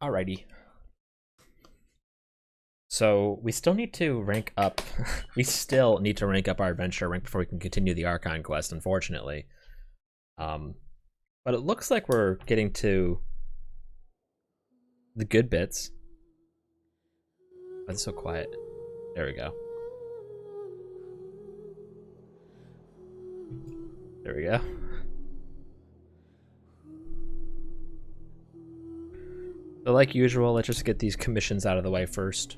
Alrighty. So we still need to rank up. We still need to rank up our adventure rank before we can continue the Archon quest, unfortunately. But it looks like we're getting to the good bits. Oh, it's so quiet. There we go. There we go. So like usual, let's just get these commissions out of the way first.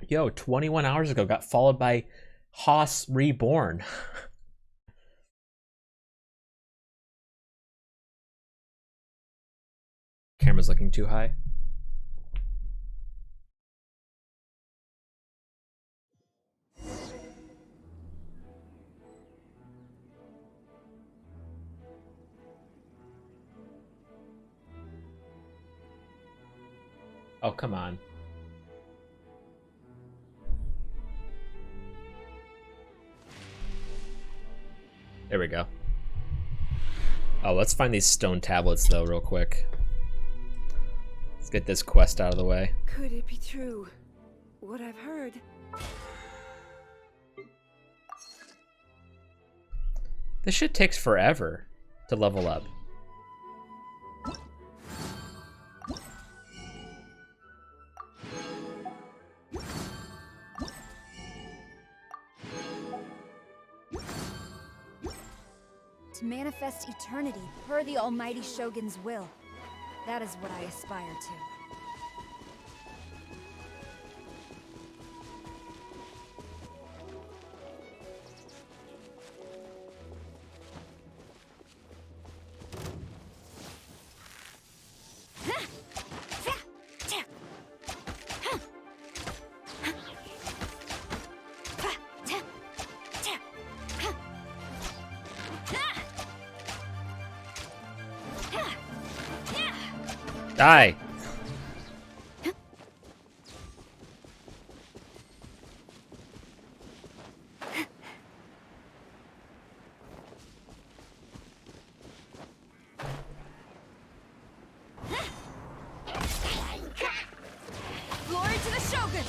Yo, 21 hours ago got followed by Haas Reborn. Camera's looking too high. Oh, come on. There we go. Oh, let's find these stone tablets, though, real quick. Let's get this quest out of the way. Could it be true? What I've heard? This shit takes forever to level up. To manifest eternity per the Almighty Shogun's will. That is what I aspire to. Die! Glory to the Shogun!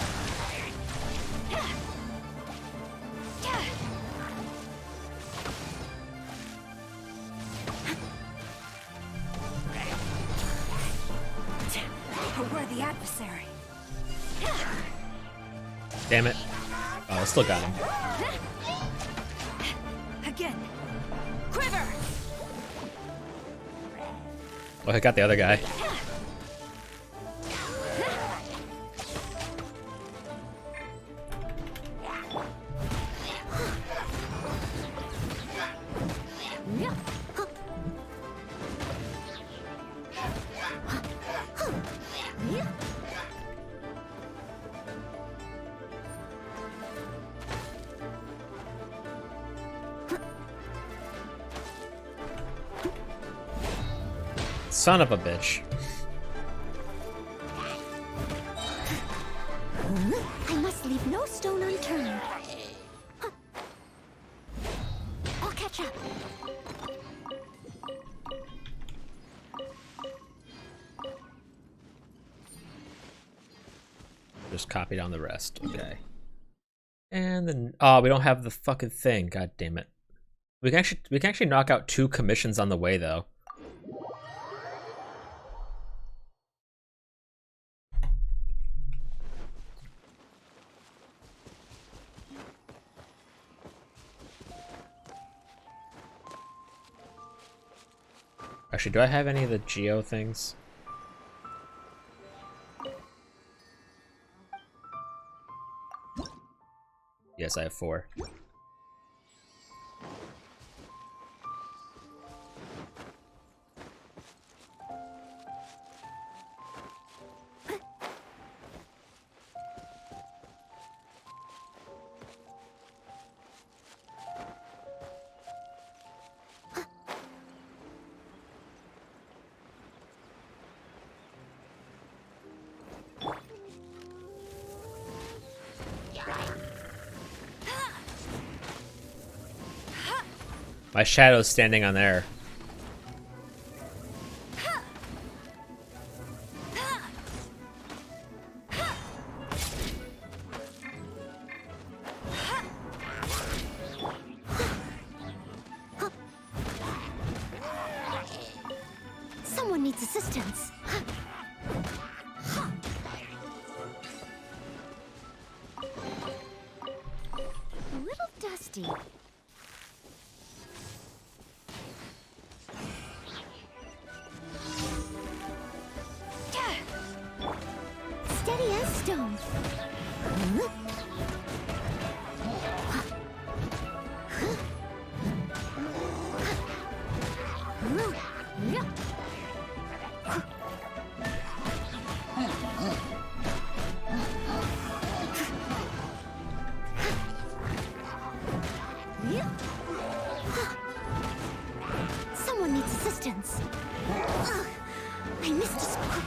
A worthy adversary. Damn it. Oh, I still got him. Again. Quiver! Oh, I got the other guy. Son of a bitch. I must leave no stone unturned. I'll catch up. Just copied on the rest. Okay. And then, oh, we don't have the fucking thing. God damn it. We can actually knock out 2 commissions on the way, though. Actually, do I have any of the Geo things? Yes, I have 4. My shadow's standing on there. Someone needs assistance. A little dusty. Steady as stone. Someone needs assistance. Ugh, I missed a spot.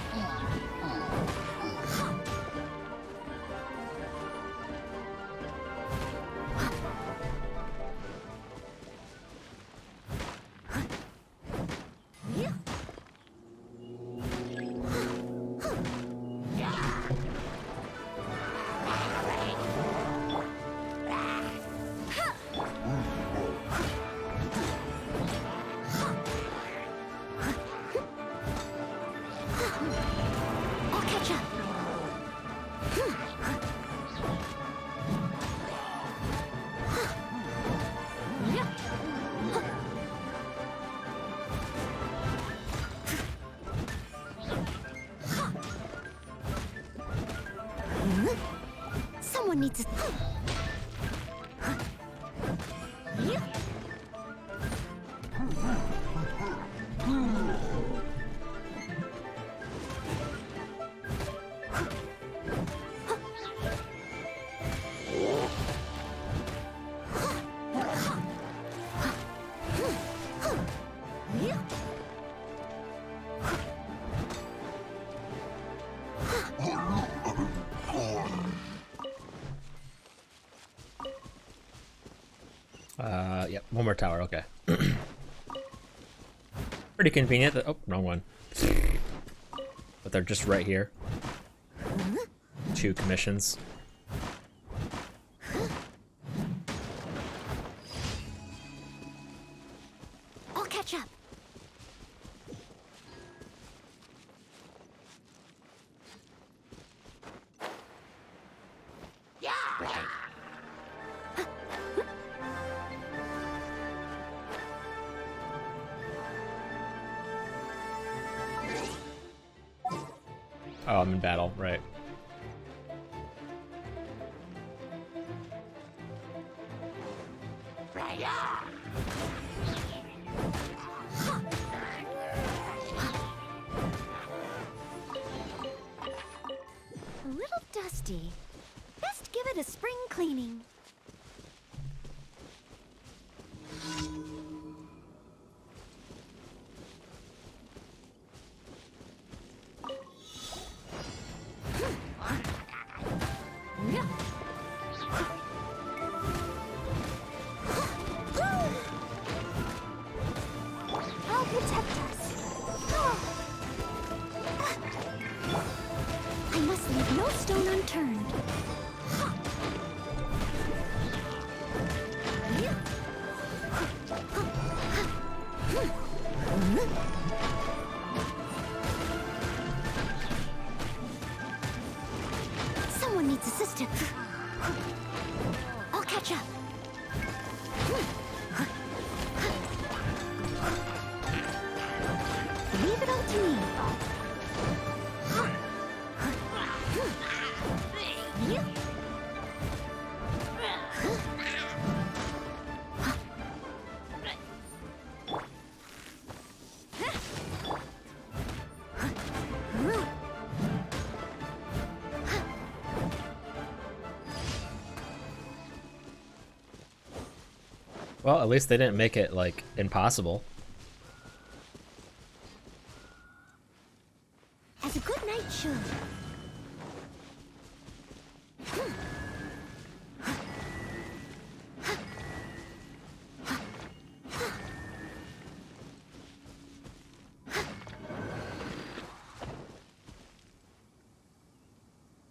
I'll catch up. Someone needs a... Yep, one more tower, okay. Pretty convenient that, oh, wrong one. But they're just right here. 2 commissions. I'll catch up. Oh, I'm in battle, right. A little dusty. Best give it a spring cleaning. I'll protect us. I must leave no stone unturned. Someone needs assistance. I'll catch up. Leave it all to me. Well, at least they didn't make it, like, impossible. As a good night should.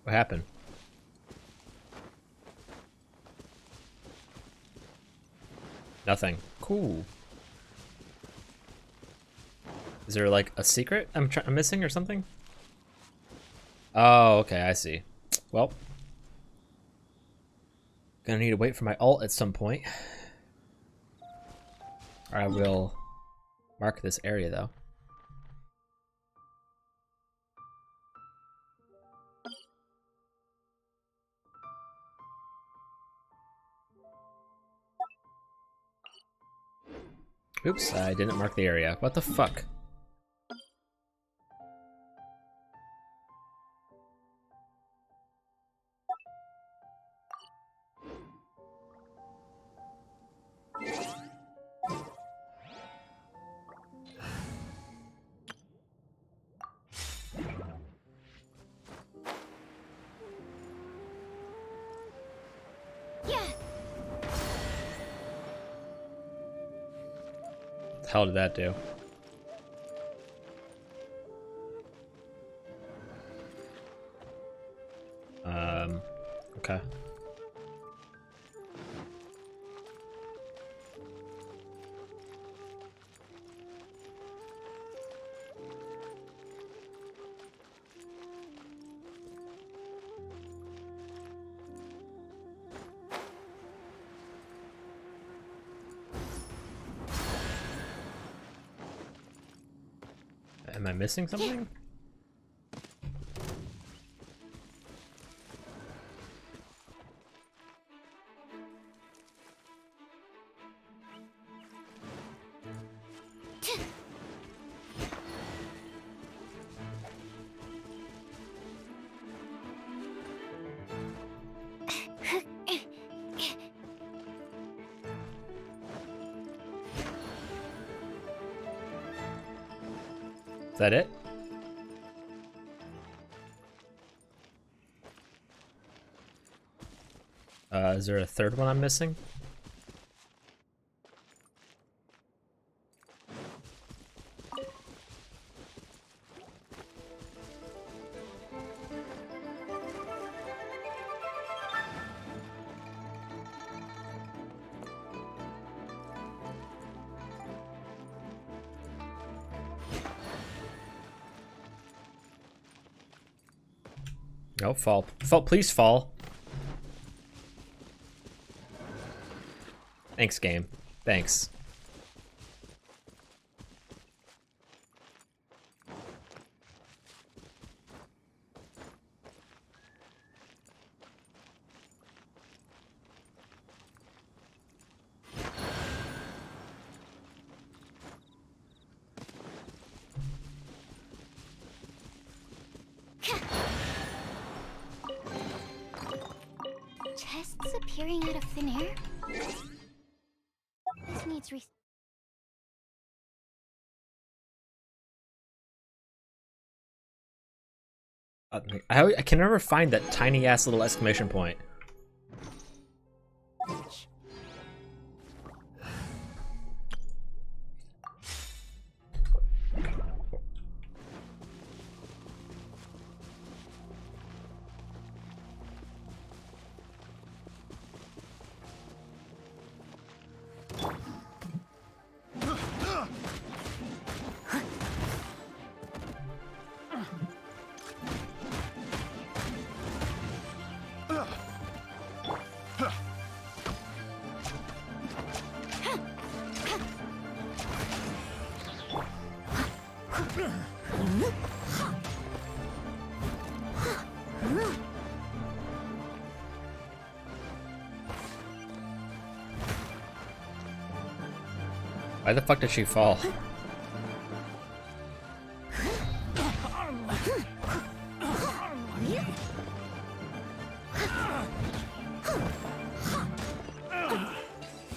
What happened? Nothing. Cool. Is there like a secret I'm missing or something? Oh, okay, I see. Well, gonna need to wait for my ult at some point. Or I will mark this area though. Oops, I didn't mark the area. What the fuck? What the hell did that do? Okay. Am I missing something? Is that it? Is there a third one I'm missing? No, fall. Fall, please fall. Thanks, game. Thanks. Chests appearing out of thin air? This needs I can never find that tiny ass little exclamation point. Why the fuck did she fall?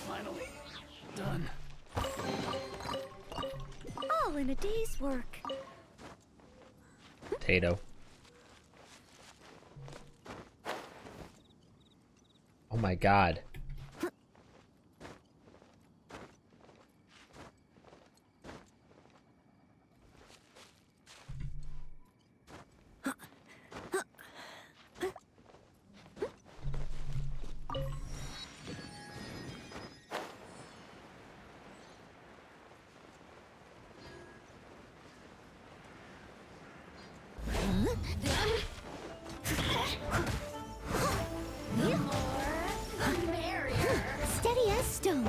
Finally done. all in a day's work. Potato. Oh my god. Steady as stone.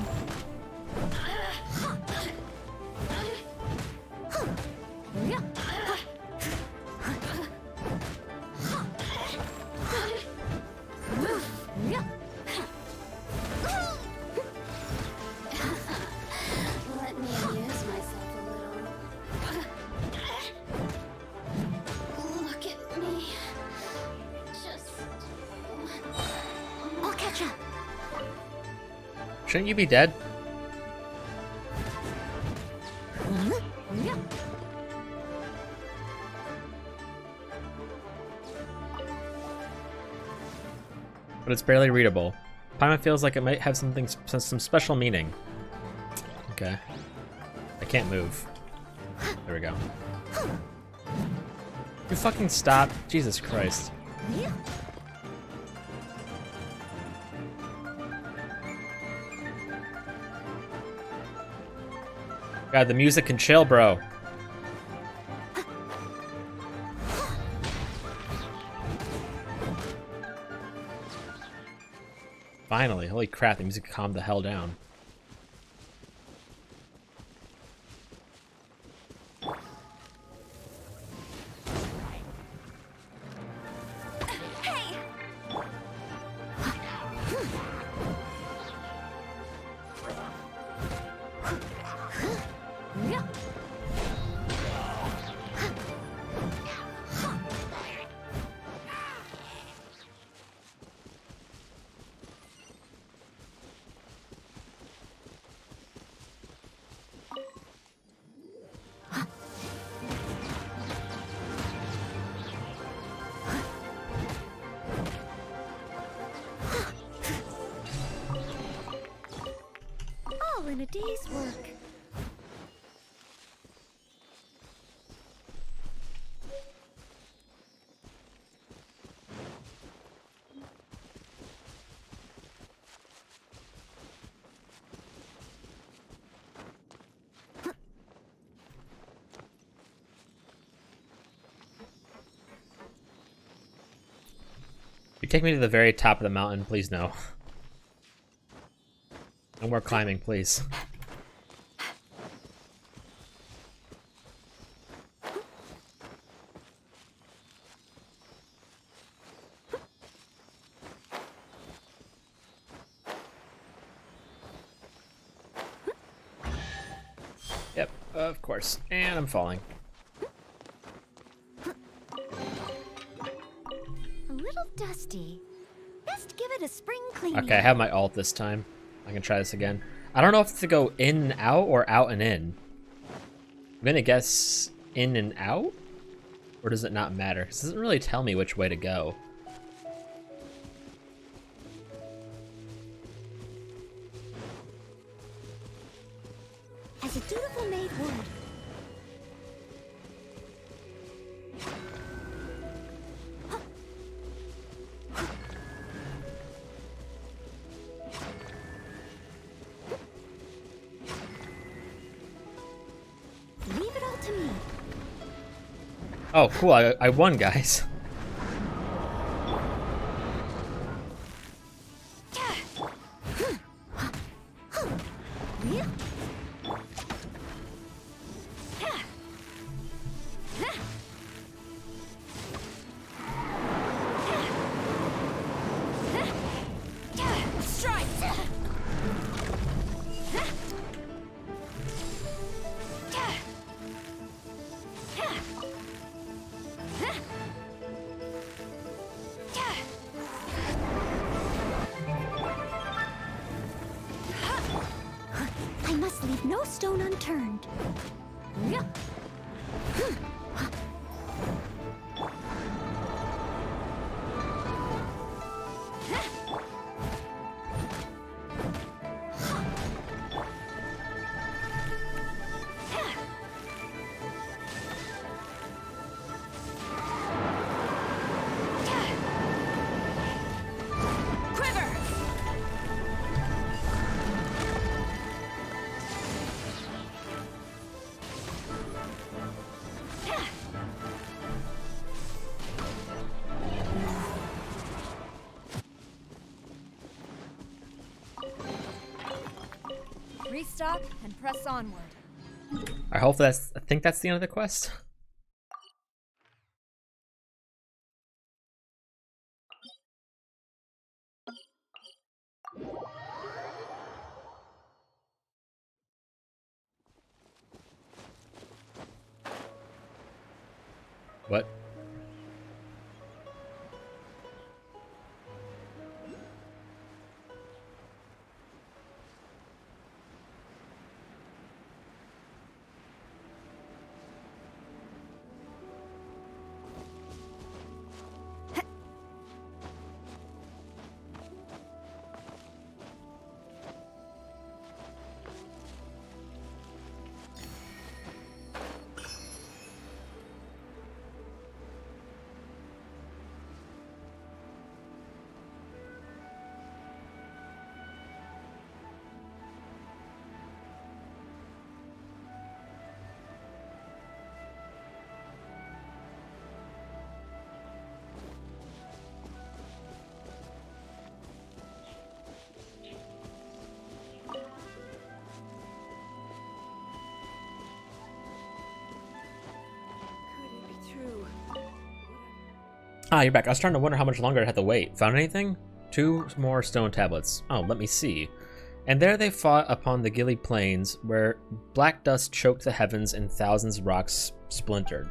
Let me amuse myself a little. Look at me. Just... I'll catch up. Shouldn't you be dead? But it's barely readable. Paimon feels like it might have some special meaning. Okay. I can't move. There we go. You fucking stop. Jesus Christ. God, the music can chill, bro. Finally, holy crap, the music calmed the hell down. All in a day's work. If you take me to the very top of the mountain, please no. No more climbing, please. Yep, of course. And I'm falling. A little dusty. Best give it a spring cleaning. Okay, I have my ult this time. I can try this again. I don't know if to go in and out or out and in. I'm gonna guess in and out? Or does it not matter? 'Cause it doesn't really tell me which way to go. As a dutiful maid would. Leave it all to me. Oh, cool. I won, guys. I must leave no stone unturned. restock and press onward. I think that's the end of the quest. What? Could it be true? Ah, you're back. I was trying to wonder how much longer I'd have to wait. Found anything? 2 more stone tablets. Oh, let me see. And there they fought upon the Gilly Plains, where black dust choked the heavens and thousands of rocks splintered.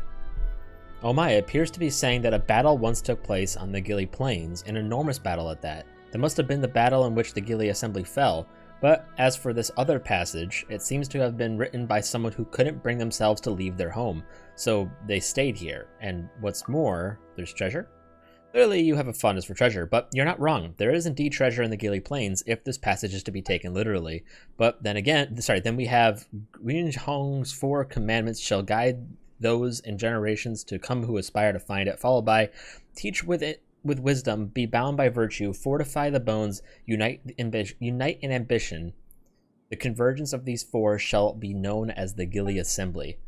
Oh my, it appears to be saying that a battle once took place on the Gilly Plains, an enormous battle at that. That must have been the battle in which the Gilly Assembly fell, but as for this other passage, it seems to have been written by someone who couldn't bring themselves to leave their home, so they stayed here, and what's more, there's treasure? Clearly you have a fondness for treasure, but you're not wrong. There is indeed treasure in the Gilly Plains if this passage is to be taken literally. But then again, then we have Hong's 4 commandments shall guide those in generations to come who aspire to find it, followed by teach with wisdom, be bound by virtue, fortify the bones, unite in ambition. The convergence of these 4 shall be known as the Gilly Assembly.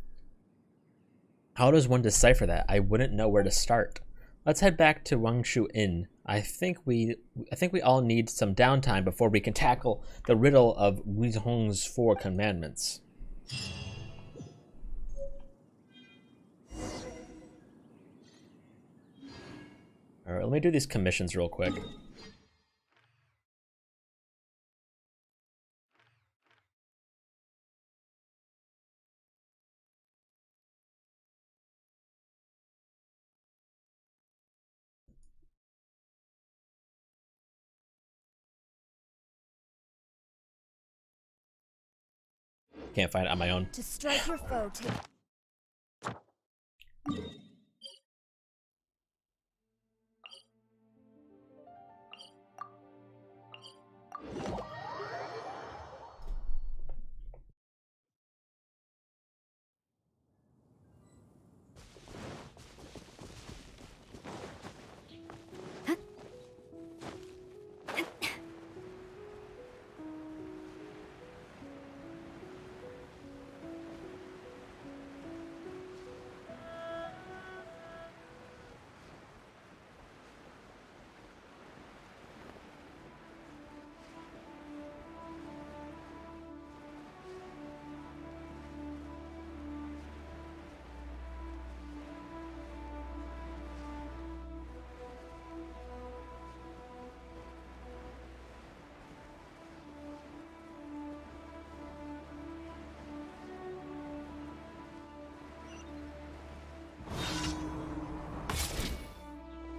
How does one decipher that? I wouldn't know where to start. Let's head back to Wangshu Inn. I think we all need some downtime before we can tackle the riddle of Hong's 4 commandments. All right, let me do these commissions real quick. Can't find it on my own. To strike your foe, take...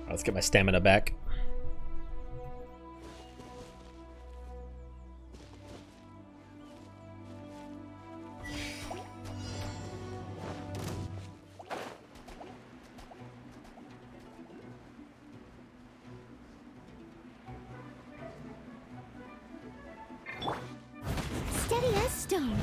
Let's get my stamina back. Steady as stone.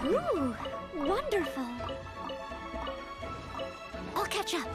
Ooh, wonderful. I'll catch up.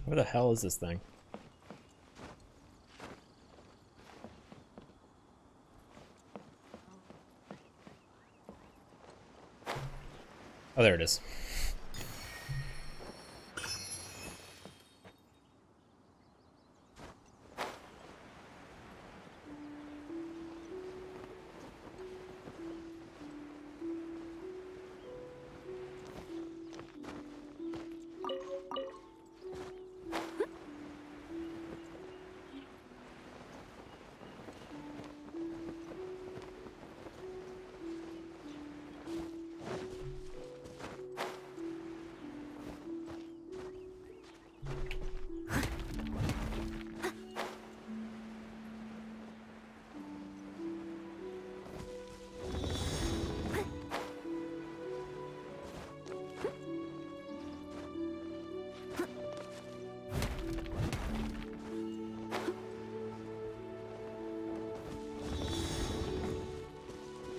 Where the hell is this thing? Oh, there it is.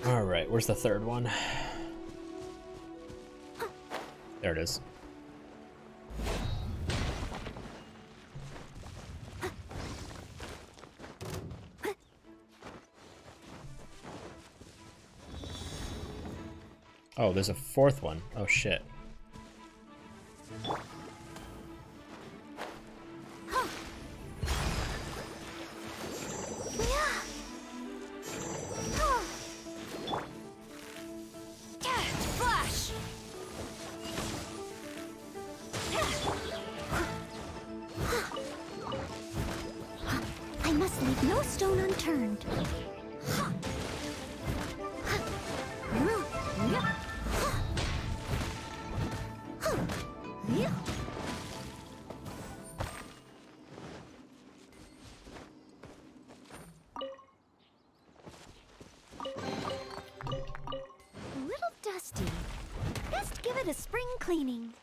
Alright, where's the third one? There it is. Oh, there's a fourth one. Oh shit. I must leave no stone unturned. A little dusty. Best give it a spring cleaning.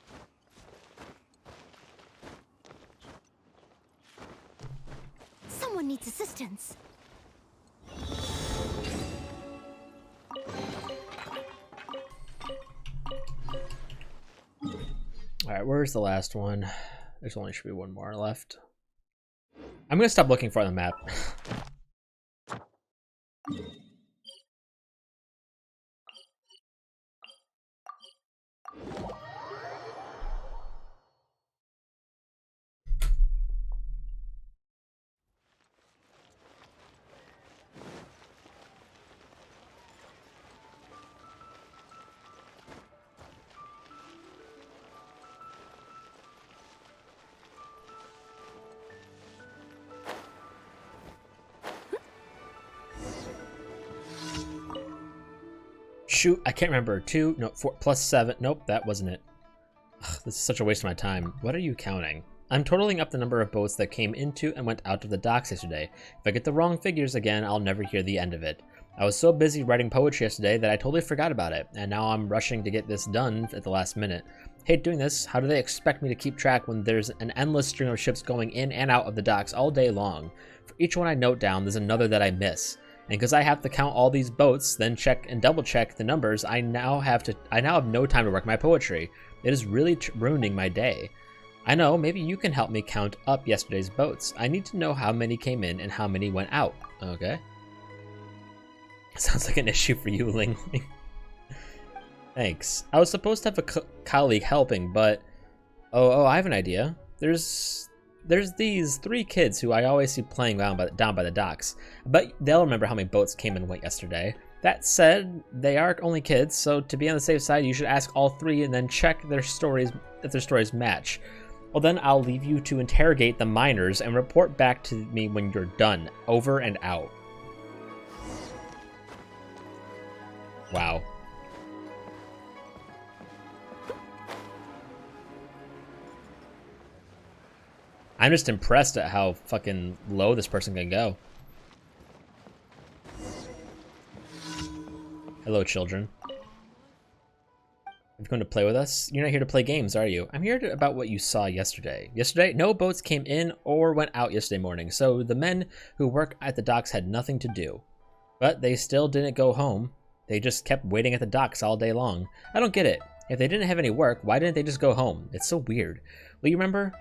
Someone needs assistance. Alright, where's the last one? There's only should be one more left. I'm gonna stop looking for it on the map. Shoot, I can't remember. 2, no, 4, plus 7. Nope, that wasn't it. Ugh, this is such a waste of my time. What are you counting? I'm totaling up the number of boats that came into and went out of the docks yesterday. If I get the wrong figures again, I'll never hear the end of it. I was so busy writing poetry yesterday that I totally forgot about it, and now I'm rushing to get this done at the last minute. Hate doing this. How do they expect me to keep track when there's an endless string of ships going in and out of the docks all day long? For each one I note down, there's another that I miss. And because I have to count all these boats, then check and double check the numbers, I now have no time to work my poetry. It is really ruining my day. I know, maybe you can help me count up yesterday's boats. I need to know how many came in and how many went out. Okay. Sounds like an issue for you, Ling Ling. Thanks. I was supposed to have a colleague helping, but... Oh, I have an idea. There's these 3 kids who I always see playing down by the docks. But they'll remember how many boats came and went yesterday. That said, they are only kids, so to be on the safe side, you should ask all three and then check their stories if their stories match. Well, then I'll leave you to interrogate the minors and report back to me when you're done. Over and out. Wow. I'm just impressed at how fucking low this person can go. Hello, children. You've come to play with us? You're not here to play games, are you? I'm here about what you saw yesterday. Yesterday, no boats came in or went out yesterday morning, so the men who work at the docks had nothing to do. But they still didn't go home. They just kept waiting at the docks all day long. I don't get it. If they didn't have any work, why didn't they just go home? It's so weird. Well, you remember?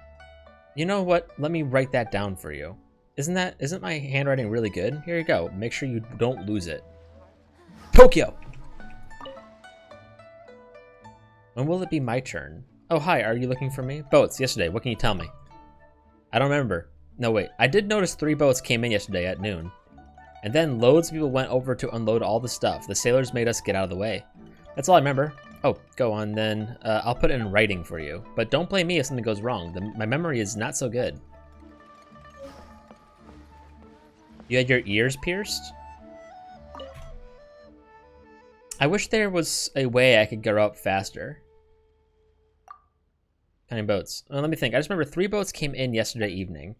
You know what? Let me write that down for you. Isn't my handwriting really good? Here you go. Make sure you don't lose it. Tokyo! When will it be my turn? Oh, hi, are you looking for me? Boats, yesterday. What can you tell me? I don't remember. No, wait. I did notice 3 boats came in yesterday at noon. And then loads of people went over to unload all the stuff. The sailors made us get out of the way. That's all I remember. Oh, go on then. I'll put it in writing for you. But don't blame me if something goes wrong. My memory is not so good. You had your ears pierced? I wish there was a way I could grow up faster. Counting boats. Well, let me think. I just remember 3 boats came in yesterday evening.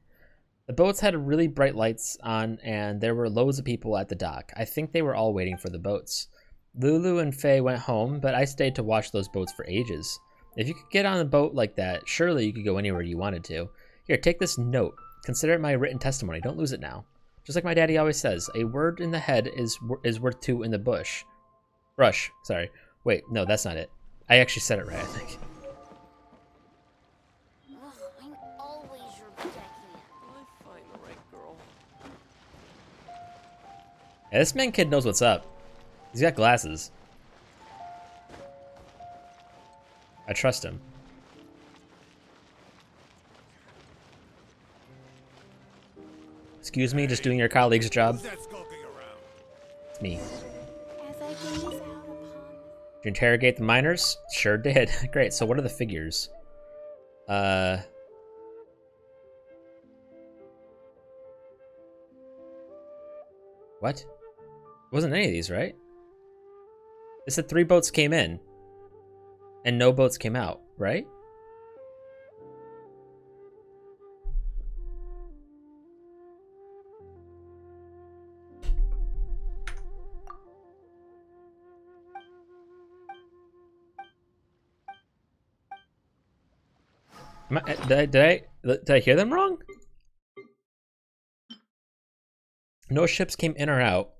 The boats had really bright lights on, and there were loads of people at the dock. I think they were all waiting for the boats. Lulu and Faye went home, but I stayed to watch those boats for ages. If you could get on a boat like that, surely you could go anywhere you wanted to. Here, take this note. Consider it my written testimony. Don't lose it now. Just like my daddy always says, a word in the head is worth 2 in the bush. Brush. Sorry. Wait, no, that's not it. I actually said it right, I think. Ugh, I'm always rejecting it. I find the right girl. Yeah, this man kid knows what's up. He's got glasses. I trust him. Excuse me, just doing your colleague's job. It's me. As I gaze out upon Did you interrogate the miners? Sure did. Great, so what are the figures? What? It wasn't any of these, right? It said 3 boats came in. And no boats came out, right? Did I hear them wrong? No ships came in or out.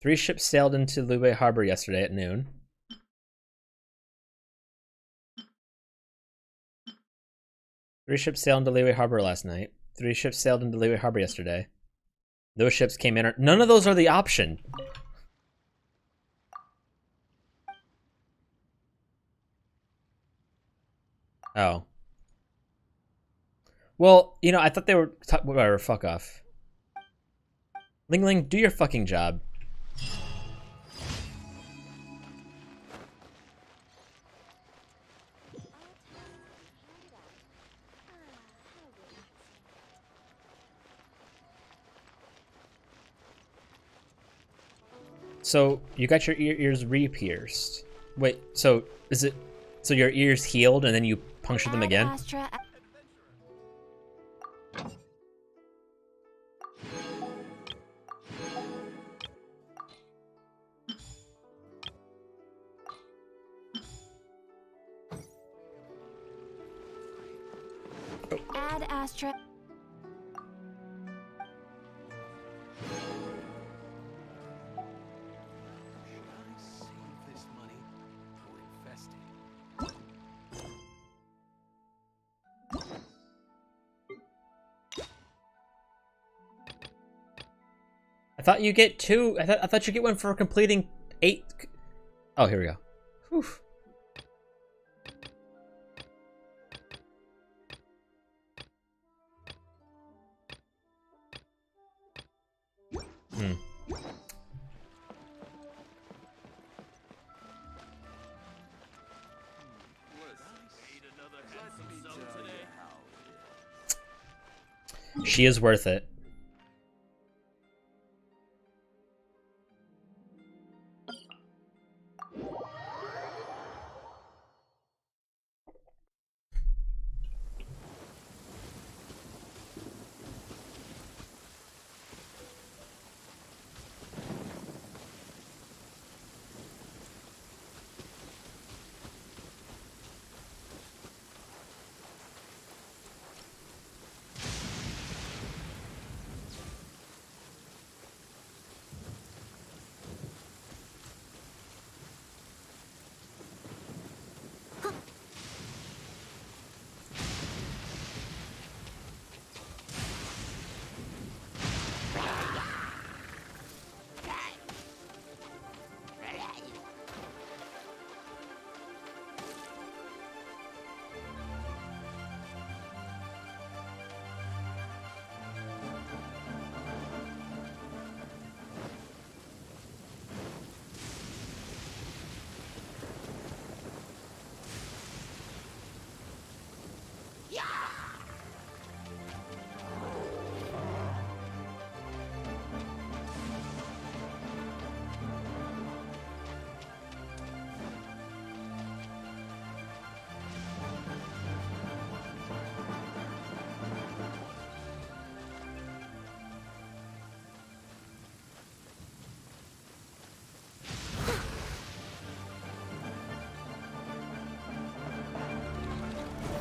3 ships sailed into Lube Harbor yesterday at noon. Three ships sailed into Lube Harbor last night. 3 ships sailed into Lube Harbor yesterday. Those ships came in. None of those are the option. Oh. Well, you know, I thought they were... Whatever, fuck off. Ling Ling, do your fucking job. So, you got your ears re-pierced. Wait, so is it... So your ears healed and then you punctured them again? Astra, Ad Astra. I thought you get 2. I thought you get 1 for completing 8. Oh, here we go. Whew. she is worth it.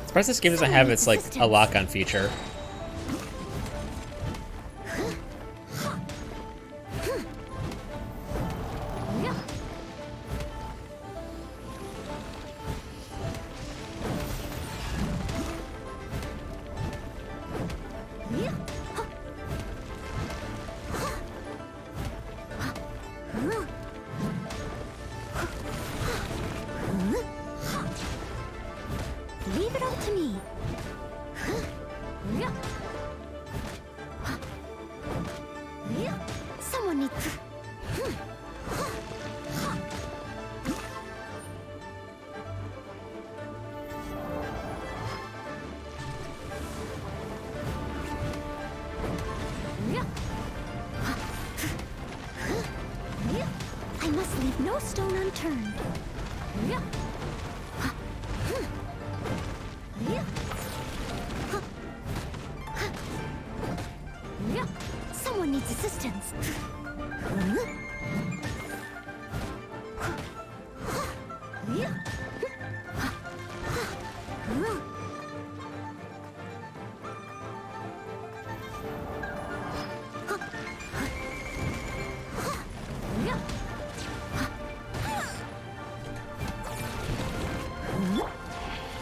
Surprised this game doesn't have its like a lock-on feature. Leave it all to me. Someone needs to... I must leave no stone unturned. Someone needs assistance.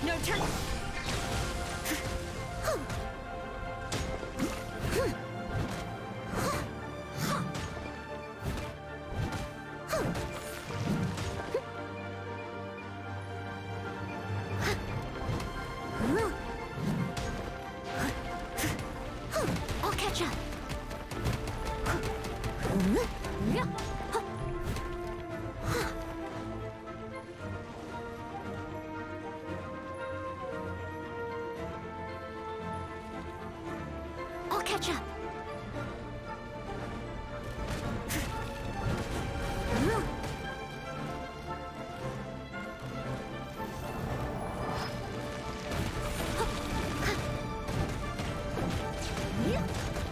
No turn. I'll catch up. I'll catch up.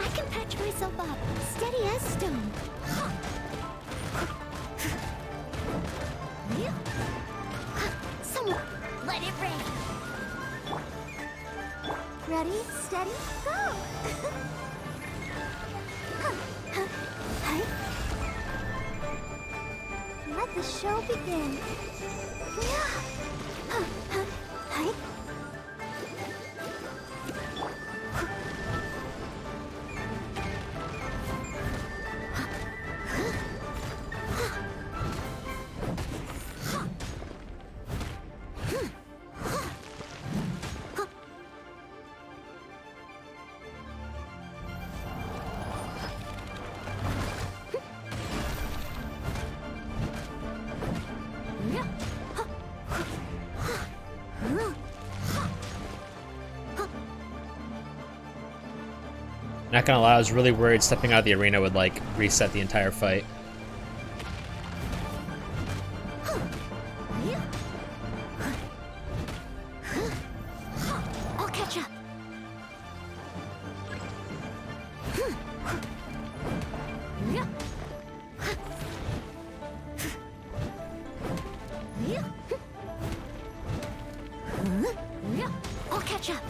I can patch myself up, steady as stone. Someone, let it rain. Ready, steady, go! Let the show begin. Not gonna lie, I was really worried stepping out of the arena would like reset the entire fight. I'll catch up. I'll catch up.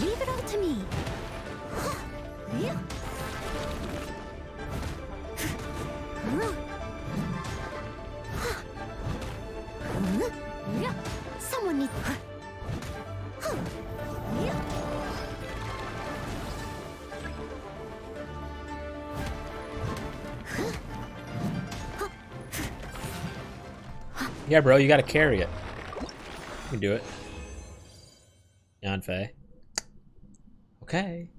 Leave it all to me. Someone needs. Yeah, bro, you gotta carry it. You can do it. Yanfei. Okay.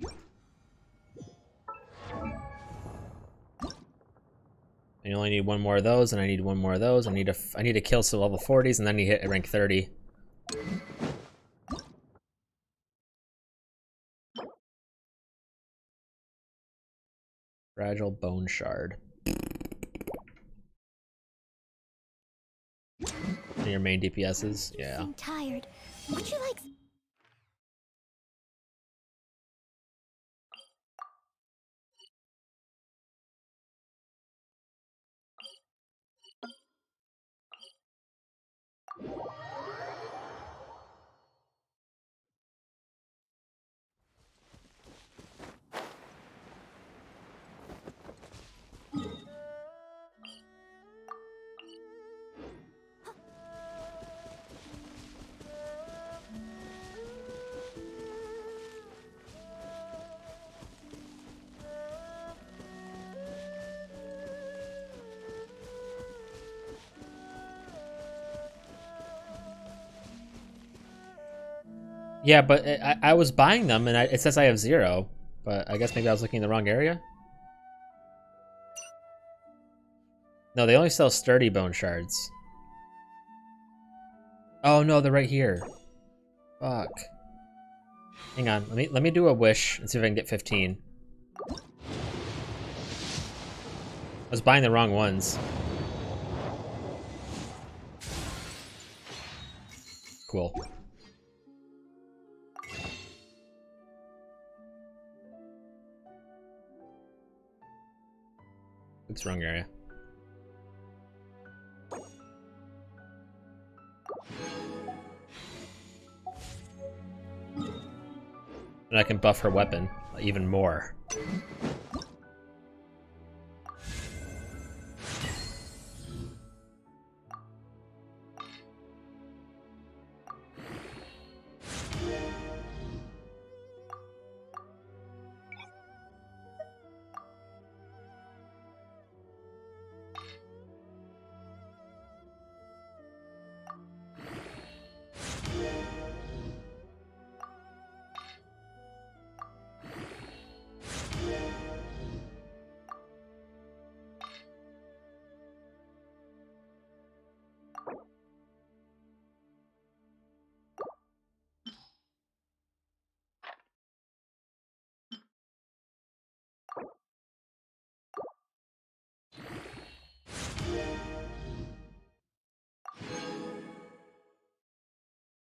I only need one more of those, and I need one more of those. I need to kill some level 40s, and then you hit rank 30. Fragile bone shard. And your main DPSs, yeah. I'm tired. Would you like? Yeah, but I was buying them, and it says I have 0. But I guess maybe I was looking in the wrong area? No, they only sell sturdy bone shards. Oh no, they're right here. Fuck. Hang on, let me do a wish and see if I can get 15. I was buying the wrong ones. Cool. Oops, wrong area. And I can buff her weapon even more.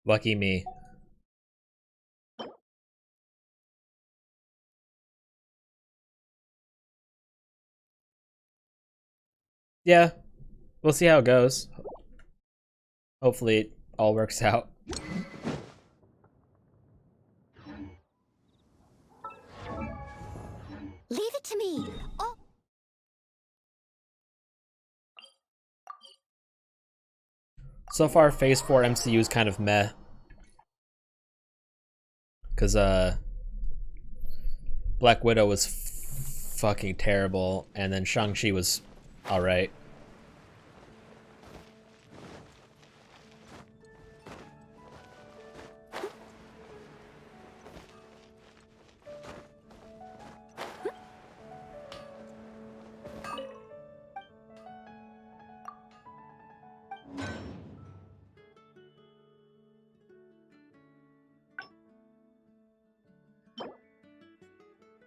Lucky me. Yeah, we'll see how it goes. Hopefully it all works out. Leave it to me. Oh. So far, Phase 4 MCU is kind of meh. Because, Black Widow was fucking terrible, and then Shang-Chi was alright.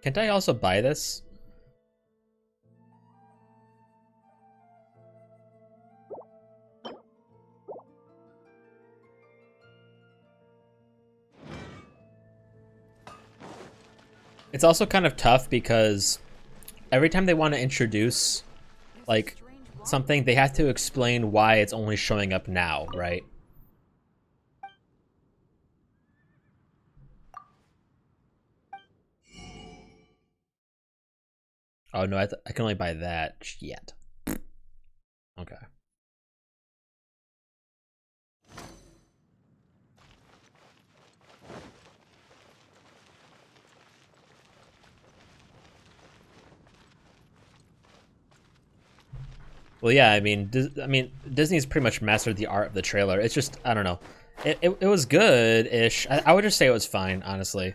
Can't I also buy this? It's also kind of tough because every time they want to introduce like something, they have to explain why it's only showing up now, right? Oh no, I can only buy that yet. Okay. Well, yeah, I mean, Disney's pretty much mastered the art of the trailer. It's just, I don't know. It was good-ish. I would just say it was fine, honestly.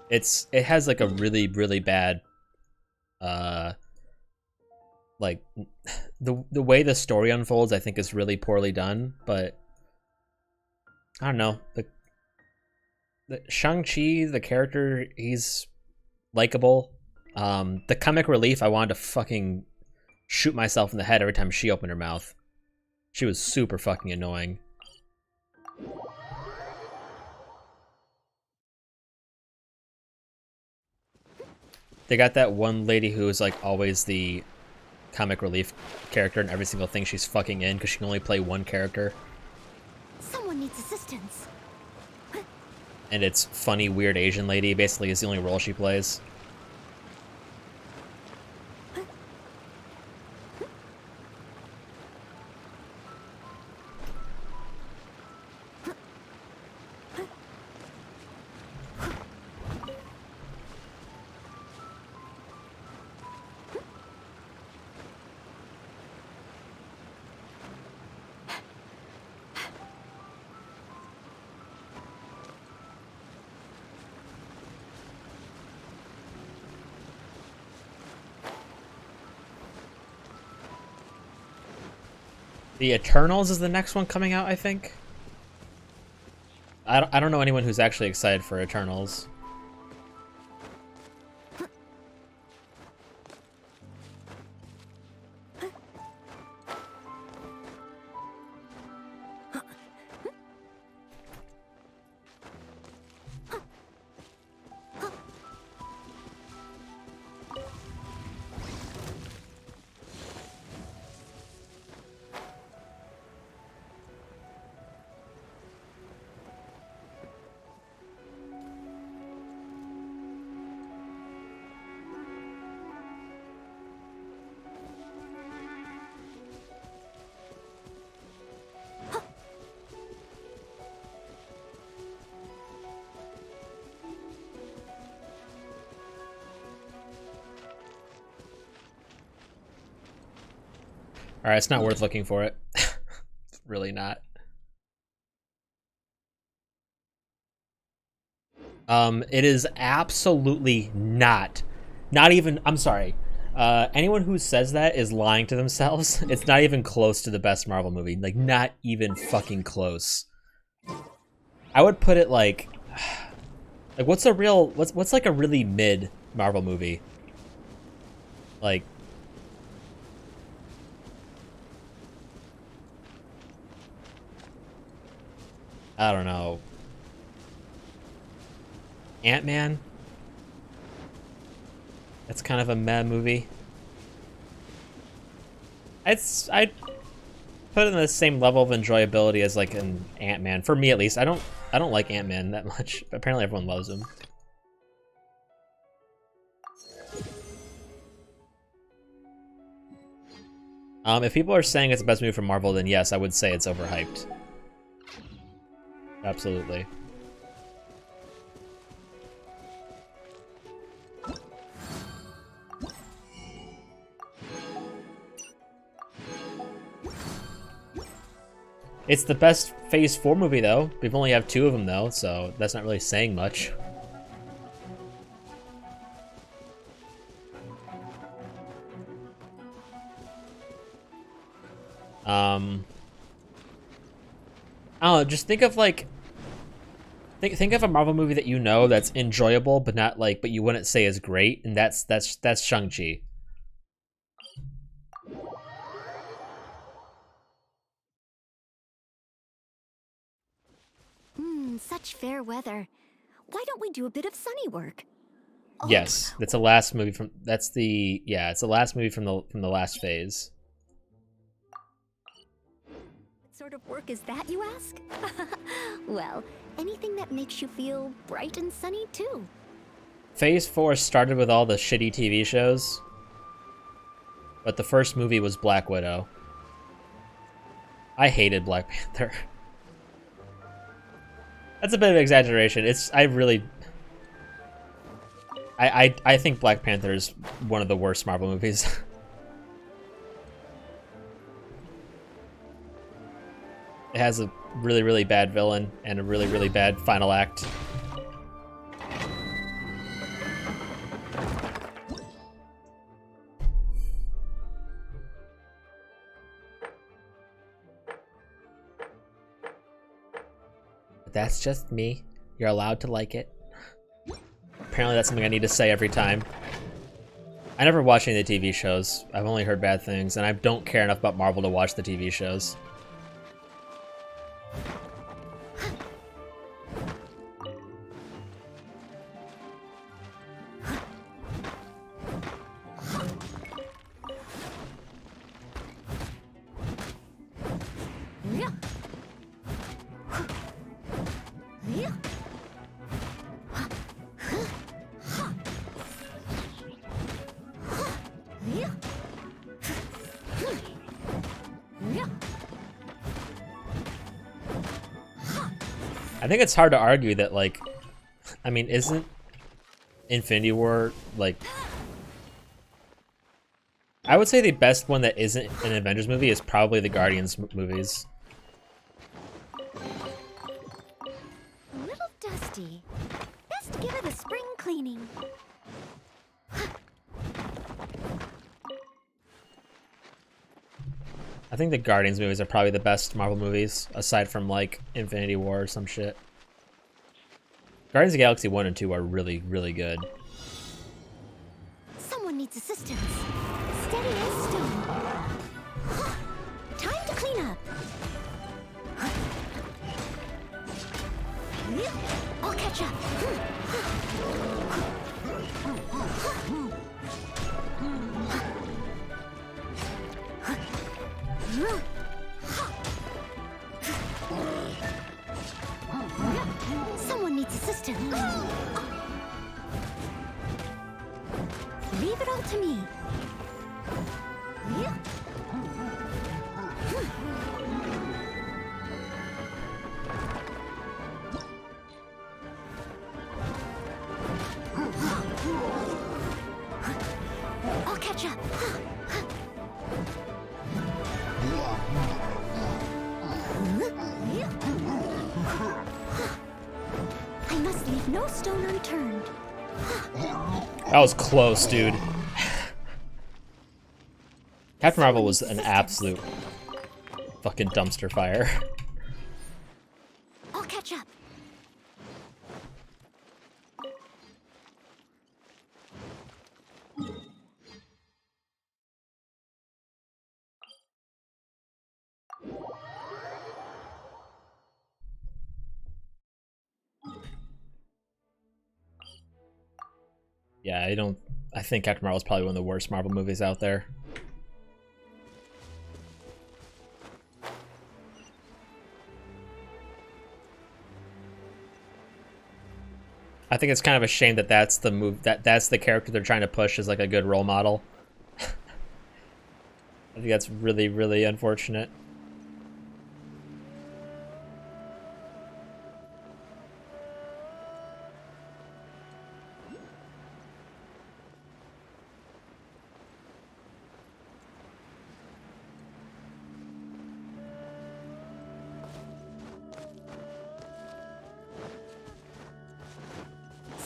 It has like a really, really bad, like, the way the story unfolds, I think is really poorly done, but I don't know. The Shang-Chi, the character, he's likable. The comic relief, I wanted to fucking shoot myself in the head every time she opened her mouth. She was super fucking annoying. They got that one lady who is like always the comic relief character in every single thing she's fucking in because she can only play one character. Someone needs assistance. And it's funny, weird Asian lady basically is the only role she plays. The Eternals is the next one coming out, I think. I don't know anyone who's actually excited for Eternals. Alright, it's not worth looking for it. It's really not. It is absolutely not. Not even, I'm sorry. Anyone who says that is lying to themselves. It's not even close to the best Marvel movie. Like, not even fucking close. I would put it like what's like a really mid Marvel movie? Like, I don't know. Ant-Man? That's kind of a meh movie. I'd put it in the same level of enjoyability as like an Ant-Man. For me at least. I don't like Ant-Man that much. But apparently everyone loves him. If people are saying it's the best movie from Marvel, then yes, I would say it's overhyped. Absolutely. It's the best Phase 4 movie, though. We've only have 2 of them, though, so that's not really saying much. I don't know, just think of Think of a Marvel movie that you know that's enjoyable, but not like, but you wouldn't say is great, and that's Shang-Chi. Such fair weather. Why don't we do a bit of sunny work? Oh, Yes, that's the last movie from. That's the it's the last movie from the last phase. what sort of work is that, you ask? Well, anything that makes you feel bright and sunny, too. Phase 4 started with all the shitty TV shows, but the first movie was Black Widow. I hated Black Panther. That's a bit of an exaggeration. I think Black Panther is one of the worst Marvel movies. It has a really, really bad villain and a really, really bad final act. But that's just me. You're allowed to like it. Apparently that's something I need to say every time. I never watch any of the TV shows. I've only heard bad things, and I don't care enough about Marvel to watch the TV shows. I think it's hard to argue that, like, I mean, isn't Infinity War, like, I would say the best one that isn't an Avengers movie is probably the Guardians movies. A little dusty. Best give it a spring cleaning. I think the Guardians movies are probably the best Marvel movies, aside from, like, Infinity War or some shit. Guardians of the Galaxy 1 and 2 are really, really good. Someone needs assistance. Steady as stone. Time to clean up. I'll catch up. Someone needs assistance. Leave it all to me. I'll catch up. I must leave no stone unturned. That was close, dude. Captain Marvel was an absolute fucking dumpster fire. I'll catch up. Yeah, I think Captain Marvel is probably one of the worst Marvel movies out there. I think it's kind of a shame that that's the character they're trying to push as like a good role model. I think that's really, really unfortunate.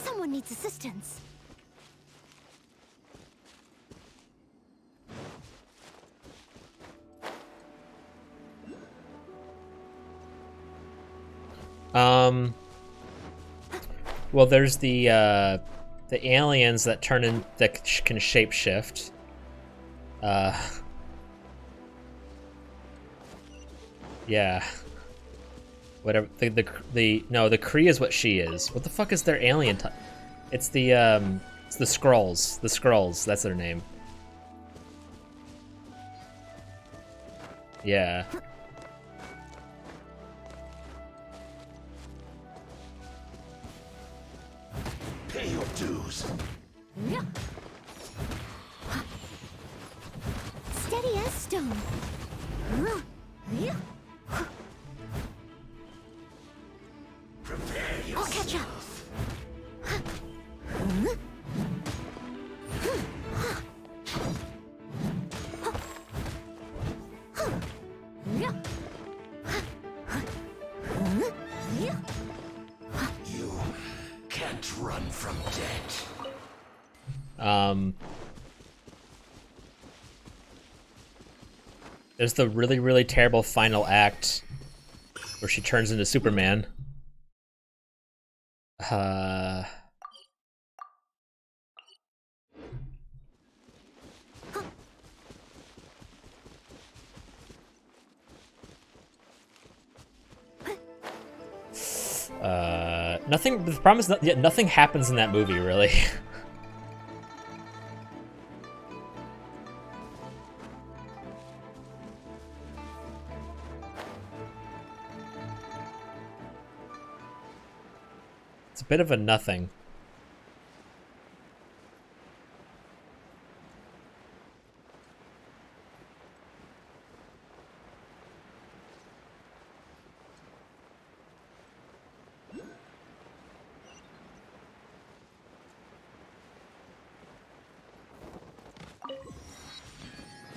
Someone needs assistance. Well, there's the aliens that turn in that can shapeshift. Yeah. Whatever. The Kree is what she is. What the fuck is their alien type? It's the Skrulls. The Skrulls. That's their name. Yeah. Pay your dues. Steady as stone. Prepare I'll catch up. You can't run from death. There's the really, really terrible final act where she turns into Superman. Nothing. The problem is nothing happens in that movie, really. It's a bit of a nothing.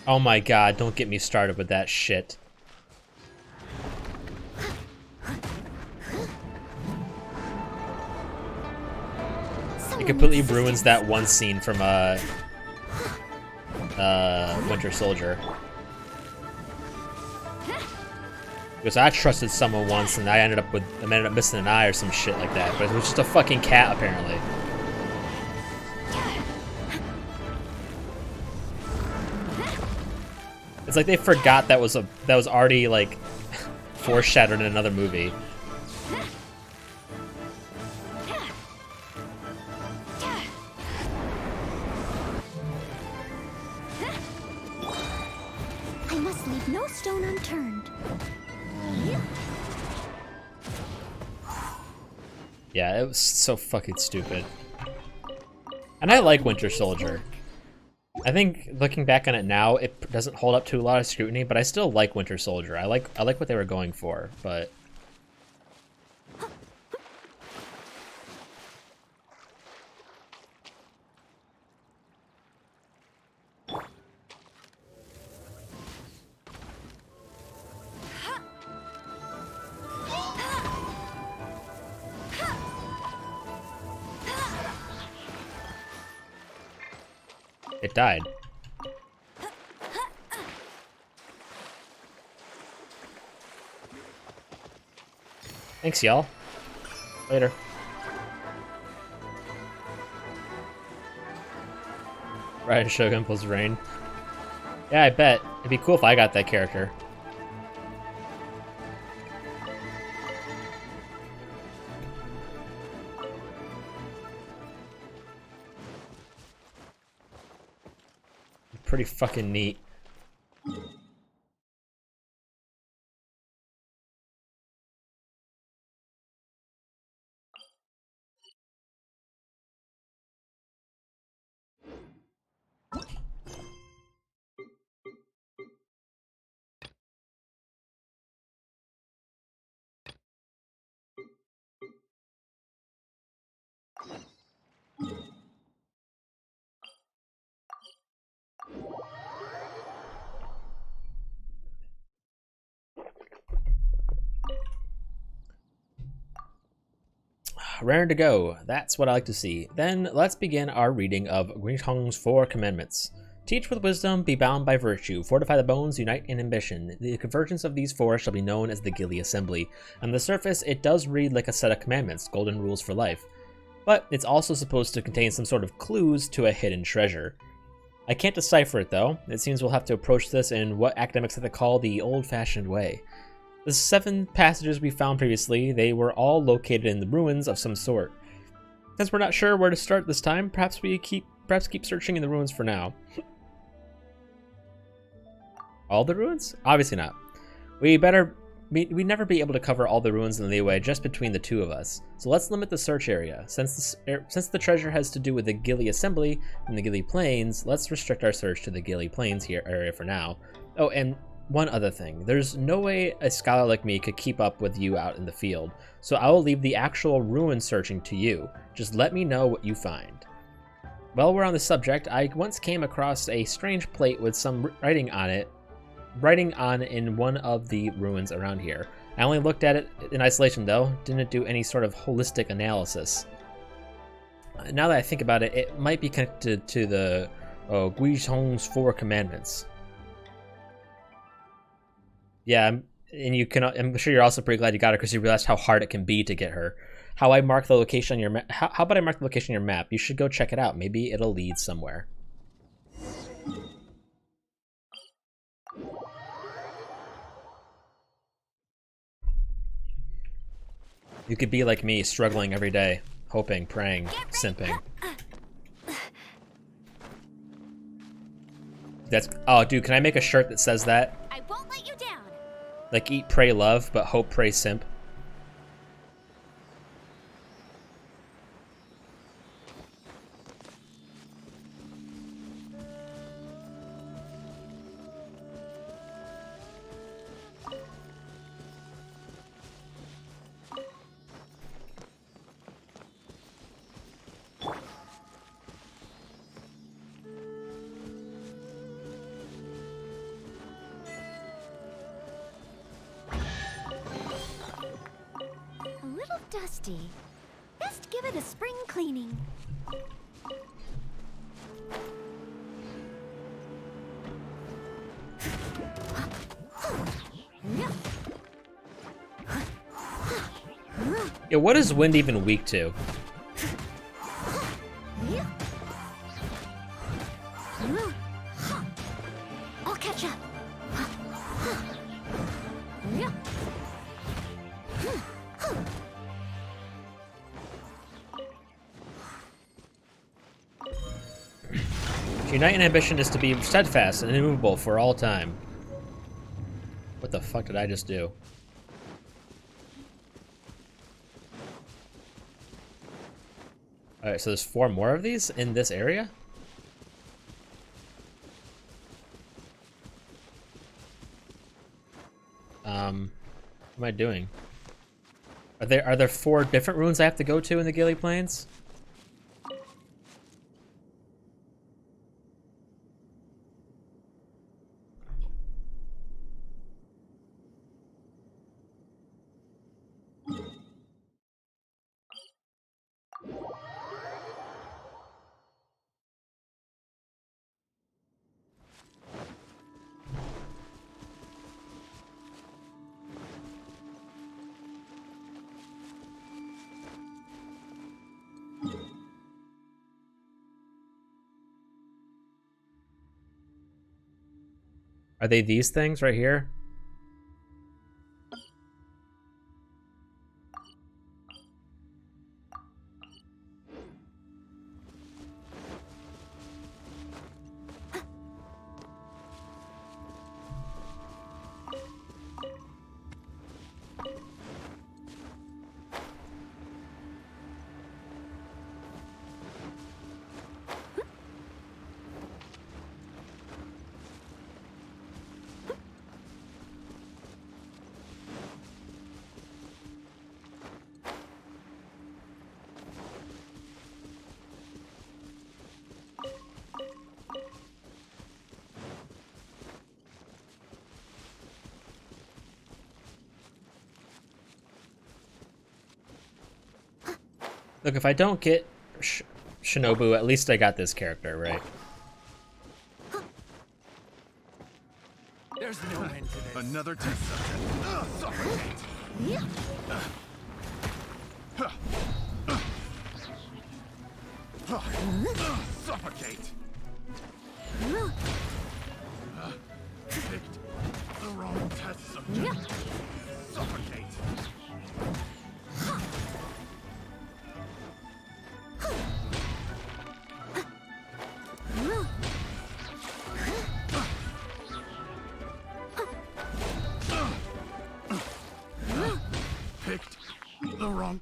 Oh my god, don't get me started with that shit. It completely ruins that one scene from Winter Soldier. Because I trusted someone once and I ended up missing an eye or some shit like that, but it was just a fucking cat apparently. It's like they forgot that was already like foreshadowed in another movie. I must leave no stone unturned. Yeah, it was so fucking stupid. And I like Winter Soldier. I think looking back on it now, it doesn't hold up to a lot of scrutiny, but I still like Winter Soldier. I like what they were going for, but it died. Thanks, y'all. Later. Right, Shogun plus Rain. Yeah, I bet. It'd be cool if I got that character. Pretty fucking neat. Raring to go. That's what I like to see. Then let's begin our reading of Guitong's 4 Commandments. Teach with wisdom, be bound by virtue, fortify the bones, unite in ambition. The convergence of these 4 shall be known as the Gilly Assembly. On the surface, it does read like a set of commandments, golden rules for life. but it's also supposed to contain some sort of clues to a hidden treasure. I can't decipher it though. It seems we'll have to approach this in what academics like to call the old-fashioned way. The 7 passages we found previously, they were all located in the ruins of some sort. Since we're not sure where to start this time, perhaps keep searching in the ruins for now. All the ruins? Obviously not. We'd never be able to cover all the ruins in the leeway just between the 2 of us. So let's limit the search area. Since the treasure has to do with the Gilly Assembly and the Gilly Plains, let's restrict our search to the Gilly Plains area for now. Oh, and one other thing. There's no way a scholar like me could keep up with you out in the field, so I will leave the actual ruin searching to you. Just let me know what you find. While we're on the subject, I once came across a strange plate with some writing on in one of the ruins around here. I only looked at it in isolation though, didn't do any sort of holistic analysis. Now that I think about it, it might be connected to the Guizhong's 4 commandments. Yeah, I'm sure you're also pretty glad you got her because you realized how hard it can be to get her. How I mark the location on your map? How about I mark the location on your map? You should go check it out. Maybe it'll lead somewhere. You could be like me, struggling every day, hoping, praying, simping. Oh, dude, can I make a shirt that says that? I won't let you down. Like eat, pray, love, but hope, pray, simp. Dusty. Best give it a spring cleaning. Yeah, what is wind even weak to? I'll catch up. Unite in ambition is to be steadfast and immovable for all time. What the fuck did I just do? Alright, so there's 4 more of these in this area? What am I doing? Are there 4 different runes I have to go to in the Gilly Plains? Are they these things right here? Look, if I don't get Shinobu, at least I got this character, right? There's no end to this. Another test subject. Suffocate. Suffocate! Picked the wrong test subject. Suffocate! Picked the wrong...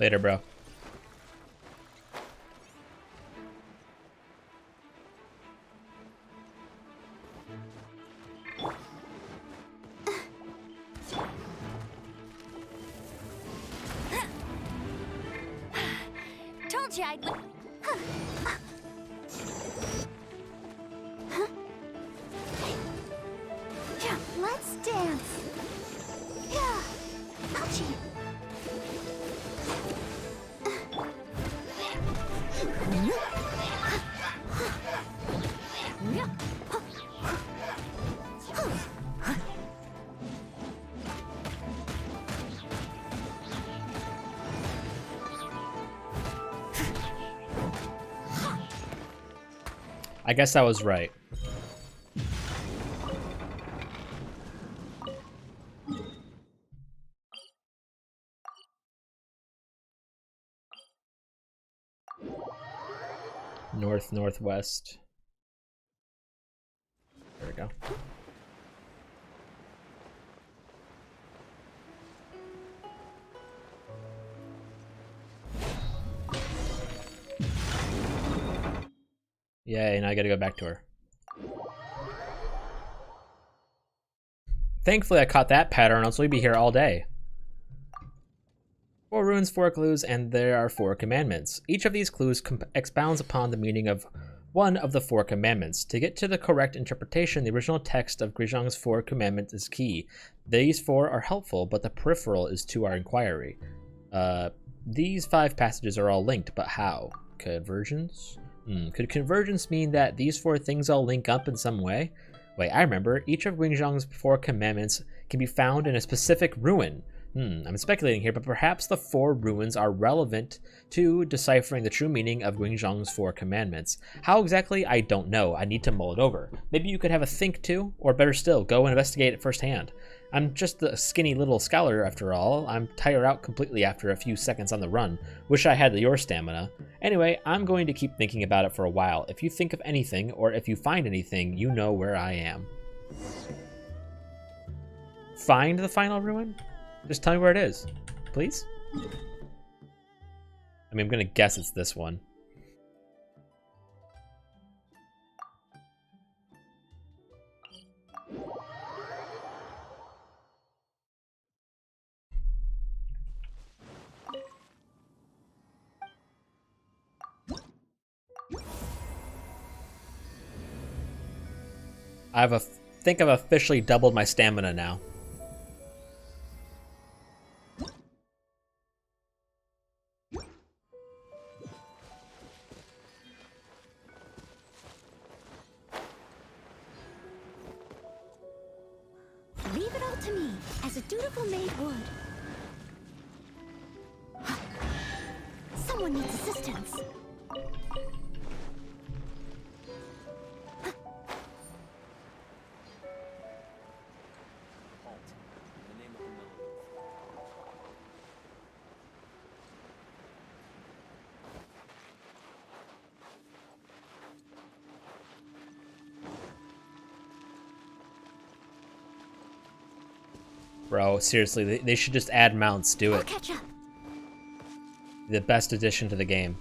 Later, bro. Told you I'd. Yeah, let's dance. Yeah, ouchie. I guess I was right. Northwest. There we go. Yay, now I gotta go back to her. Thankfully I caught that pattern, else we'd be here all day. 4 runes, 4 clues, and there are 4 commandments. Each of these clues expounds upon the meaning of one of the 4 commandments. To get to the correct interpretation, the original text of Grisong's 4 commandments is key. These 4 are helpful, but the peripheral is to our inquiry. These 5 passages are all linked, but how? Convergence? Could convergence mean that these 4 things all link up in some way? Wait, I remember. Each of Wingzhong's 4 commandments can be found in a specific ruin. I'm speculating here, but perhaps the 4 ruins are relevant to deciphering the true meaning of Wingzhong's 4 commandments. How exactly? I don't know. I need to mull it over. Maybe you could have a think too, or better still, go and investigate it firsthand. I'm just a skinny little scholar after all. I'm tired out completely after a few seconds on the run. Wish I had your stamina. Anyway, I'm going to keep thinking about it for a while. If you think of anything, or if you find anything, you know where I am. Find the final ruin? Just tell me where it is, please? I mean, I'm gonna guess it's this one. Think I've officially doubled my stamina now. Leave it all to me, as a dutiful maid would. Someone needs assistance. Halt. In the name of the Melody. Bro, seriously, they should just add mounts. Do I'll it. catch up. The best addition to the game.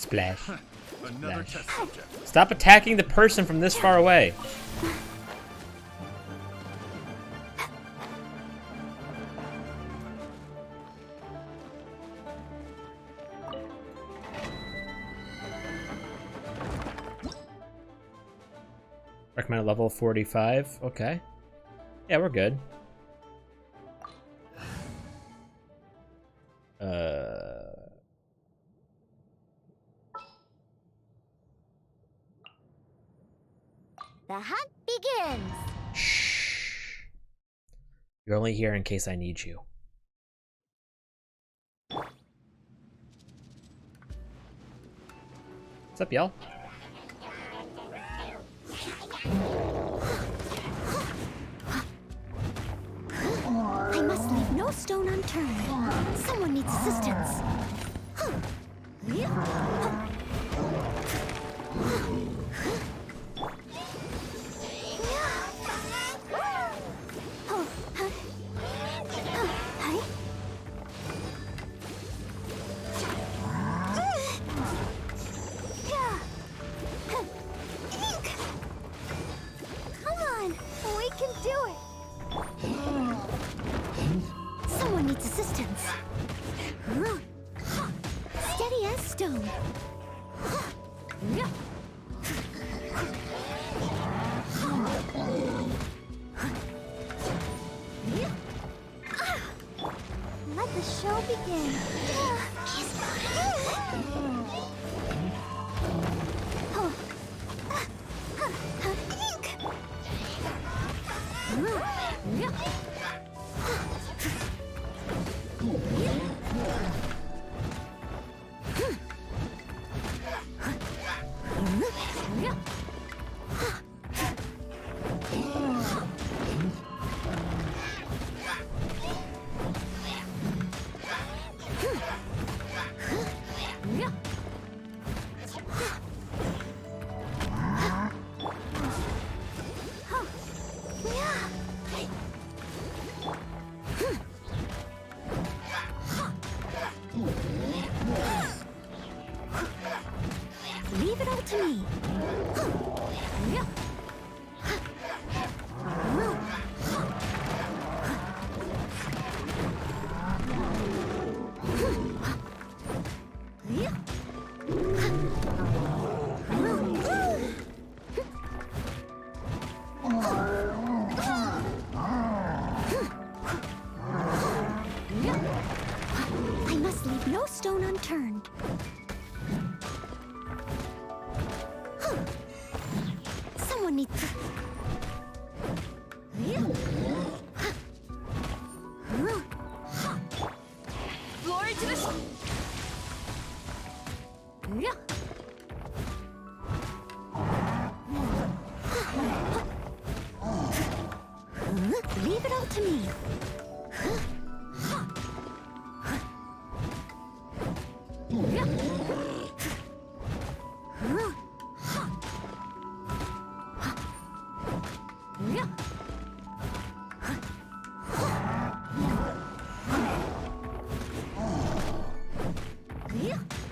Splash. Another Splash. test subject. Stop attacking the person from this far away. Recommended level 45. Okay. Yeah, we're good. The hunt begins. Shh. You're only here in case I need you. What's up, y'all? I must leave no stone unturned. Someone needs assistance. Come on, we can do it. Someone needs assistance. Steady as stone. Let the show begin. Leave it all to me. I must leave no stone unturned. Someone needs to... Glory to the... Leave it all to me.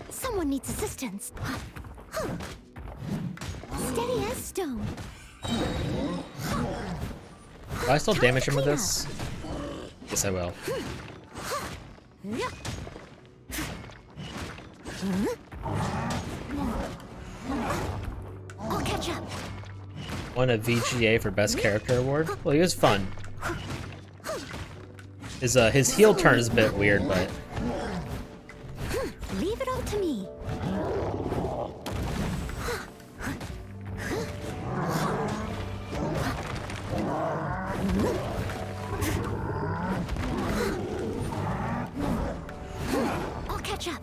Someone needs assistance. Steady as stone. Will I still damage him with this? Yes, I will. I'll catch up. Won a VGA for Best Character Award. Well, he was fun. His heel turn is a bit weird, but Leave it all to me. I'll catch up.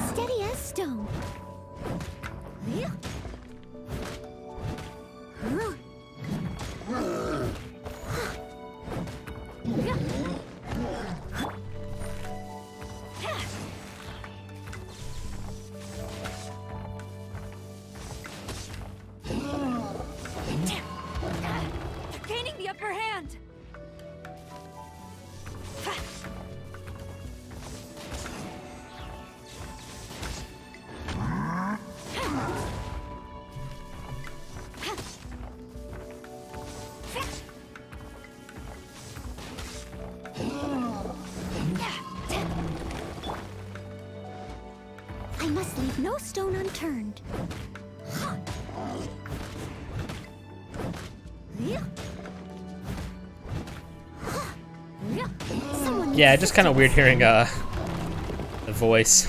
Steady as stone. must leave no stone unturned. Someone Yeah, just kind of weird hearing the voice.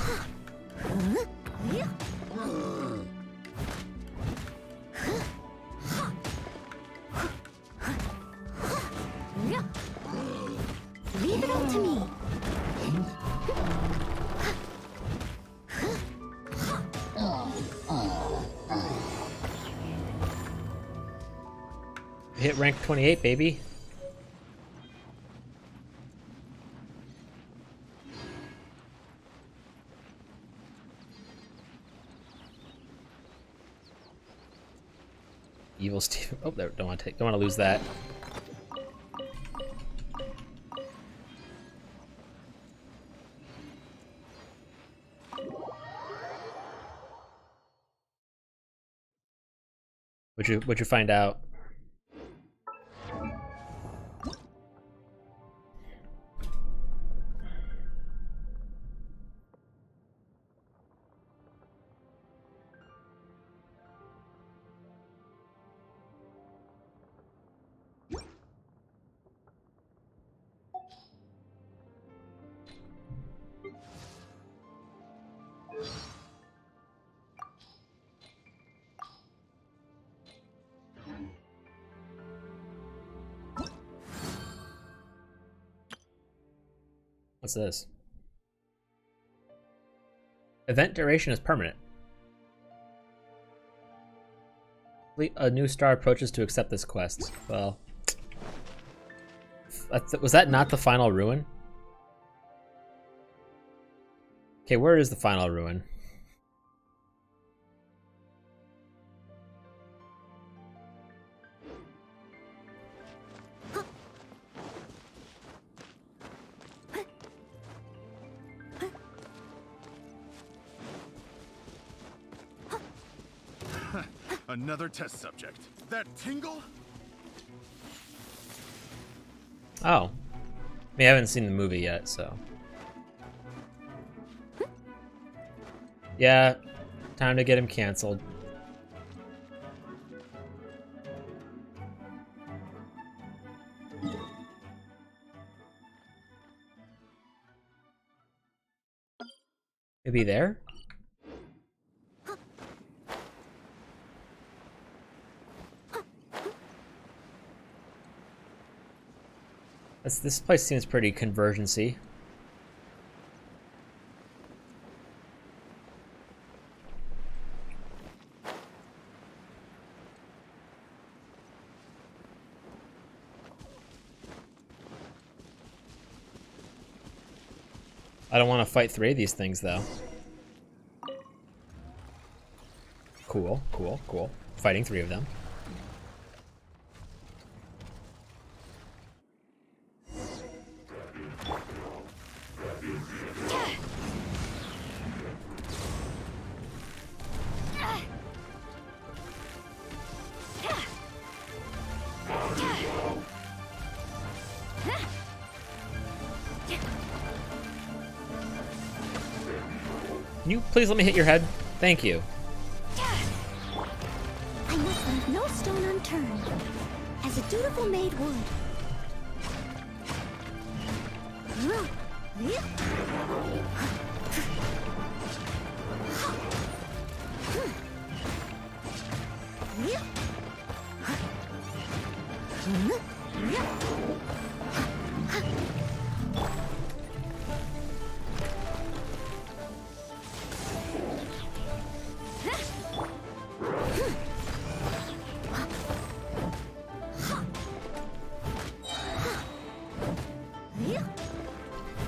Leave it all to me. Hit rank 28, baby. Evil Steve. Oh, don't want to lose that. What'd you find out? What's this? Event duration is permanent. A new star approaches to accept this quest. Well, was that not the final ruin? Okay, where is the final ruin? Another test subject. That tingle? Oh. I mean, I haven't seen the movie yet, so. Yeah, time to get him canceled. Maybe there? This place seems pretty convergency. I don't want to fight 3 of these things, though. Cool, cool, cool. Fighting 3 of them. Can you please let me hit your head? Thank you. I must leave no stone unturned, as a dutiful maid would.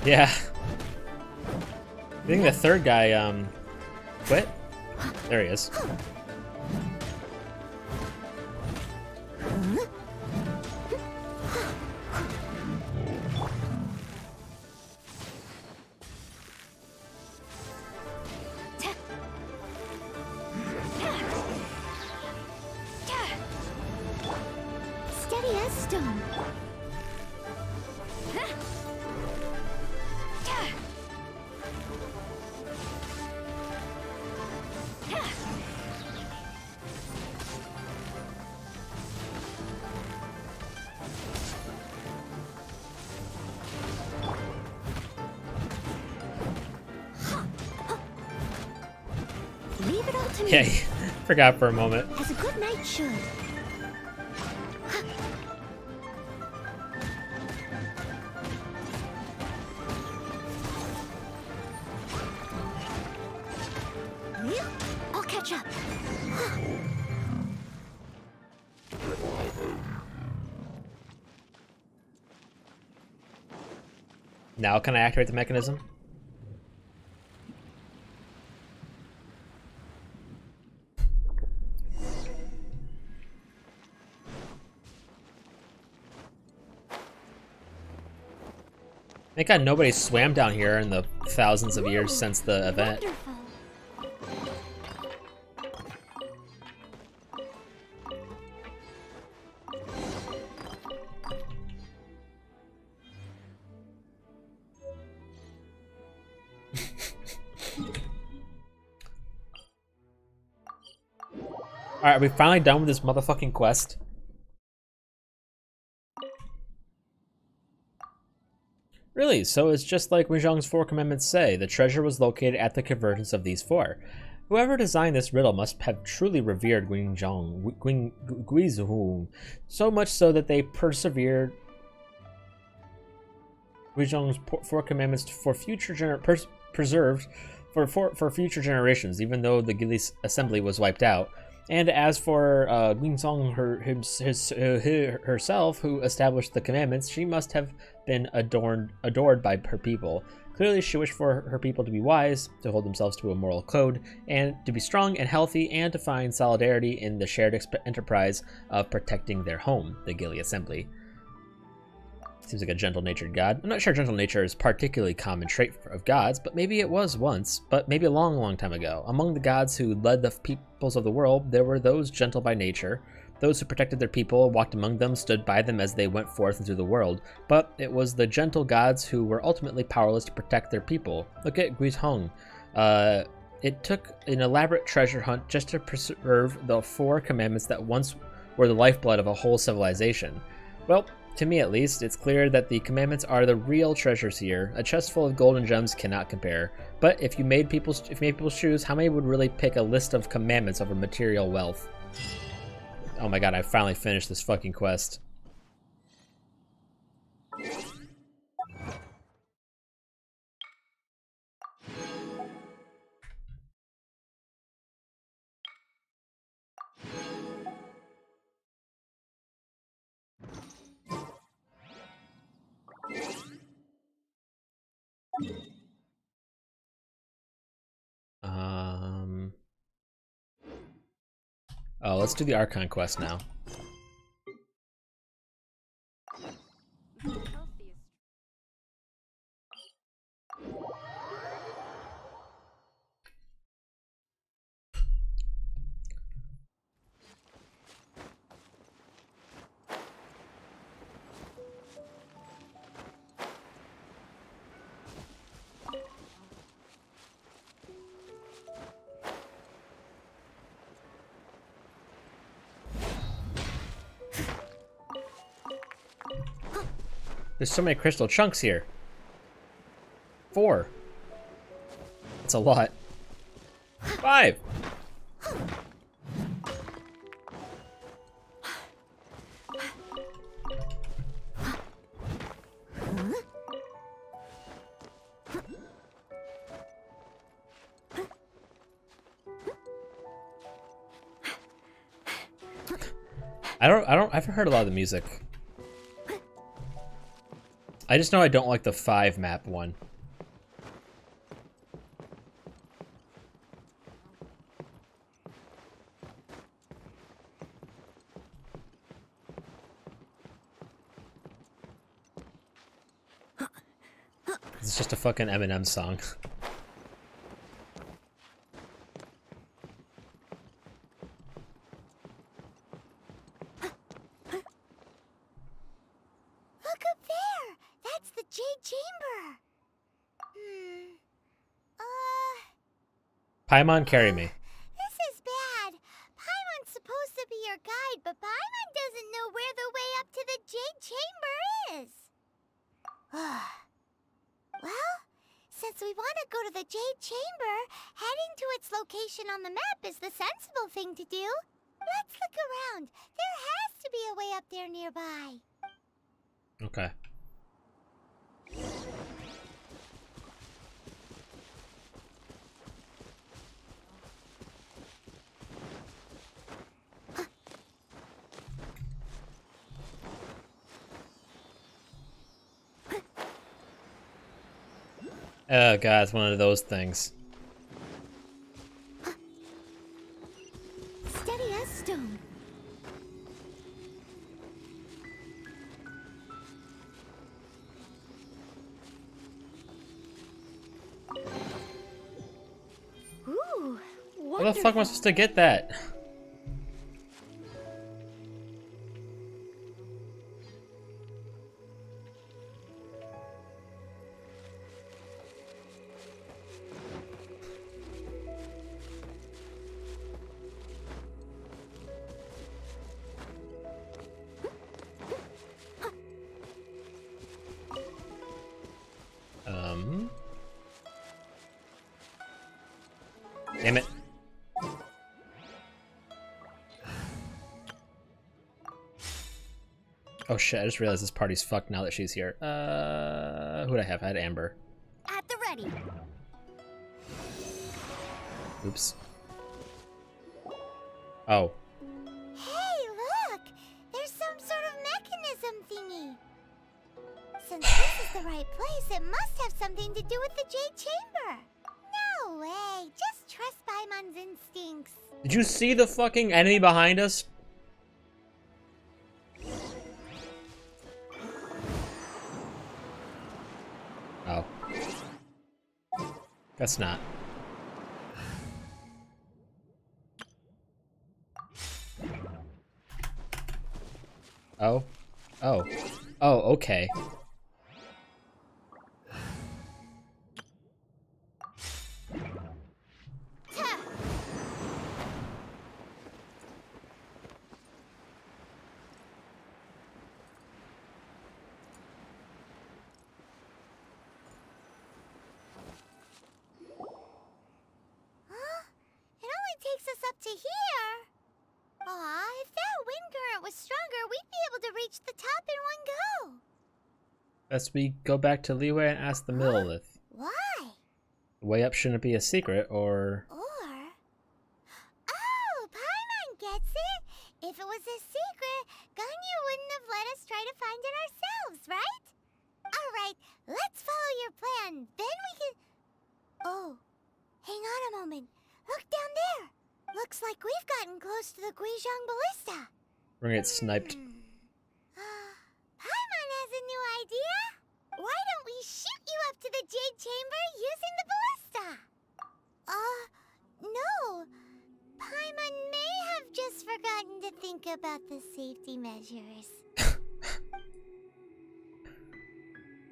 Yeah. I think the third guy, quit? There he is. Steady as stone. it all to me. Yeah, forgot for a moment. As a good knight should. I'll catch up. Now can I activate the mechanism? Thank God nobody swam down here in the thousands of years since the event. Wonderful. Alright, are we finally done with this motherfucking quest? Really, so it's just like Wuzhong's 4 commandments say, the treasure was located at the convergence of these 4. Whoever designed this riddle must have truly revered Guizhou, so much so that they persevered Wuzhong's 4 commandments for future preserved for future generations, even though the Gili assembly was wiped out. And as for Guizhong herself, who established the commandments, she must have been adored by her people. Clearly, she wished for her people to be wise, to hold themselves to a moral code, and to be strong and healthy, and to find solidarity in the shared enterprise of protecting their home, the Gili assembly. Seems like a gentle-natured god. I'm not sure gentle nature is particularly common trait of gods, but maybe it was once, but maybe a long, long time ago. Among the gods who led the peoples of the world, there were those gentle by nature, those who protected their people, walked among them, stood by them as they went forth into the world. But it was the gentle gods who were ultimately powerless to protect their people. Look at Guizhong. It took an elaborate treasure hunt just to preserve the 4 commandments that once were the lifeblood of a whole civilization. Well, to me at least, it's clear that the commandments are the real treasures here. A chest full of gold and gems cannot compare. But if you made people's choose, how many would really pick a list of commandments over material wealth? Oh my god, I finally finished this fucking quest. Oh, let's do the Archon quest now. There's so many crystal chunks here. 4. That's a lot. 5. I've heard a lot of the music. I just know I don't like the 5 map one. It's just a fucking Eminem song. Look up there! That's the Jade Chamber! Paimon, carry me. This is bad. Paimon's supposed to be your guide, but Paimon doesn't know where the way up to the Jade Chamber is. Well, since we want to go to the Jade Chamber, heading to its location on the map is the sensible thing to do. Let's look around. There has to be a way up there nearby. Okay. Oh god, it's one of those things. Steady as stone. Ooh, How the fuck am I supposed to get that? Damn it. Oh shit, I just realized this party's fucked now that she's here. Who'd I have? I had Amber. At the ready. Oops. Oh. Hey, look! There's some sort of mechanism thingy. Since this is the right place, it must have something to do with the Jade Chamber. No way! Just trust Paimon's instincts. Did you see the fucking enemy behind us? Oh. Guess not. Oh. Oh. Oh, okay. Takes us up to here. Aw, if that wind current was stronger, we'd be able to reach the top in one go. Best we go back to Leeway and ask the Millelith. Why? The way up shouldn't be a secret, or... Oh, Paimon gets it. If it was a secret, Ganyu wouldn't have let us try to find it ourselves, right? Alright, let's follow your plan. Then we can... Oh, hang on a moment. Look down there. Looks like we've gotten close to the Guizhong Ballista. We're gonna get sniped. Paimon has a new idea. Why don't we shoot you up to the Jade Chamber using the ballista? No. Paimon may have just forgotten to think about the safety measures.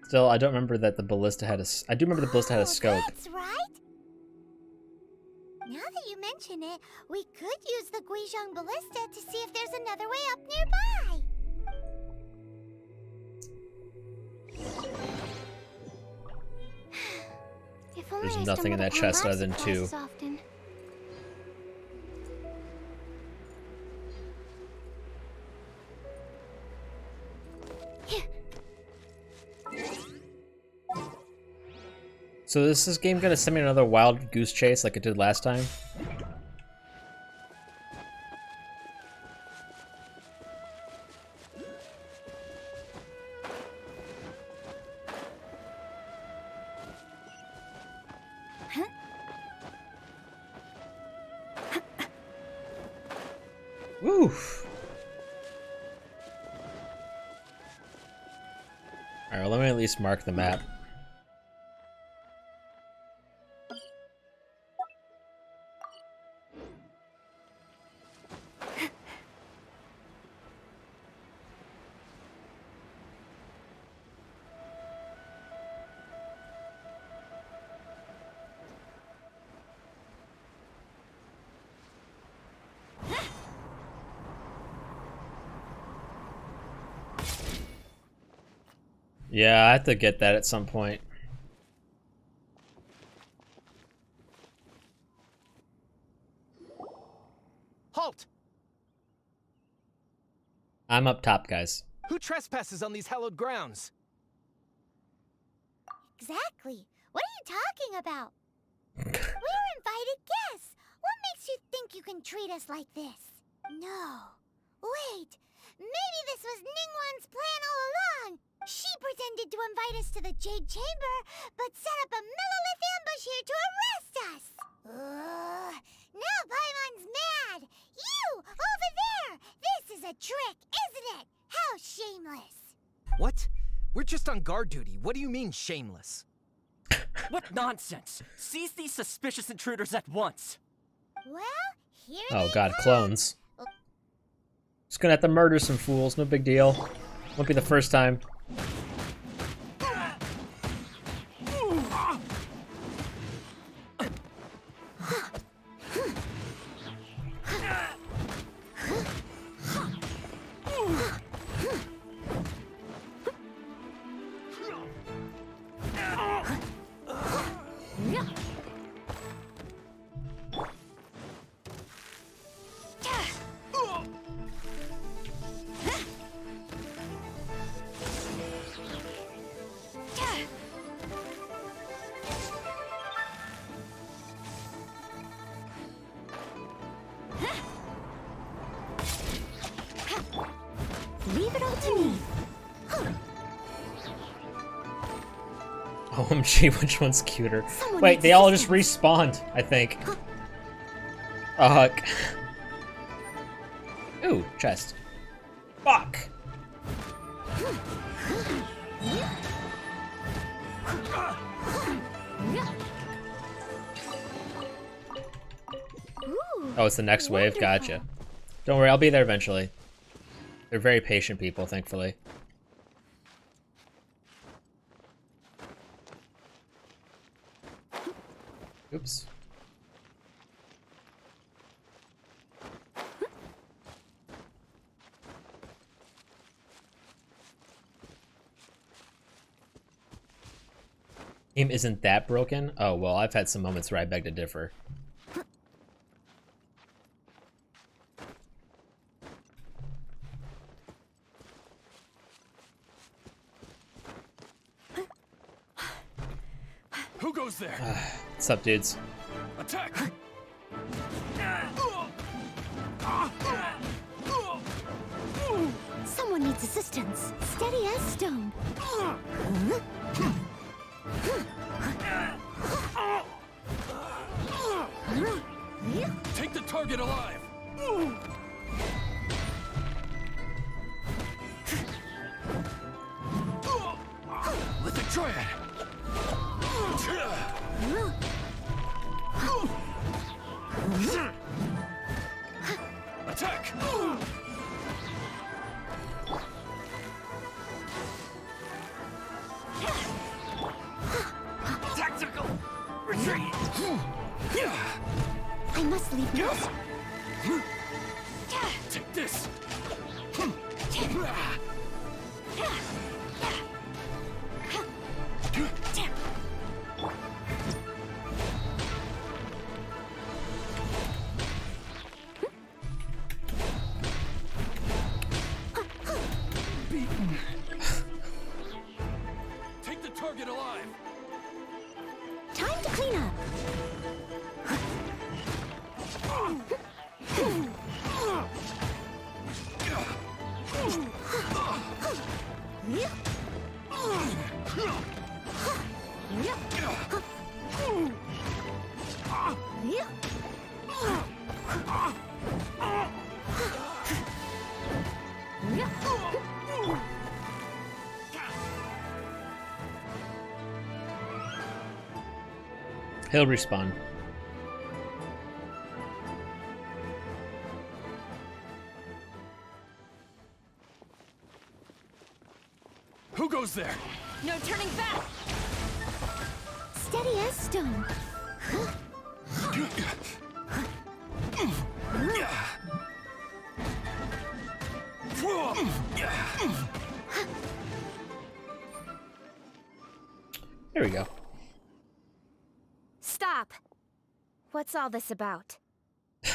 Still, I don't remember that the ballista had a... I do remember the ballista had a scope. That's right. Now that you mention it, we could use the Guizhong Ballista to see if there's another way up nearby. If only There's I nothing in that stumbled chest upon other than labs 2. as often. So is this game gonna send me another wild goose chase like it did last time? Woof. Alright, well, let me at least mark the map. Yeah, I have to get that at some point. I'm up top, guys. Who trespasses on these hallowed grounds? Exactly. What are you talking about? We're invited guests. What makes you think you can treat us like this? No. Wait. Maybe this was Ningguang's plan all along. She pretended to invite us to the Jade Chamber, but set up a Millilith ambush here to arrest us. Now Paimon's mad. You, over there. This is a trick, isn't it? How shameless. What? We're just on guard duty. What do you mean, shameless? What nonsense! Seize these suspicious intruders at once! Well, here Oh they god, come. clones. Just gonna have to murder some fools, no big deal. Won't be the first time. Leave it all to me. OMG, which one's cuter? Someone Wait, needs they all just assistance. respawned, I think. Fuck. Ooh, chest. Fuck! Ooh, Oh, it's the next wave? wonderful. Gotcha. Don't worry, I'll be there eventually. They're very patient people, thankfully. Oops. Game isn't that broken? Oh, well, I've had some moments where I beg to differ. Who goes there? What's up, dudes? Attack! Someone needs assistance. Steady as stone. Take the target alive! Let the triad! Attack! Tactical retreat! I must leave now. Take this! Take the target alive! Time to clean up. He'll respawn. Who goes there? No turning back! Steady as stone. There we go. Stop! What's all this about?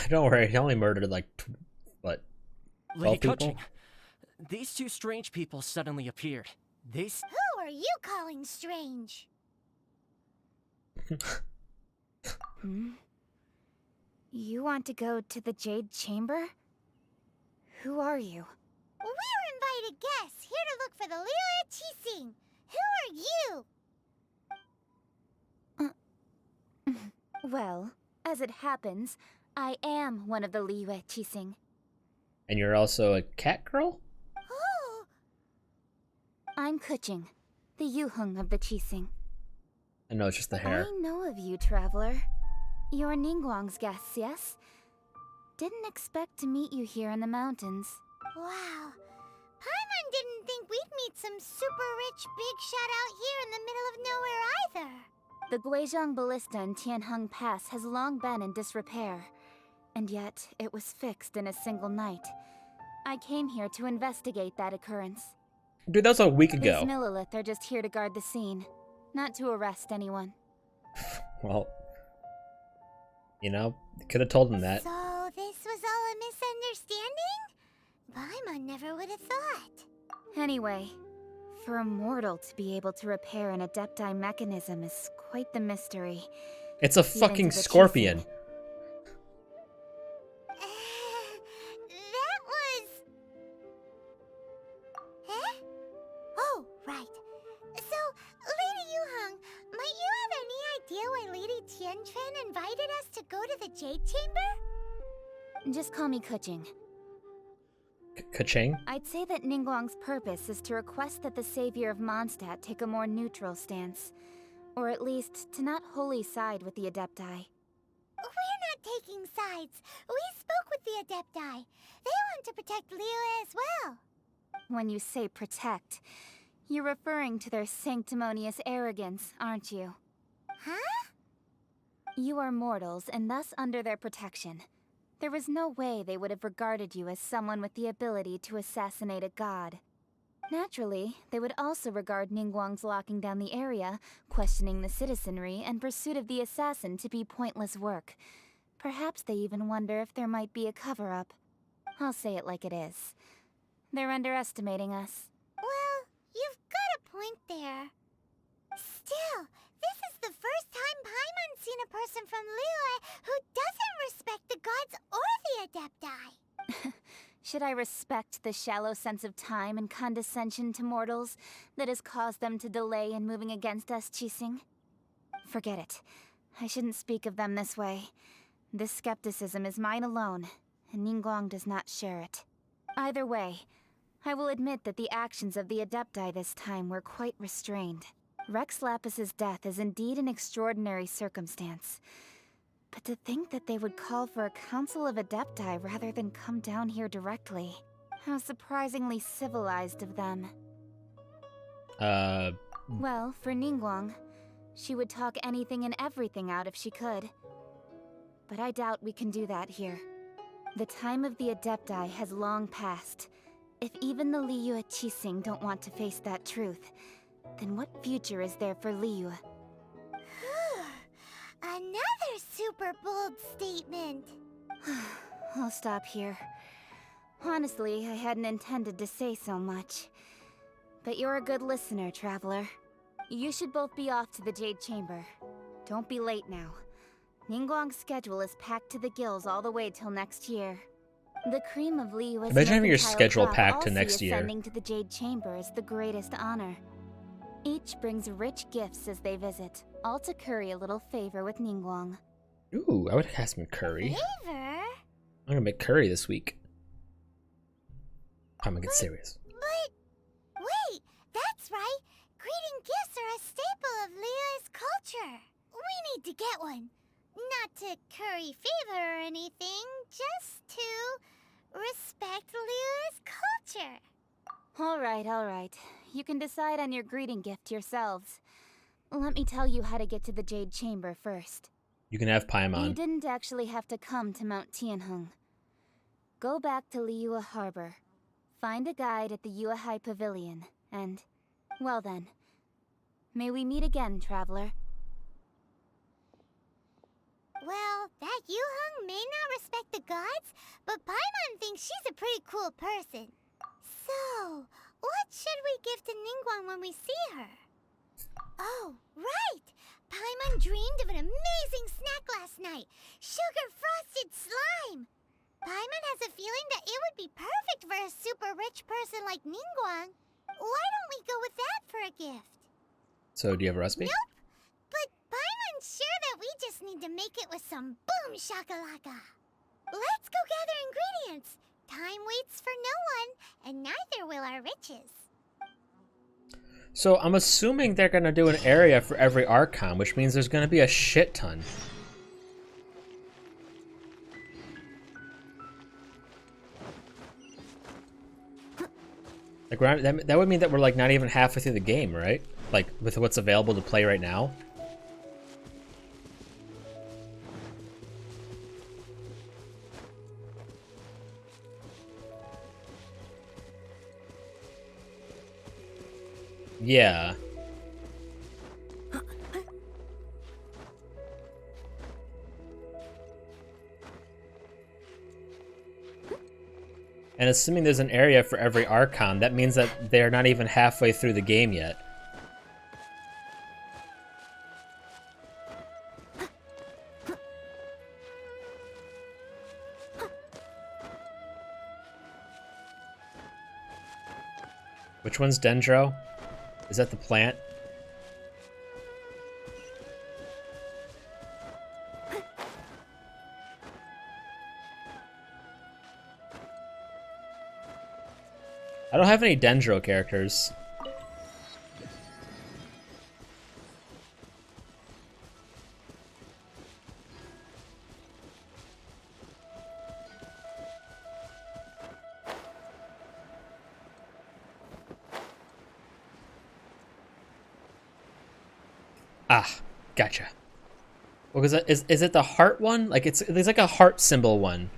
Don't worry, he only murdered like, what, 12 Lady people? Coaching, these two strange people suddenly appeared. Who are you calling strange? You want to go to the Jade Chamber? Who are you? We're invited guests here to look for the Liyue Qixing. Who are you? Well, as it happens, I am one of the Liyue Qixing. And you're also a cat girl? Oh, I'm Kuching, the Yuheng of the Qixing. I know, it's just the hair. I know of you, traveler. You're Ningguang's guests, yes? Didn't expect to meet you here in the mountains. wow. Paimon didn't think we'd meet some super rich big shot out here in the middle of nowhere either. The Guizhong Ballista in Tianheng Pass has long been in disrepair, and yet it was fixed in a single night. I came here to investigate that occurrence. Dude, that was a week These ago. Millilith are just here to guard the scene, not to arrest anyone. Well, you know, could have told him that. So this was all a misunderstanding? Paimon never would have thought. Anyway, for a mortal to be able to repair an Adepti mechanism is quite the mystery. It's a Even fucking to the scorpion. Qixing. That was... Huh? Oh, right. So, Lady Yuheng, might you have any idea why Lady Tianquan invited us to go to the Jade Chamber? Just call me Kuching. Ka-ching? I'd say that Ningguang's purpose is to request that the savior of Mondstadt take a more neutral stance. Or at least, to not wholly side with the Adepti. We're not taking sides. We spoke with the Adepti. They want to protect Liyue as well. When you say protect, you're referring to their sanctimonious arrogance, aren't you? Huh? You are mortals, and thus under their protection. There was no way they would have regarded you as someone with the ability to assassinate a god. Naturally, they would also regard Ningguang's locking down the area, questioning the citizenry, and pursuit of the assassin to be pointless work. Perhaps they even wonder if there might be a cover-up. I'll say it like it is. They're underestimating us. Well, you've got a point there. Still, this is the first time Paimon's seen a person from Liyue who doesn't respect the gods or the Adepti. Should I respect the shallow sense of time and condescension to mortals that has caused them to delay in moving against us, Qixing? Forget it. I shouldn't speak of them this way. This skepticism is mine alone, and Ningguang does not share it. Either way, I will admit that the actions of the Adepti this time were quite restrained. Rex Lapis's death is indeed an extraordinary circumstance. But to think that they would call for a council of Adepti rather than come down here directly. How surprisingly civilized of them. Well, for Ningguang, she would talk anything and everything out if she could. But I doubt we can do that here. The time of the Adepti has long passed. If even the Liyue Qixing don't want to face that truth, then what future is there for Liyue? Another super bold statement. I'll stop here. Honestly, I hadn't intended to say so much. But you're a good listener, traveler. You should both be off to the Jade Chamber. Don't be late now. Ningguang's schedule is packed to the gills all the way till next year. The cream of Liyue's Imagine having your mercantile schedule crop packed to all next see year. ascending to the Jade Chamber is the greatest honor. Each brings rich gifts as they visit, all to curry a little favor with Ningguang. Ooh, I would have some curry. Favor? I'm gonna make curry this week. I'm gonna get serious. But wait, that's right. Greeting gifts are a staple of Liyue's culture. We need to get one. Not to curry favor or anything, just to respect Liyue's culture. All right. You can decide on your greeting gift yourselves. Let me tell you how to get to the Jade Chamber first. You can have You Paimon. didn't actually have to come to Mount Tianheng. Go back to Liyue Harbor. Find a guide at the Yuehai Pavilion, and... well then. May we meet again, traveler. Well, that Yuheng may not respect the gods, but Paimon thinks she's a pretty cool person. So, what should we give to Ningguang when we see her? Oh, right! Paimon dreamed of an amazing snack last night. Sugar-frosted slime! Paimon has a feeling that it would be perfect for a super rich person like Ningguang. Why don't we go with that for a gift? So, do you have a recipe? Nope! But Paimon's sure that we just need to make it with some boom shakalaka. Let's go gather ingredients. Time waits for no one, and neither will our riches. So, I'm assuming they're gonna do an area for every Archon, which means there's gonna be a shit ton. Like, that would mean that we're like not even halfway through the game, right? Like, with what's available to play right now. Yeah. And assuming there's an area for every Archon, that means that they're not even halfway through the game yet. Which one's Dendro? Is that the plant? I don't have any Dendro characters. Ah, gotcha. Well, is it the heart one? Like there's like a heart symbol one.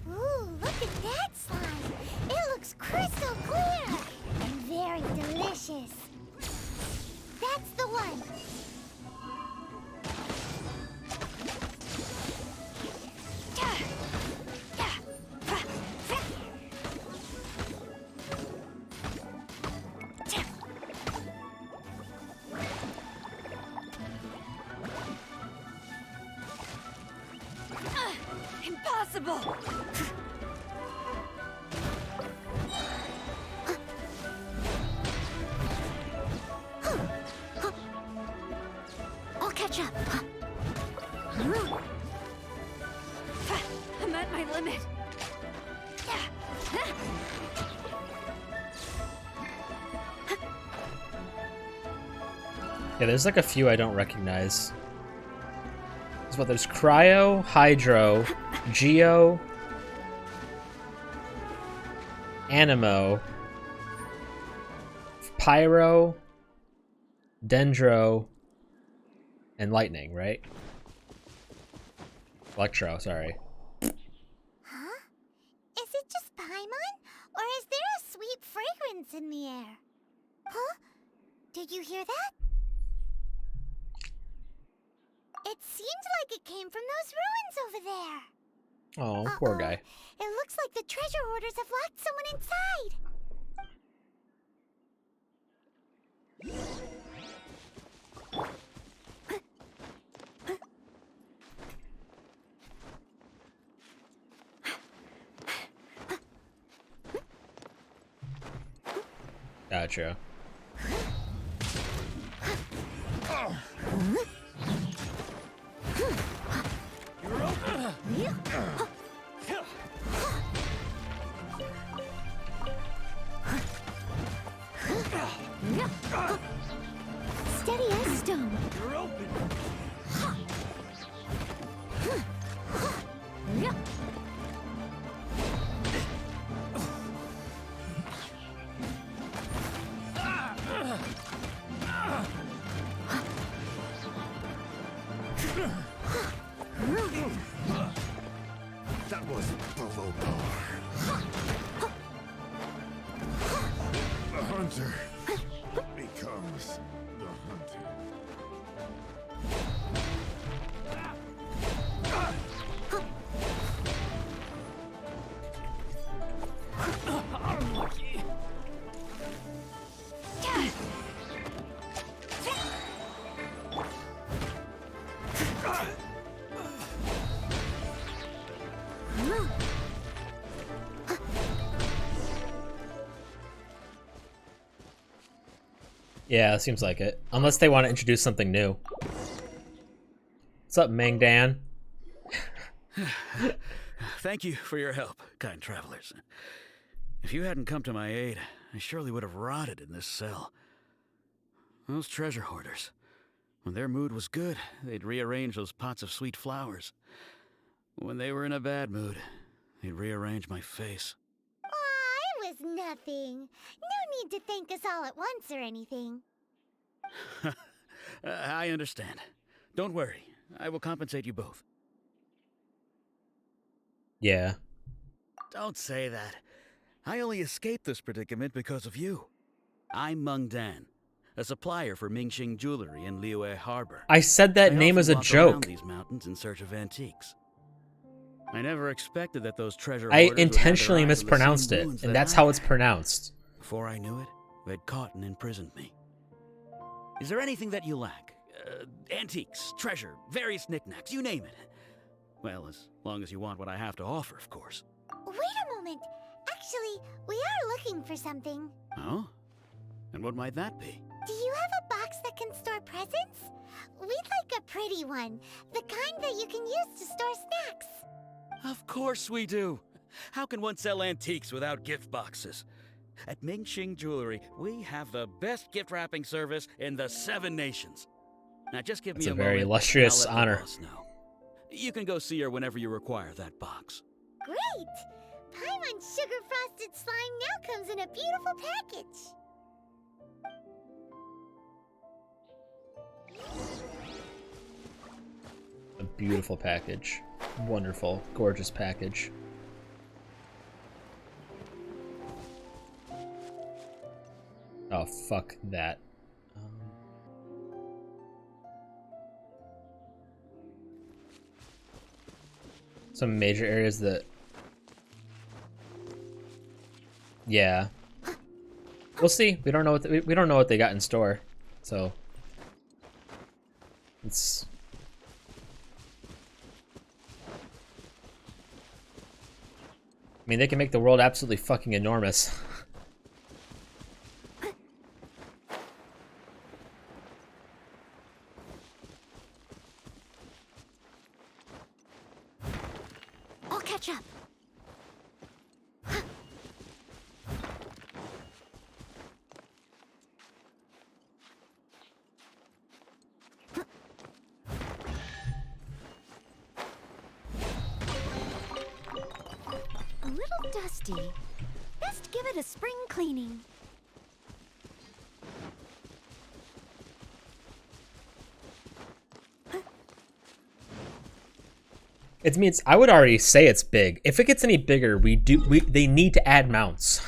Ooh, look at that slime! It looks crystal clear! And very delicious! That's the one! Impossible! I'll catch up. I'm at my limit. Yeah, there's like a few I don't recognize. There's Cryo, Hydro, Geo, Animo, Pyro, Dendro, and Lightning, right? Electro, sorry. Huh? Is it just Paimon? Or is there a sweet fragrance in the air? Huh? Did you hear that? It seems like it came from those ruins over there. Oh, poor guy. It looks like the treasure hoarders have locked someone inside. Gotcha. Steady as stone. You're open. That was below par. The hunter becomes the hunted. Yeah, seems like it. Unless they want to introduce something new. What's up, Mang Dan? Thank you for your help, kind travelers. If you hadn't come to my aid, I surely would have rotted in this cell. Those treasure hoarders, when their mood was good, they'd rearrange those pots of sweet flowers. When they were in a bad mood, they'd rearrange my face. Aw, it was nothing. No need to thank us all at once or anything. I understand. Don't worry, I will compensate you both. Yeah. Don't say that. I only escaped this predicament because of you. I'm Meng Dan, a supplier for Mingxing Jewelry in Liyue Harbor. I said that I name often as a walk joke. around these mountains in search of antiques. I never expected that those treasure I hoarders would have their intentionally eyes on the same mispronounced it, ruins and that that's I how it's had. pronounced. Before I knew it, they'd caught and imprisoned me. Is there anything that you lack? Antiques, treasure, various knickknacks, you name it. Well, as long as you want what I have to offer, of course. Wait a moment. Actually, we are looking for something. Oh? And what might that be? Do you have a box that can store presents? We'd like a pretty one. The kind that you can use to store snacks. Of course we do. How can one sell antiques without gift boxes? At Mingxing Jewelry, we have the best gift wrapping service in the 7 nations. Now just give That's me a a very moment, illustrious and I'll let honor. the boss know. You can go see her whenever you require that box. Great! Paimon Sugar Frosted Slime now comes in a beautiful package. A beautiful package. Wonderful, gorgeous package. Oh, fuck that. Some major areas that... Yeah. We'll see. We don't know what we don't know what they got in store. So it's I mean, they can make the world absolutely fucking enormous. I'll catch up. A little dusty. Best give it a spring cleaning. It means I would already say it's big. If it gets any bigger, they need to add mounts.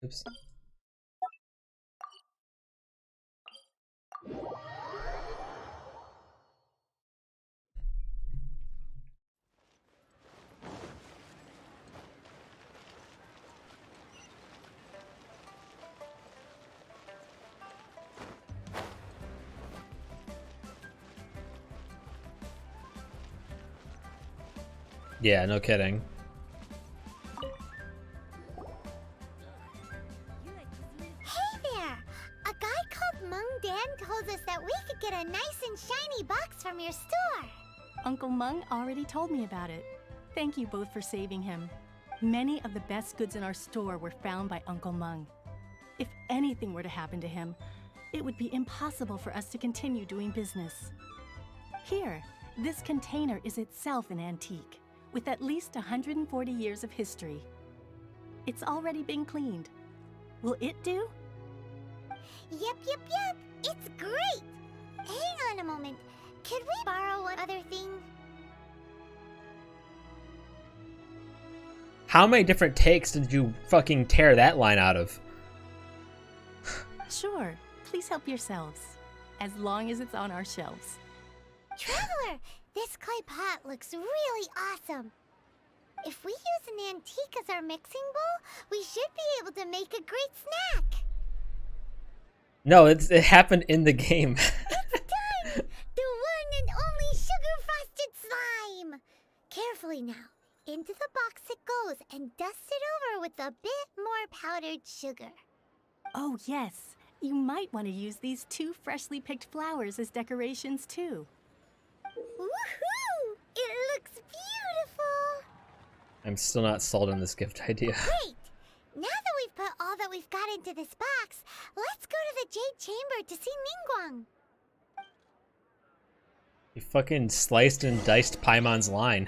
Oops. Yeah, no kidding. Hey there! A guy called Meng Dan told us that we could get a nice and shiny box from your store. Uncle Meng already told me about it. Thank you both for saving him. Many of the best goods in our store were found by Uncle Meng. If anything were to happen to him, it would be impossible for us to continue doing business. Here, this container is itself an antique, with at least 140 years of history. It's already been cleaned. Will it do? Yep. It's great! Hang on a moment. Could we borrow one other thing? How many different takes did you fucking tear that line out of? Sure, please help yourselves. As long as it's on our shelves. Traveler, this clay pot looks really awesome. If we use an antique as our mixing bowl, we should be able to make a great snack. No, it happened in the game. It's done! The one and only sugar-frosted slime! Carefully now. Into the box it goes and dust it over with a bit more powdered sugar. Oh yes, you might want to use these 2 freshly picked flowers as decorations too. Woohoo! It looks beautiful! I'm still not sold on this gift idea. Great! Now that we've put all that we've got into this box, let's go to the Jade Chamber to see Ningguang. You fucking sliced and diced Paimon's line.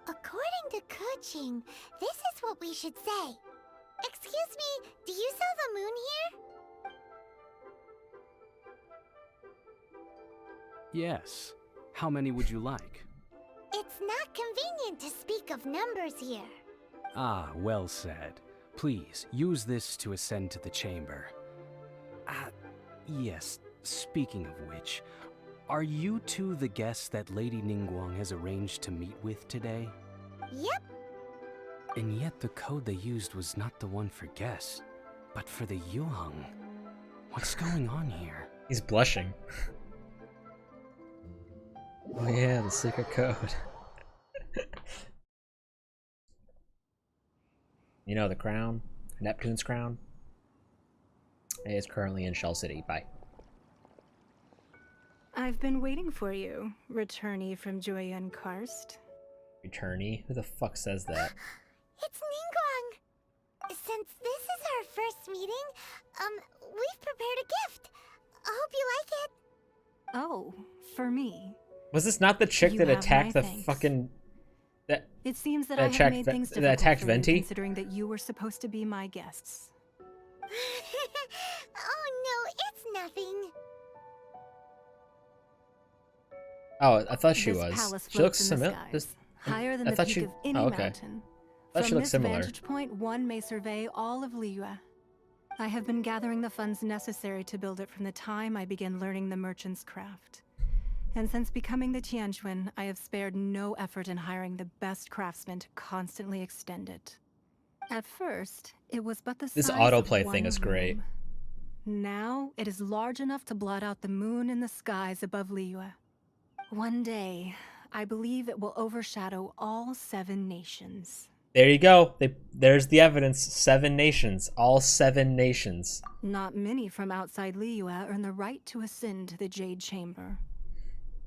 According to Kuching, this is what we should say. Excuse me, do you sell the moon here? Yes. How many would you like? It's not convenient to speak of numbers here. Ah, well said. Please, use this to ascend to the chamber. Yes, speaking of which, are you two the guests that Lady Ningguang has arranged to meet with today? Yep. And yet the code they used was not the one for guests, but for the Yuheng. What's going on here? He's blushing. Oh yeah, the secret code. You know, the crown, Neptune's crown. It is currently in Shell City. Bye. I've been waiting for you, returnee from Joyun Karst. Returnee? Who the fuck says that? It's Ningguang. Since this is our first meeting, we've prepared a gift. I hope you like it. Oh, for me. Was this not the chick You that have attacked my the thanks. fucking... It seems that that I have attacked made Ve- things that difficult attacked for you, Venti? considering that you were supposed to be my guests. Oh no, it's nothing. Oh, I thought she This was. palace She looks floats in the similar. skies, higher than I the thought peak she... of any Oh, okay. mountain. I thought she From looked this similar. vantage point, one may survey all of Liyue. I have been gathering the funds necessary to build it from the time I began learning the merchant's craft. And since becoming the Tianquan, I have spared no effort in hiring the best craftsmen to constantly extend it. At first, it was but the This size autoplay of thing one is great. room. Now, it is large enough to blot out the moon in the skies above Liyue. One day, I believe it will overshadow all 7 nations. There you go. There's the evidence. 7 nations. All 7 nations. Not many from outside Liyue earn the right to ascend to the Jade Chamber.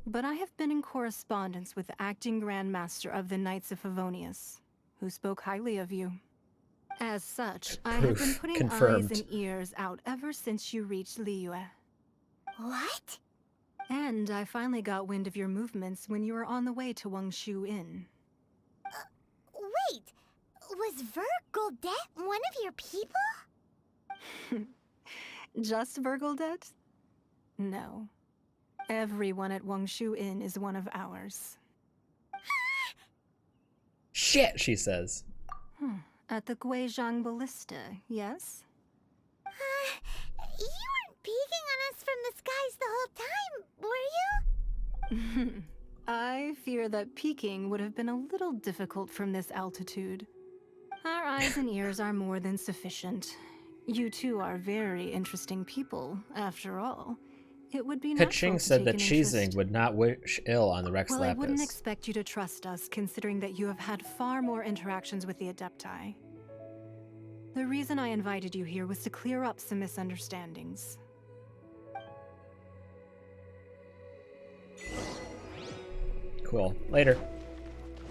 But I have been in correspondence with the acting Grand Master of the Knights of Favonius, who spoke highly of you. As such, I have been Proof. putting Confirmed. eyes and ears out ever since you reached Liyue. What? And I finally got wind of your movements when you were on the way to Wangshu Inn. Wait, was Vergoldet one of your people? Just Vergoldet? No. Everyone at Wangshu Inn is one of ours. Shit, she says. At the Guizhang Ballista, yes? You weren't peeking on us from the skies the whole time, were you? I fear that peeking would have been a little difficult from this altitude. Our eyes and ears are more than sufficient. You two are very interesting people, after all. It would be natural Kaching to said take that an Cheesing interest. would not wish ill on the Rex Well, I wouldn't Lapis. expect you to trust us, considering that you have had far more interactions with the Adepti. The reason I invited you here was to clear up some misunderstandings. Cool. Later.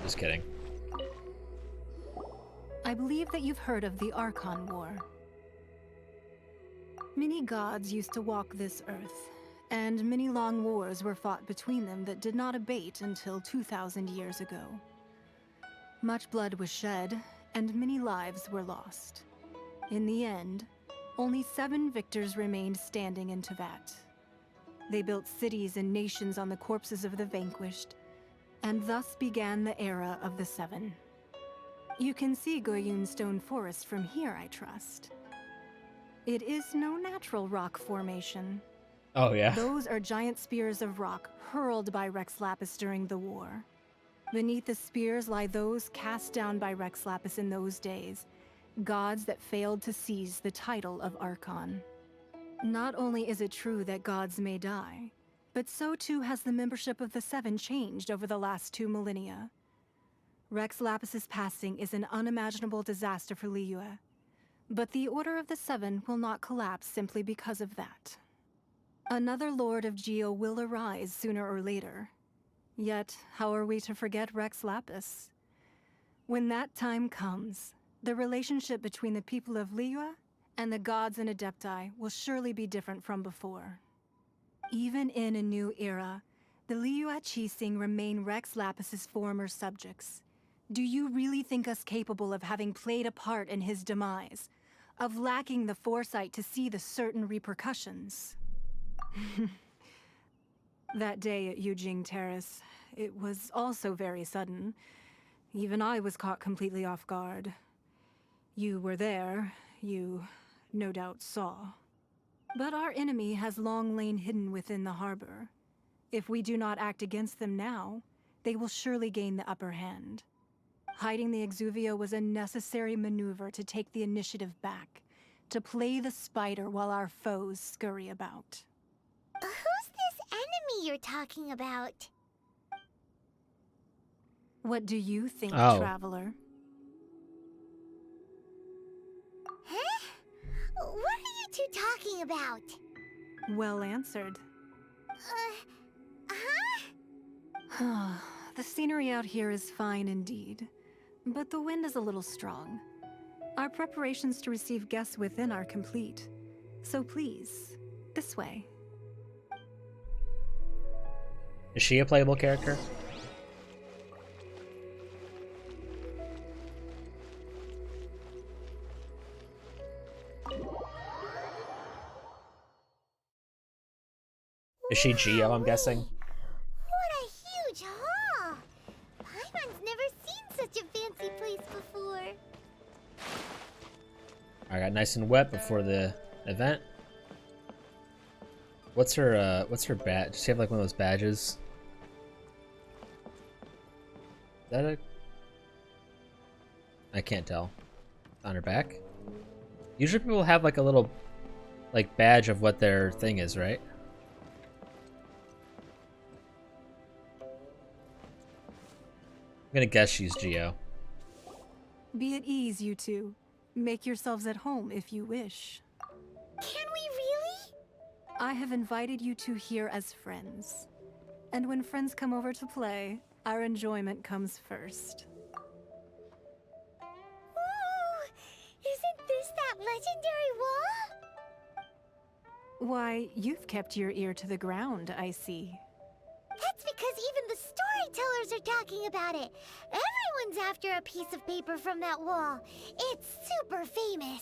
Just kidding. I believe that you've heard of the Archon War. Many gods used to walk this earth, and many long wars were fought between them that did not abate until 2,000 years ago. Much blood was shed, and many lives were lost. In the end, only 7 victors remained standing in Teyvat. They built cities and nations on the corpses of the vanquished, and thus began the era of the 7. You can see Goyun Stone Forest from here, I trust. It is no natural rock formation. Oh, yeah. Those are giant spears of rock hurled by Rex Lapis during the war. Beneath the spears lie those cast down by Rex Lapis in those days, gods that failed to seize the title of Archon. Not only is it true that gods may die, but so too has the membership of the 7 changed over the last 2 millennia. Rex Lapis's passing is an unimaginable disaster for Liyue, but the Order of the 7 will not collapse simply because of that. Another Lord of Geo will arise sooner or later. Yet, how are we to forget Rex Lapis? When that time comes, the relationship between the people of Liyue and the gods and Adepti will surely be different from before. Even in a new era, the Liyue Qixing remain Rex Lapis's former subjects. Do you really think us capable of having played a part in his demise? Of lacking the foresight to see the certain repercussions? That day at Yujing Terrace, it was also very sudden. Even I was caught completely off guard. You were there, you no doubt saw. But our enemy has long lain hidden within the harbor. If we do not act against them now, they will surely gain the upper hand. Hiding the Exuvio was a necessary maneuver to take the initiative back, to play the spider while our foes scurry about. Who's this enemy you're talking about? What do you think, Oh. Traveler? Huh? What are you two talking about? Well answered. Huh? The scenery out here is fine indeed, but the wind is a little strong. Our preparations to receive guests within are complete. So please, this way. Is she a playable character? Is she Geo, I'm guessing? What a huge hall! Paimon's never seen such a fancy place before. I got nice and wet before the event. What's her badge? Does she have like one of those badges? Is that a... I can't tell. On her back? Usually people have like a little like badge of what their thing is, right? I'm gonna guess she's Geo. Be at ease, you two. Make yourselves at home if you wish. Can we really? I have invited you two here as friends. And when friends come over to play, our enjoyment comes first. Whoa! Isn't this that legendary wall? Why, you've kept your ear to the ground, I see. That's because even the storytellers are talking about it. Everyone's after a piece of paper from that wall. It's super famous.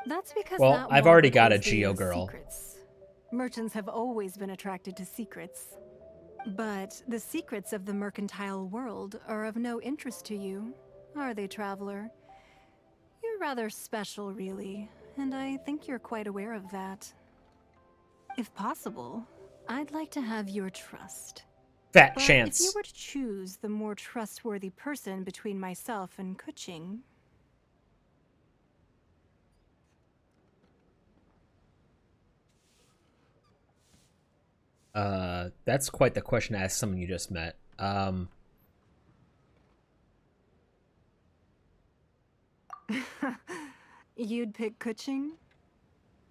That's because Well, that I've wall already got a reveals the Geo girl. secrets. Merchants have always been attracted to secrets. But the secrets of the mercantile world are of no interest to you, are they, Traveler? You're rather special, really, and I think you're quite aware of that. If possible, I'd like to have your trust. Fat But chance. if you were to choose the more trustworthy person between myself and Kuching... That's quite the question to ask someone you just met. You'd pick Kuching?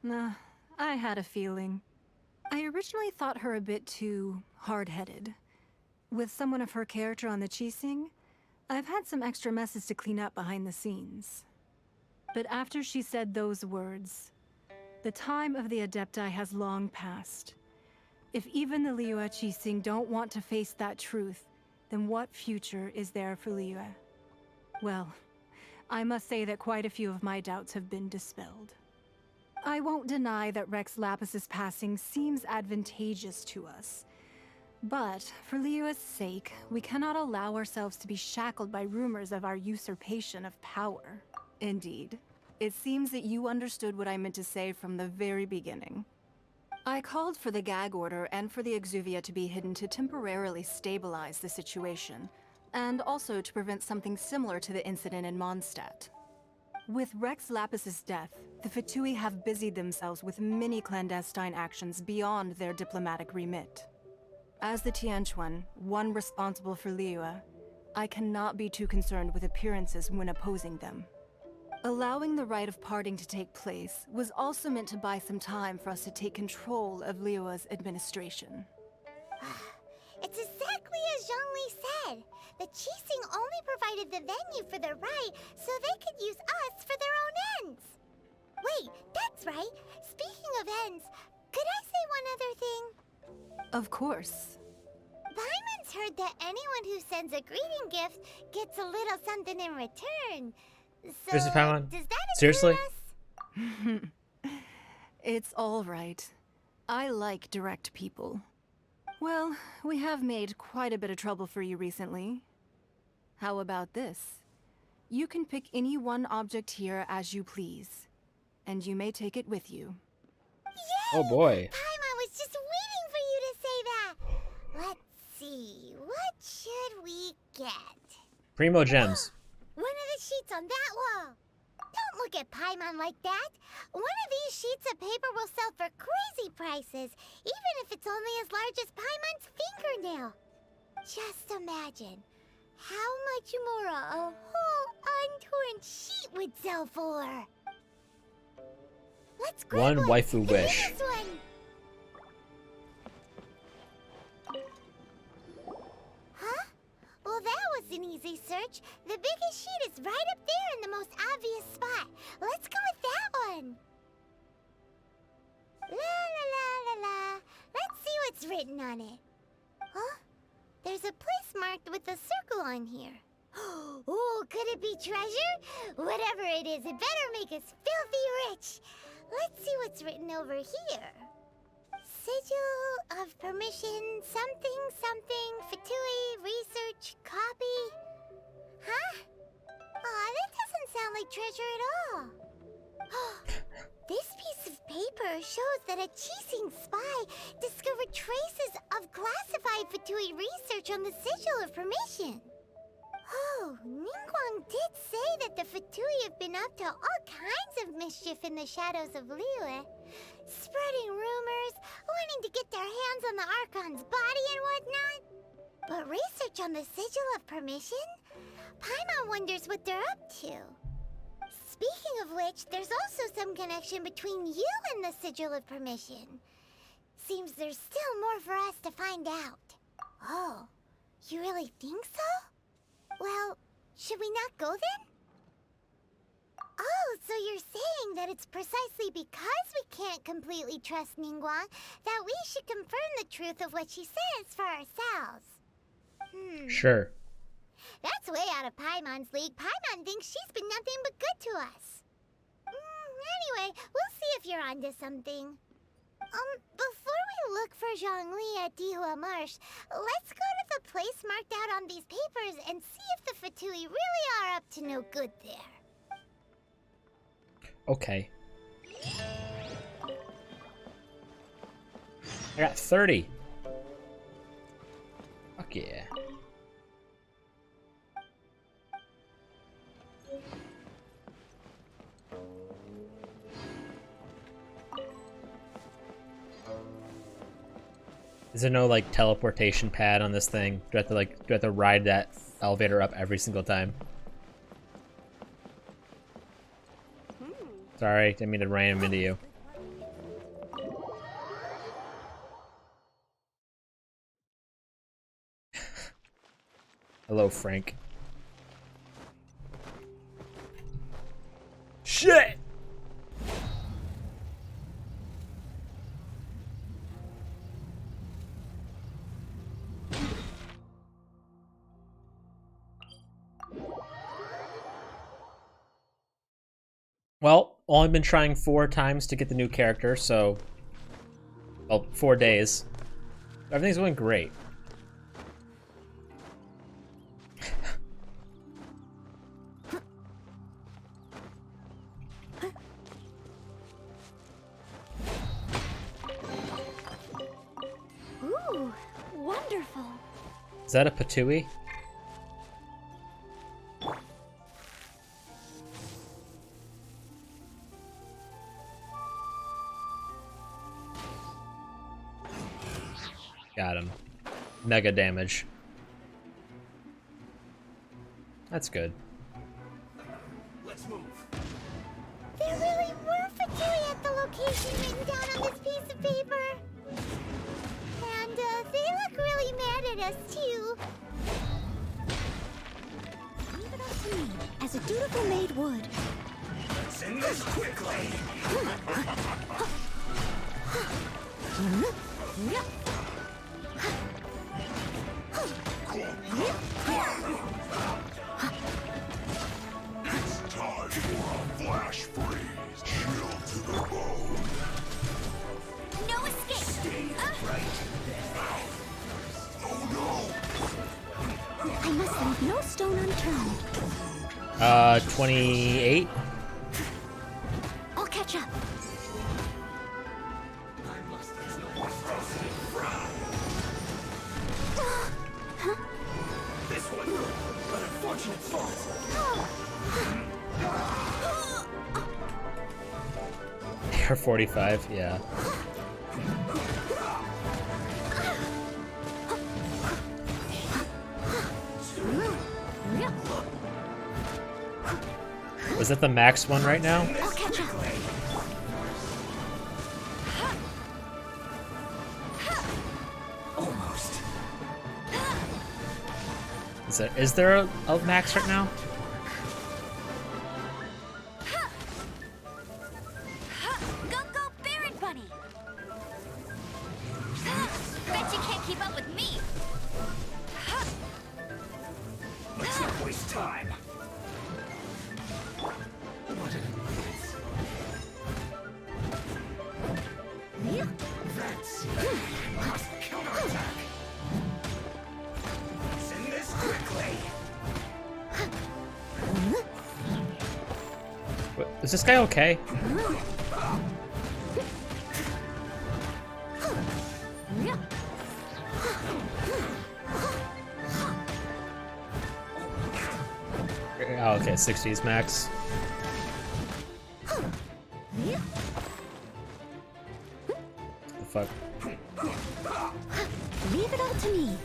Nah, I had a feeling. I originally thought her a bit too hard-headed. With someone of her character on the Qixing, I've had some extra messes to clean up behind the scenes. But after she said those words, the time of the Adepti has long passed. If even the Liyue Qixing don't want to face that truth, then what future is there for Liyue? Well, I must say that quite a few of my doubts have been dispelled. I won't deny that Rex Lapis's passing seems advantageous to us. But, for Liyue's sake, we cannot allow ourselves to be shackled by rumors of our usurpation of power. Indeed. It seems that you understood what I meant to say from the very beginning. I called for the gag order and for the Exuvia to be hidden to temporarily stabilize the situation, and also to prevent something similar to the incident in Mondstadt. With Rex Lapis's death, the Fatui have busied themselves with many clandestine actions beyond their diplomatic remit. As the Tianquan, one responsible for Liyue, I cannot be too concerned with appearances when opposing them. Allowing the rite of parting to take place was also meant to buy some time for us to take control of Liyue's administration. It's exactly as Zhongli said. The Qixing only provided the venue for the rite so they could use us for their own ends. Wait, that's right. Speaking of ends, could I say one other thing? Of course. Paimon's heard that anyone who sends a greeting gift gets a little something in return. So, Seriously, Paimon? does that Seriously? us? It's all right. I like direct people. Well, we have made quite a bit of trouble for you recently. How about this? You can pick any one object here as you please, and you may take it with you. Yay! Oh boy. Paimon was just waiting for you to say that. Let's see, what should we get? Primo gems. One of the sheets on that wall. Don't look at Paimon like that. One of these sheets of paper will sell for crazy prices, even if it's only as large as Paimon's fingernail. Just imagine how much more a whole untorn sheet would sell for. Let's grab One waifu and wish. this one. Huh? Well, that was an easy search. The biggest sheet is right up there in the most obvious spot. Let's go with that one. La la la la la. Let's see what's written on it. Huh? There's a place marked with a circle on here. Oh, could it be treasure? Whatever it is, it better make us filthy rich. Let's see what's written over here. Sigil of permission, something, something, Fatui, research, copy. Huh? Aw, that doesn't sound like treasure at all. This piece of paper shows that a Qixing spy discovered traces of classified Fatui research on the Sigil of permission. Oh, Ningguang did say that the Fatui have been up to all kinds of mischief in the shadows of Liyue. Spreading rumors, wanting to get their hands on the Archon's body and whatnot. But research on the Sigil of permission? Paimon wonders what they're up to. Speaking of which, there's also some connection between you and the Sigil of permission. Seems there's still more for us to find out. Oh, you really think so? Well, should we not go then? Oh, so you're saying that it's precisely because we can't completely trust Ningguang that we should confirm the truth of what she says for ourselves. Sure. That's way out of Paimon's league. Paimon thinks she's been nothing but good to us. Anyway, we'll see if you're onto something. Before we look for Zhongli at Dihua Marsh, let's go to the place marked out on these papers and see if the Fatui really are up to no good there. Okay. I got 30. Fuck yeah. Is there no like teleportation pad on this thing? Do I have to ride that elevator up every single time? Sorry, didn't mean to ram him into you. Hello, Frank. Shit! Well, only been trying 4 times to get the new character, so... Well, 4 days. Everything's going great. Ooh, wonderful. Is that a patooey? Got him. Mega damage. That's good. Let's move. There really were Fatui at the location written down on this piece of paper. And they look really mad at us too. Leave it up to me, as a dutiful maid would. Let's end this quickly. It's time for a flash freeze. Chill to the bone. No escape. Stay right there. Oh I must leave no stone unturned. 28? I'll catch up. This one, an unfortunate fault. You're 45, yeah. Was that the max one right now? I'll catch up. Almost. Is there a max right now? Go go Barret Bunny. Bet you can't keep up with me. Let's not waste time. What an That's must counterattack. Send this quickly. Is this guy okay? Oh, okay, 60s max. The fuck? Leave it all to me.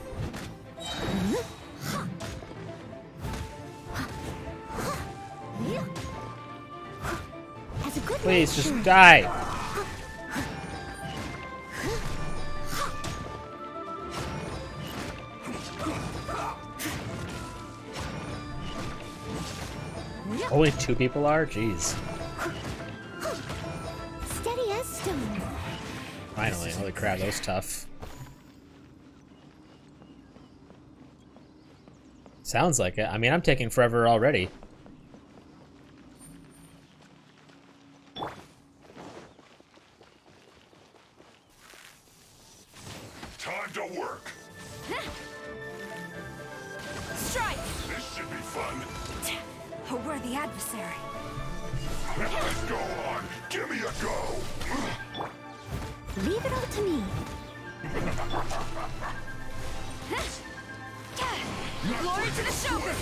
As a good Please, maid just should. die! Only 2 people are? Jeez. Steady as stone. Finally, holy crap, that was tough. Sounds like it. I mean, I'm taking forever already. Time to work. Strike. This should be fun. A worthy adversary. Go on. Give me a go. Leave it all to me. Glory to the shogun.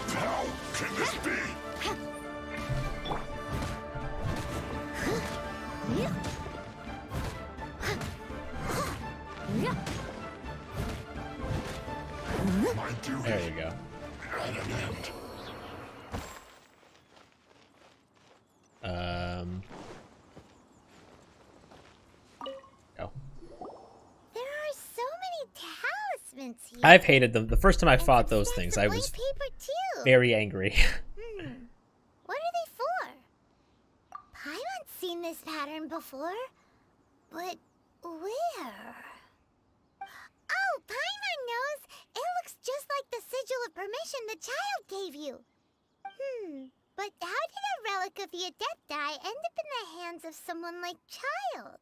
How can this be? of my duty There you go. at an end. Go. There are so many talismans here. I've hated them. The first time I fought those things, I was Paper too. very angry. What are they for? Paimon's seen this pattern before, but where? Oh, Paimon knows. It looks just like the sigil of permission the child gave you. But how did a relic of the Adepti end up in the hands of someone like Child?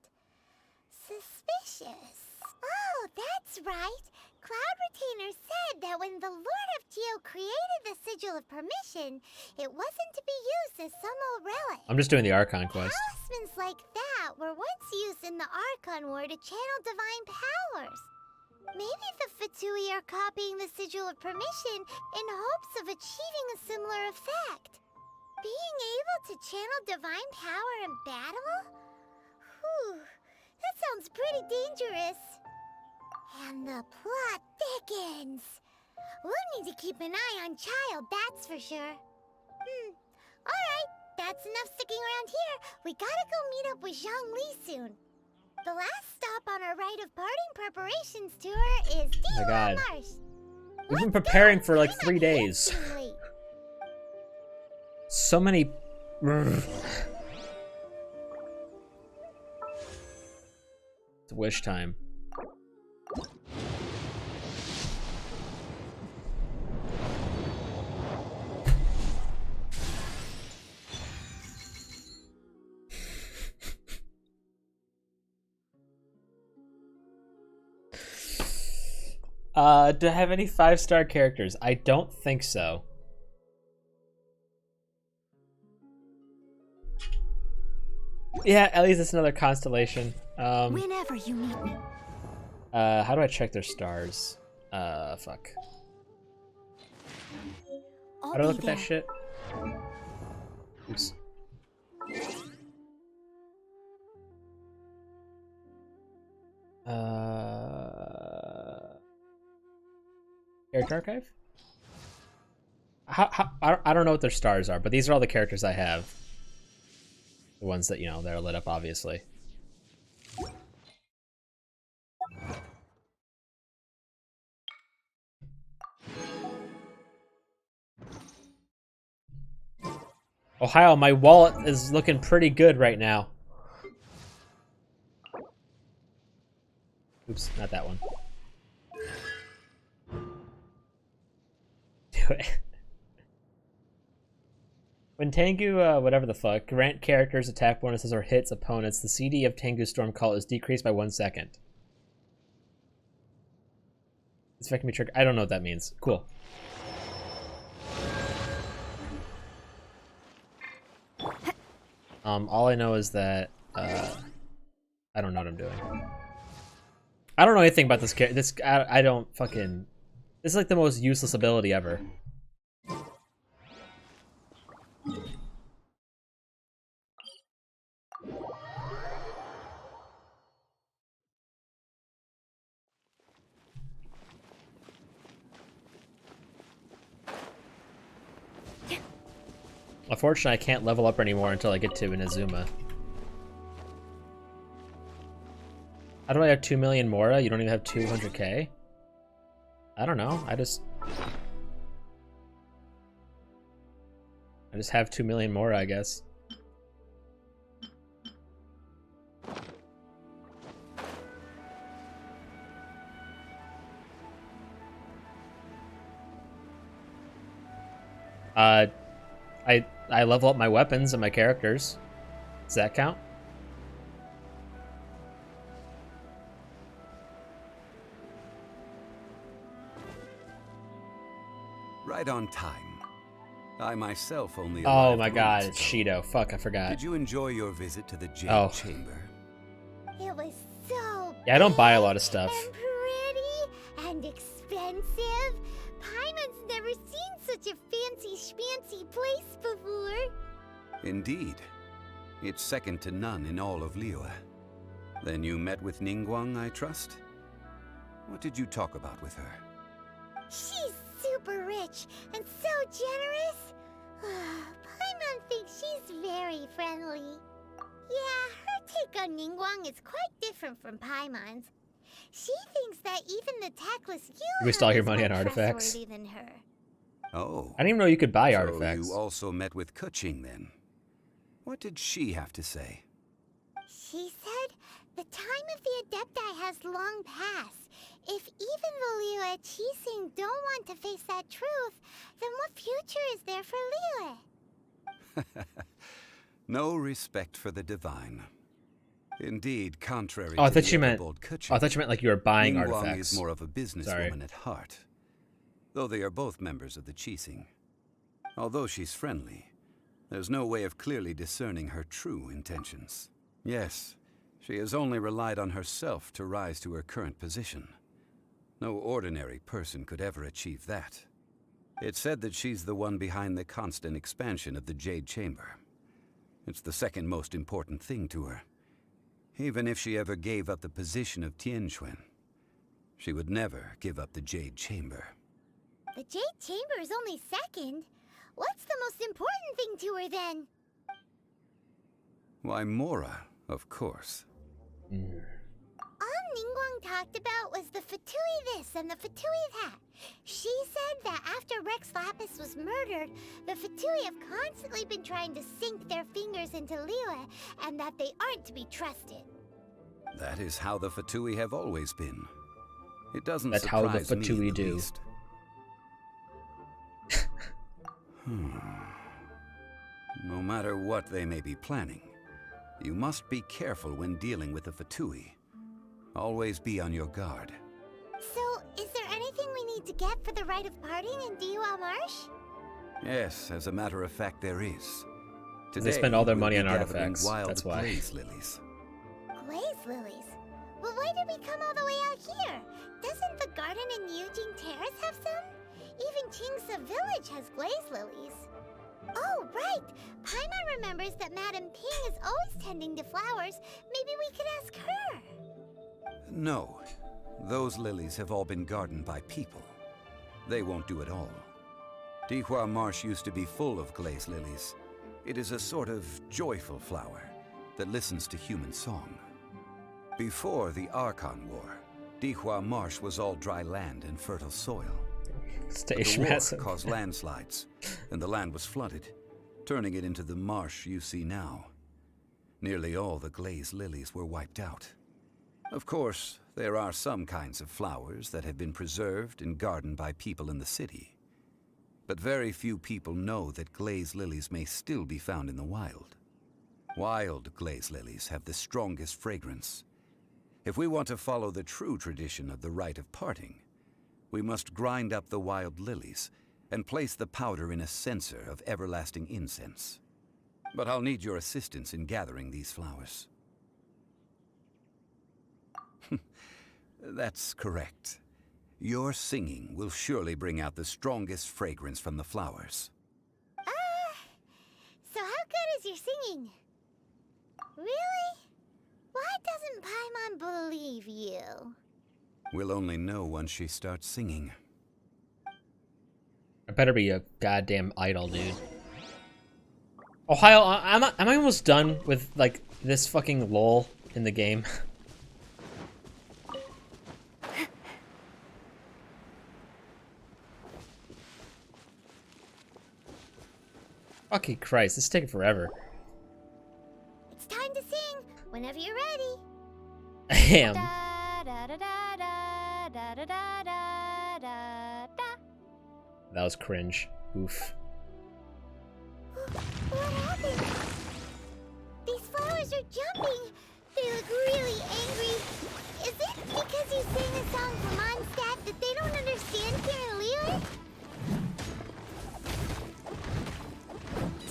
Suspicious. Oh, that's right. Cloud Retainer said that when the Lord of Geo created the Sigil of Permission, it wasn't to be used as some old relic. I'm just doing the Archon quest. Talismans like that were once used in the Archon War to channel divine powers. Maybe the Fatui are copying the Sigil of Permission in hopes of achieving a similar effect. Being able to channel divine power in battle? Whew, that sounds pretty dangerous. And the plot thickens. We'll need to keep an eye on Child, that's for sure. Alright, that's enough sticking around here. We gotta go meet up with Zhongli soon. The last stop on our rite of parting preparations tour is Oh my God. Marsh. We've been preparing for like 3 days. Late. So many. It's wish time. Do I have any 5-star characters? I don't think so. Yeah, at least it's another constellation. Whenever you need me. How do I check their stars? Fuck. How do I look at that shit? Oops. Character archive? I don't know what their stars are, but these are all the characters I have. The ones that, you know, that are lit up, obviously. Ohio, my wallet is looking pretty good right now. Oops, not that one. Do it. When Tengu, whatever the fuck, grant characters attack bonuses or hits opponents, the CD of Tengu's Storm Call is decreased by 1 second. This effect can be triggered. I don't know what that means. Cool. All I know is that, I don't know what I'm doing. I don't know anything about this character. I don't fucking... This is like the most useless ability ever. Unfortunately, I can't level up anymore until I get to Inazuma. How do I have 2 million Mora? You don't even have 200k? I don't know. I just have 2 million Mora, I guess. I level up my weapons and my characters. Does that count? Right on time. I myself only Oh arrived my god, moments it's ago. Shido. Fuck, I forgot. Did you enjoy your visit to the Jade Oh. Chamber? It was so Yeah, I don't buy a lot of stuff. and pretty and expensive. Paimon's never seen such a fancy schmancy place before. Indeed. It's second to none in all of Liyue. Then you met with Ningguang, I trust? What did you talk about with her? She's super rich and so generous. Paimon thinks she's very friendly. Yeah, her take on Ningguang is quite different from Paimon's. She thinks that even the tactless You waste all your money on more artifacts. trustworthy than her. Oh. I didn't even know you could buy so artifacts. You also met with Keqing then. What did she have to say? She said the time of the Adepti has long passed. If even the Liyue Qixing don't want to face that truth, then what future is there for Liyue? No respect for the divine. Indeed, contrary Oh, I to thought the you meant. ever-bold Keqing, Oh, I thought you meant like you were buying Ningguang artifacts. is more of a businesswoman Sorry. at heart, though they are both members of the Qixing. Although she's friendly, there's no way of clearly discerning her true intentions. Yes, she has only relied on herself to rise to her current position. No ordinary person could ever achieve that. It's said that she's the one behind the constant expansion of the Jade Chamber. It's the second most important thing to her. Even if she ever gave up the position of Tianquan, she would never give up the Jade Chamber. The Jade Chamber is only second. What's the most important thing to her then? Why, Mora, of course. All Ningguang talked about was the Fatui this and the Fatui that. She said that after Rex Lapis was murdered, the Fatui have constantly been trying to sink their fingers into Liyue, and that they aren't to be trusted. That is how the Fatui have always been. It doesn't That's how the surprise me Fatui in the do. least. No matter what they may be planning, you must be careful when dealing with the Fatui. Always be on your guard. So, is there anything we need to get for the rite of parting in Dihua Marsh? Yes, as a matter of fact, there is. They spend all their we'll money be on gathering artifacts, Wild that's why. glaze lilies. Glaze lilies? Well, why did we come all the way out here? Doesn't the garden in Yujing Terrace have some? Even Qingsa Village has glaze lilies. Oh, right! Paimon remembers that Madame Ping is always tending to flowers. Maybe we could ask her. No, those lilies have all been gardened by people. They won't do it all. Dihua Marsh used to be full of glaze lilies. It is a sort of joyful flower that listens to human song. Before the Archon War, Dihua Marsh was all dry land and fertile soil. But the war massive. caused landslides, and the land was flooded, turning it into the marsh you see now. Nearly all the glaze lilies were wiped out. Of course, there are some kinds of flowers that have been preserved and gardened by people in the city. But very few people know that glaze lilies may still be found in the wild. Wild glaze lilies have the strongest fragrance. If we want to follow the true tradition of the rite of parting, we must grind up the wild lilies and place the powder in a censer of everlasting incense. But I'll need your assistance in gathering these flowers. That's correct. Your singing will surely bring out the strongest fragrance from the flowers. So how good is your singing? Really? Why doesn't Paimon believe you? We'll only know once she starts singing. I better be a goddamn idol, dude. Ohio, am I almost done with like this fucking lull in the game? Fucking Christ, this is taking forever. It's time to sing whenever you're ready. I am. That was cringe. Oof. What happened? These flowers are jumping. They look really angry. Is it because you sang a song for Mondstadt that they don't understand here in Liyue?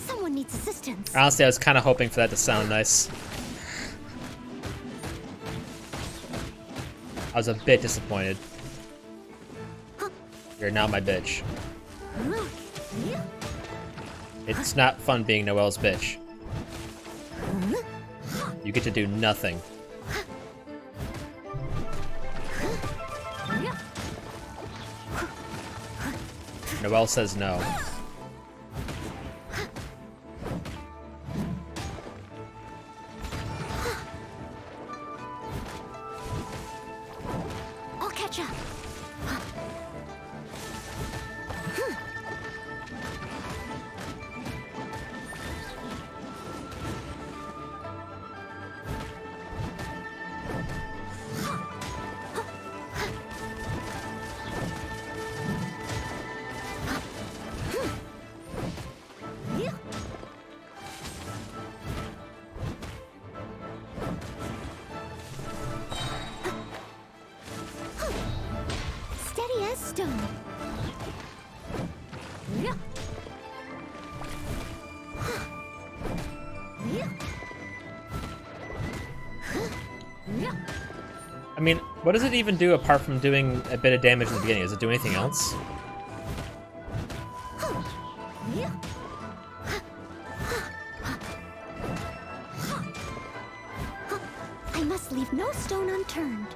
Someone needs assistance. Honestly, I was kind of hoping for that to sound nice. I was a bit disappointed. You're now my bitch. It's not fun being Noelle's bitch. You get to do nothing. Noelle says no. I'll catch up. Steady as stone. I mean, what does it even do apart from doing a bit of damage in the beginning? Does it do anything else? I must leave no stone unturned.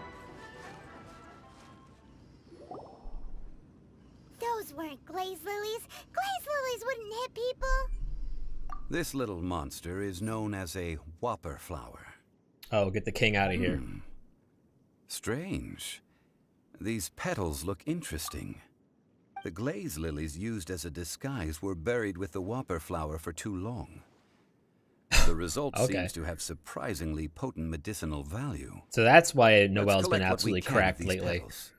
Those weren't glaze lilies. Glaze lilies wouldn't hit people. This little monster is known as a whopper flower. Oh, get the king out of here. Strange. These petals look interesting. The glaze lilies used as a disguise were buried with the whopper flower for too long. The result Okay. seems to have surprisingly potent medicinal value. So that's why Let's Noelle's been collect what we absolutely can of cracked these lately. petals.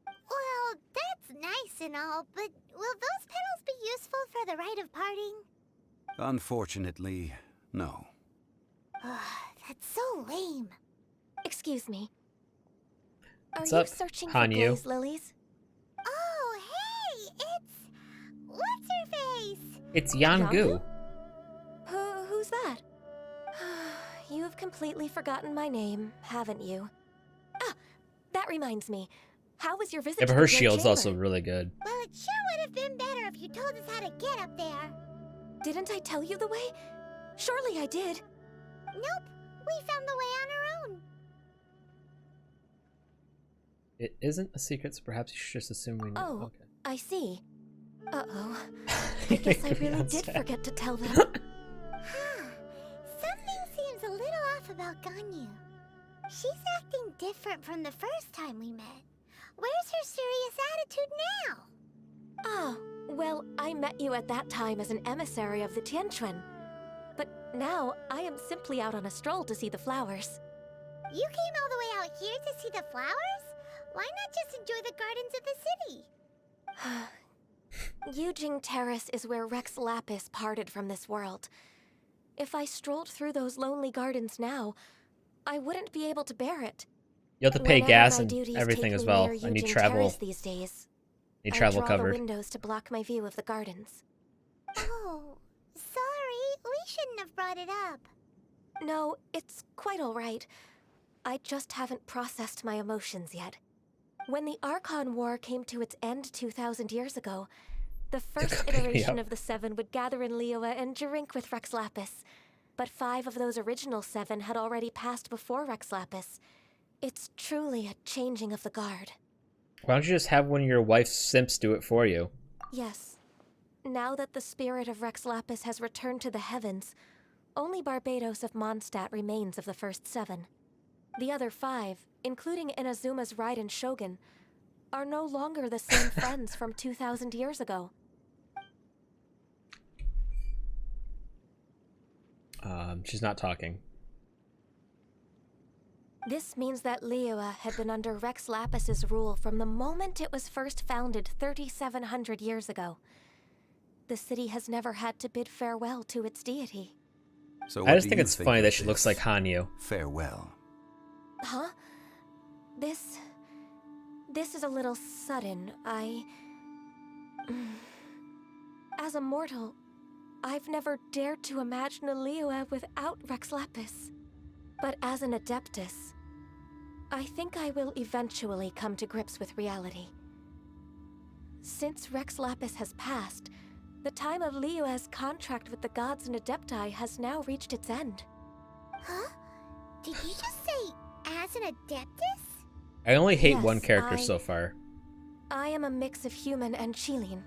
Well, that's nice and all, but will those petals be useful for the rite of parting? Unfortunately, no. That's so lame. Excuse me. Are What's you up, searching for Hanyu? glaze lilies? Oh, hey, it's... What's her face? It's Yangu. Who's that? You've completely forgotten my name, haven't you? Ah, that reminds me. How was your visit Yeah, to but the her Great shield's also Chamber? really good. Well, it sure would have been better if you told us how to get up there. Didn't I tell you the way? Surely I did. Nope, we found the way on our own. It isn't a secret, so perhaps you should just assume we know. Oh, Okay. I see. Uh-oh. I guess I really That's did sad. forget to tell them. Something seems a little off about Ganyu. She's acting different from the first time we met. Where's her serious attitude now? Ah, well, I met you at that time as an emissary of the Tianquan. But now, I am simply out on a stroll to see the flowers. You came all the way out here to see the flowers? Why not just enjoy the gardens of the city? Yujing Terrace is where Rex Lapis parted from this world. If I strolled through those lonely gardens now, I wouldn't be able to bear it. You have to pay Whenever gas my and duties everything take as me well. near I need Yujing travel. Terrace these days. Need I travel draw covered. the windows to block my view of the gardens. Oh, sorry. We shouldn't have brought it up. No, it's quite all right. I just haven't processed my emotions yet. When the Archon War came to its end 2,000 years ago, the first iteration of the Seven would gather in Liyue and drink with Rex Lapis. But 5 of those original 7 had already passed before Rex Lapis. It's truly a changing of the guard. Why don't you just have one of your wife's simps do it for you? Yes. Now that the spirit of Rex Lapis has returned to the heavens, only Barbados of Mondstadt remains of the first 7. The other 5, including Inazuma's Raiden Shogun, are no longer the same friends from 2,000 years ago. She's not talking. This means that Liyue had been under Rex Lapis's rule from the moment it was first founded 3,700 years ago. The city has never had to bid farewell to its deity. So I what just do think you it's funny of that she looks this like Hanyu. Farewell. Huh? This is a little sudden. As a mortal, I've never dared to imagine a Liyue without Rex Lapis. But as an Adeptus, I think I will eventually come to grips with reality. Since Rex Lapis has passed, the time of Liyue's contract with the gods and Adepti has now reached its end. Huh? Did you just say, as an Adeptus? I only hate one Yes, character so far. I am a mix of human and Chilean.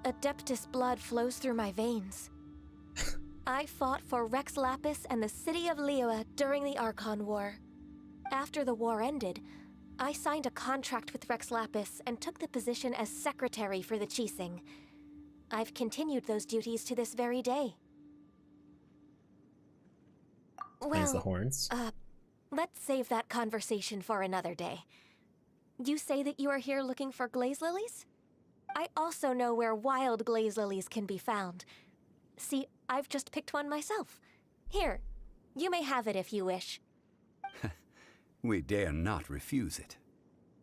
Adeptus blood flows through my veins. I fought for Rex Lapis and the city of Liyue during the Archon War. After the war ended, I signed a contract with Rex Lapis and took the position as secretary for the Qixing. I've continued those duties to this very day. Explains the horns. Let's save that conversation for another day. You say that you are here looking for glaze lilies? I also know where wild glaze lilies can be found. See, I've just picked one myself. Here, you may have it if you wish. We dare not refuse it.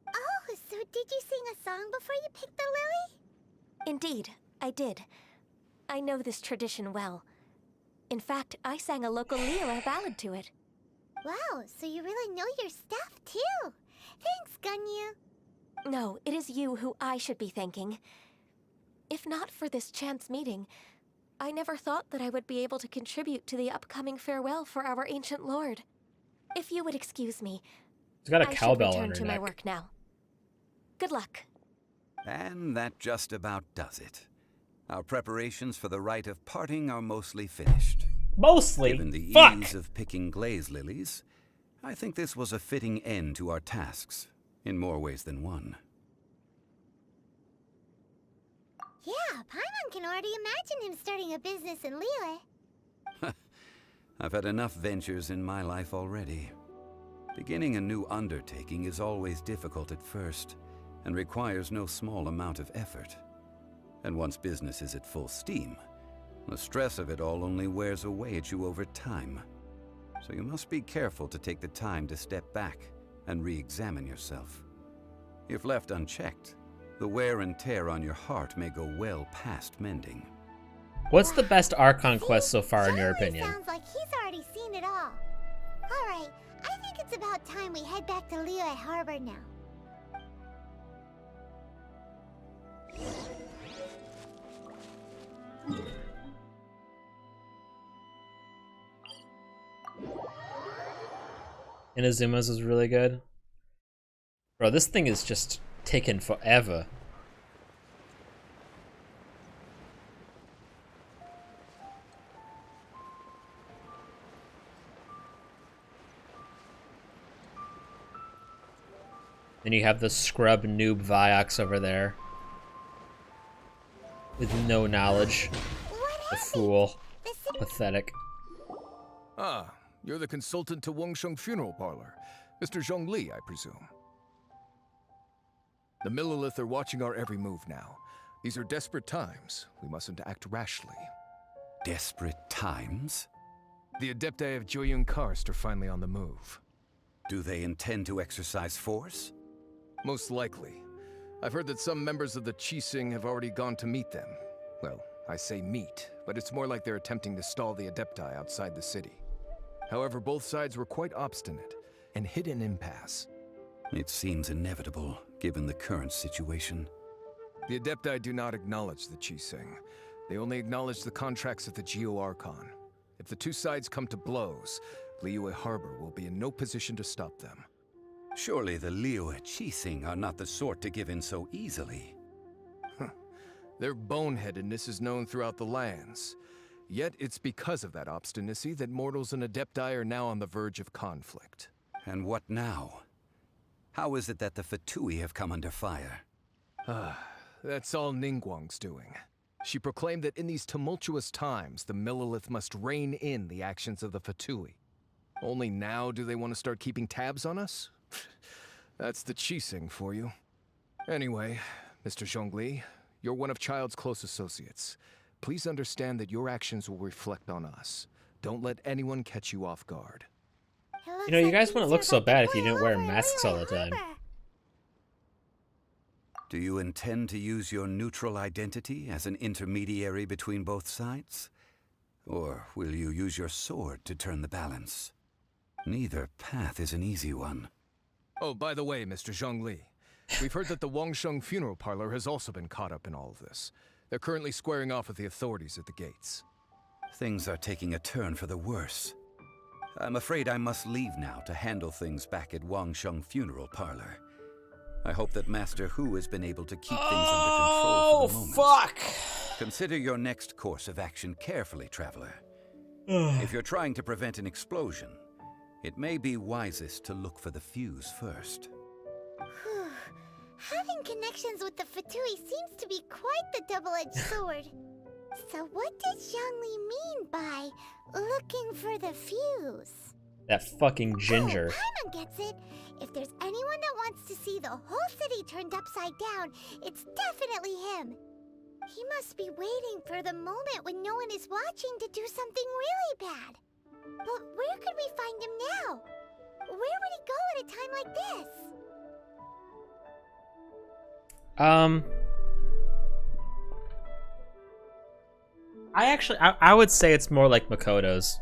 Oh, so did you sing a song before you picked the lily? Indeed, I did. I know this tradition well. In fact, I sang a local Liyue ballad to it. Wow, so you really know your stuff, too. Thanks, Gunyu. No, it is you who I should be thanking. If not for this chance meeting, I never thought that I would be able to contribute to the upcoming farewell for our ancient lord. If you would excuse me, She's got a I should cowbell return on her to my neck. work now. Good luck. And that just about does it. Our preparations for the rite of parting are mostly finished. Mostly? Given the Fuck! ease of picking glaze lilies, I think this was a fitting end to our tasks, in more ways than one. Yeah, Paimon can already imagine him starting a business in Liyue. I've had enough ventures in my life already. Beginning a new undertaking is always difficult at first, and requires no small amount of effort. And once business is at full steam, the stress of it all only wears away at you over time. So you must be careful to take the time to step back and re-examine yourself. If left unchecked, the wear and tear on your heart may go well past mending. What's the best Archon quest so far, in your opinion? Sounds like he's already seen it all. Alright, I think it's about time we head back to Liyue Harbor now. Inazuma's was really good. Bro, this thing is just taking forever. Then you have the scrub noob Viox over there. With no knowledge. The fool. Pathetic. Ah, you're the consultant to Wangsheng Funeral Parlor. Mr. Zhongli, I presume. The Millilith are watching our every move now. These are desperate times. We mustn't act rashly. Desperate times? The Adepti of Joyun Karst are finally on the move. Do they intend to exercise force? Most likely. I've heard that some members of the Qixing have already gone to meet them. Well, I say meet, but it's more like they're attempting to stall the Adepti outside the city. However, both sides were quite obstinate and hit an impasse. It seems inevitable, given the current situation. The Adepti do not acknowledge the Qixing. They only acknowledge the contracts of the Geo-Archon. If the two sides come to blows, Liyue Harbor will be in no position to stop them. Surely the Liyue Qixing are not the sort to give in so easily. Their boneheadedness is known throughout the lands. Yet it's because of that obstinacy that mortals and Adepti are now on the verge of conflict. And what now? How is it that the Fatui have come under fire? That's all Ningguang's doing. She proclaimed that in these tumultuous times, the Millilith must rein in the actions of the Fatui. Only now do they want to start keeping tabs on us? That's the Qixing for you. Anyway, Mr. Zhongli, you're one of Child's close associates. Please understand that your actions will reflect on us. Don't let anyone catch you off guard. You know, you guys wouldn't look so bad if you didn't wear masks all the time. Do you intend to use your neutral identity as an intermediary between both sides? Or will you use your sword to turn the balance? Neither path is an easy one. Oh, by the way, Mr. Zhongli, we've heard that the Wangsheng Funeral Parlor has also been caught up in all of this. They're currently squaring off with the authorities at the gates. Things are taking a turn for the worse. I'm afraid I must leave now to handle things back at Wangsheng Funeral Parlor. I hope that Master Hu has been able to keep things under control for the moment. Fuck! Consider your next course of action carefully, Traveler. If you're trying to prevent an explosion, it may be wisest to look for the fuse first. Having connections with the Fatui seems to be quite the double-edged sword. So what does Zhongli mean by looking for the fuse? That fucking ginger. Oh, Paimon gets it. If there's anyone that wants to see the whole city turned upside down, it's definitely him. He must be waiting for the moment when no one is watching to do something really bad. But where could we find him now? Where would he go at a time like this? I would say it's more like Makoto's.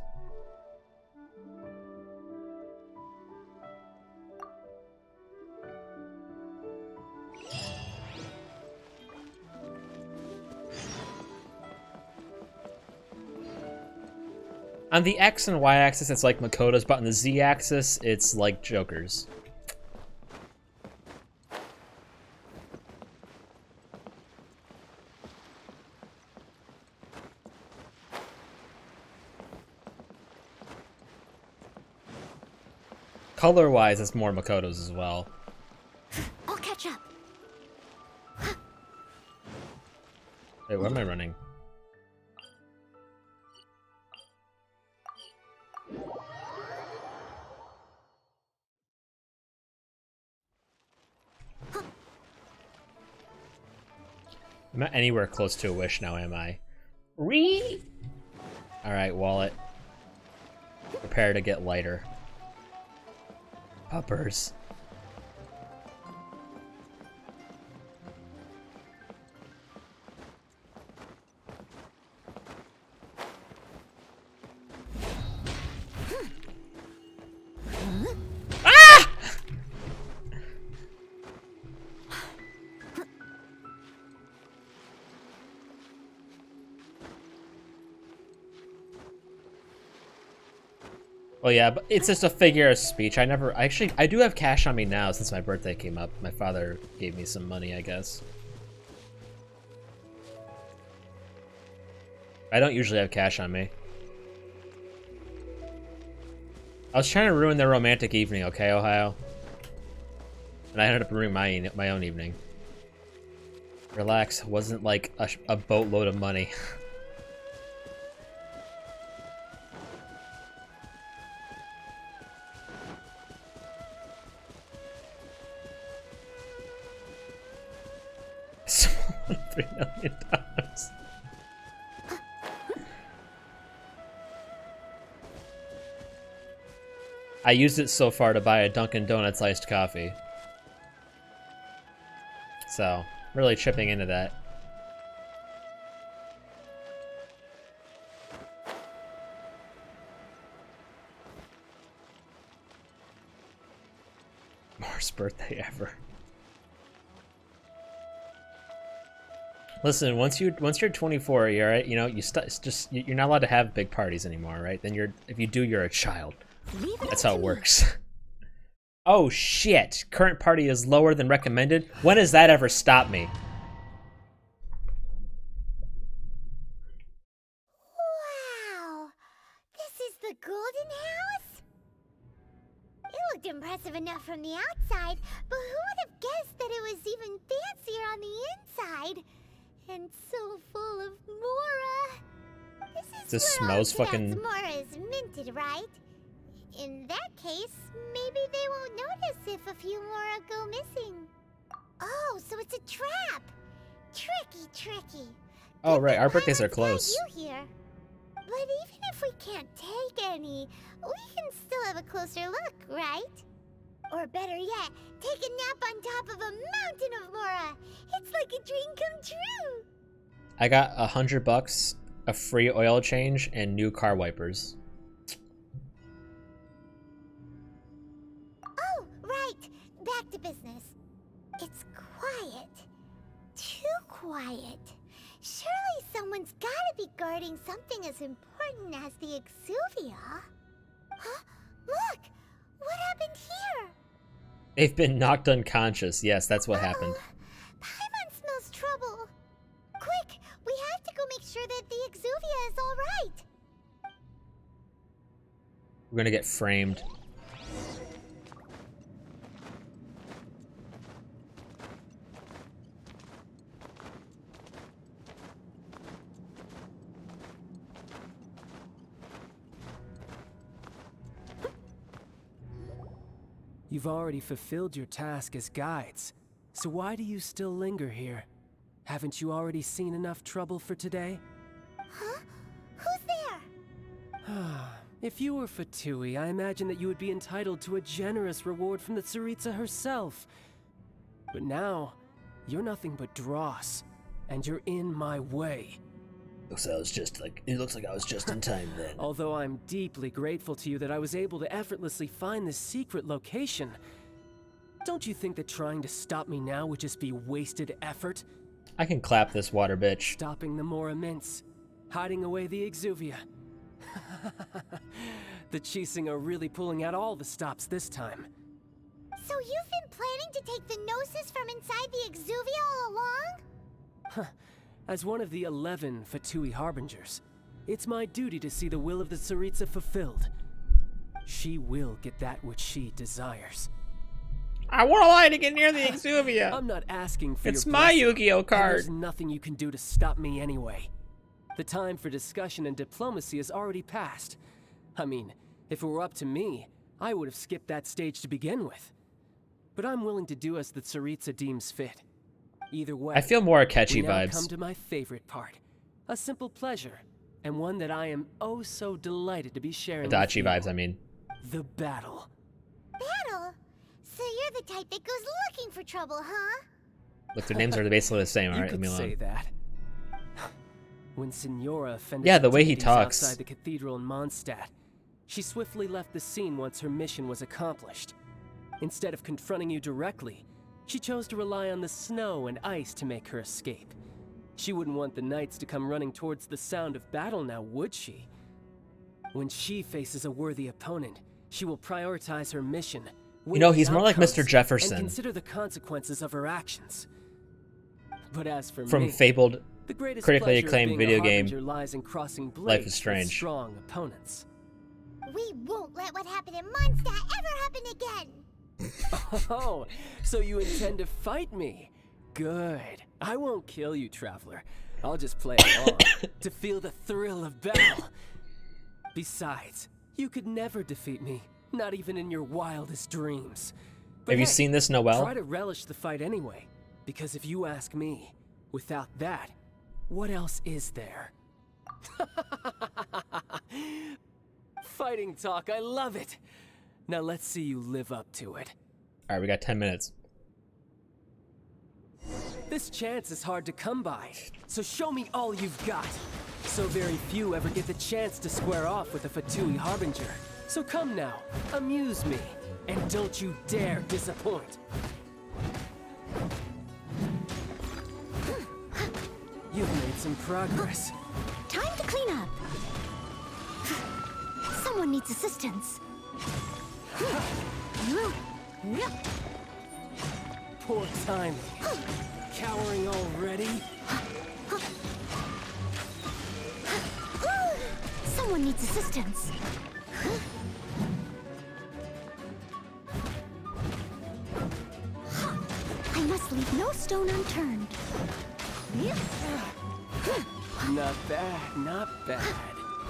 On the X and Y axis, it's like Makoto's, but on the Z axis, it's like Joker's. Color-wise, it's more Makoto's as well. I'll catch up. Wait, where am I running? I'm not anywhere close to a wish now, am I? Alright, wallet. Prepare to get lighter. Puppers. Well, yeah, but it's just a figure of speech. I do have cash on me now since my birthday came up. My father gave me some money, I guess. I don't usually have cash on me. I was trying to ruin their romantic evening, okay, Ohio? And I ended up ruining my own evening. Relax, it wasn't like a boatload of money. $3 million. I used it so far to buy a Dunkin' Donuts iced coffee. So, really chipping into that. Worst birthday ever. Listen, once you're 24, you're right. You know, you're not allowed to have big parties anymore, right? Then if you do, you're a child. That's how it works. Oh shit! Current party is lower than recommended. When has that ever stopped me? Wow! This is the Golden House? It looked impressive enough from the outside, but who would have guessed that it was even fancier on the inside? And so full of Mora. This smells fucking... Mora is minted, right? In that case, maybe they won't notice if a few Mora go missing. Oh, so it's a trap! Tricky. Oh right, our birthdays are close. You here. But even if we can't take any, we can still have a closer look, right? Or better yet, take a nap on top of a mountain of Mora. It's like a dream come true. I got $100, a free oil change, and new car wipers. Oh, right. Back to business. It's quiet. Too quiet. Surely someone's gotta be guarding something as important as the Exuvia. Huh? Look! What happened here? They've been knocked unconscious. Yes, that's what happened. Paimon smells trouble. Quick, we have to go make sure that the Exuvia is all right. We're gonna get framed. You've already fulfilled your task as guides, so why do you still linger here? Haven't you already seen enough trouble for today? Huh? Who's there? If you were Fatui, I imagine that you would be entitled to a generous reward from the Tsaritsa herself. But now, you're nothing but dross, and you're in my way. It looks like I was just in time then. Although I'm deeply grateful to you that I was able to effortlessly find this secret location, don't you think that trying to stop me now would just be wasted effort? I can clap this water bitch. Stopping the more immense, hiding away the Exuvia. The Chising are really pulling out all the stops this time. So you've been planning to take the Gnosis from inside the Exuvia all along? As one of the 11 Fatui Harbingers, it's my duty to see the will of the Tsaritsa fulfilled. She will get that which she desires. I want a lie to get near the Exuvia. I'm not asking for it's your my blessing, Yu-Gi-Oh card. There's nothing you can do to stop me anyway. The time for discussion and diplomacy has already passed. I mean, if it were up to me, I would have skipped that stage to begin with. But I'm willing to do as the Tsaritsa deems fit. Either way, I feel more Akechi we now vibes. come to my favorite part. A simple pleasure, and one that I am oh so delighted to be sharing Adachi with you. vibes, I mean. The battle. Battle? So you're the type that goes looking for trouble, huh? Look, their names are basically the same, alright? You Leave me could alone. say that. When Signora offended Yeah, the way he deities talks. outside the cathedral in Mondstadt, she swiftly left the scene once her mission was accomplished. Instead of confronting you directly, she chose to rely on the snow and ice to make her escape. She wouldn't want the knights to come running towards the sound of battle now, would she? When she faces a worthy opponent, she will prioritize her mission. You know, he's more like outcomes, Mr. Jefferson. And consider the consequences of her actions. But as for From me, fabled, the greatest critically pleasure of acclaimed being video a game, harbinger lies in crossing blades Life is with Strange. strong opponents. We won't let what happened in Mondstadt ever happen again! Oh, so you intend to fight me? Good. I won't kill you, Traveler. I'll just play along to feel the thrill of battle. Besides, you could never defeat me, not even in your wildest dreams. But Have you hey, seen this, Noelle? Try to relish the fight anyway, because if you ask me, without that, what else is there? Fighting talk, I love it. Now let's see you live up to it. Alright, we got 10 minutes. This chance is hard to come by, so show me all you've got. So very few ever get the chance to square off with a Fatui Harbinger. So come now, amuse me, and don't you dare disappoint. You've made some progress. Time to clean up. Someone needs assistance. Poor timing. Cowering already? Someone needs assistance. I must leave no stone unturned. Not bad, not bad.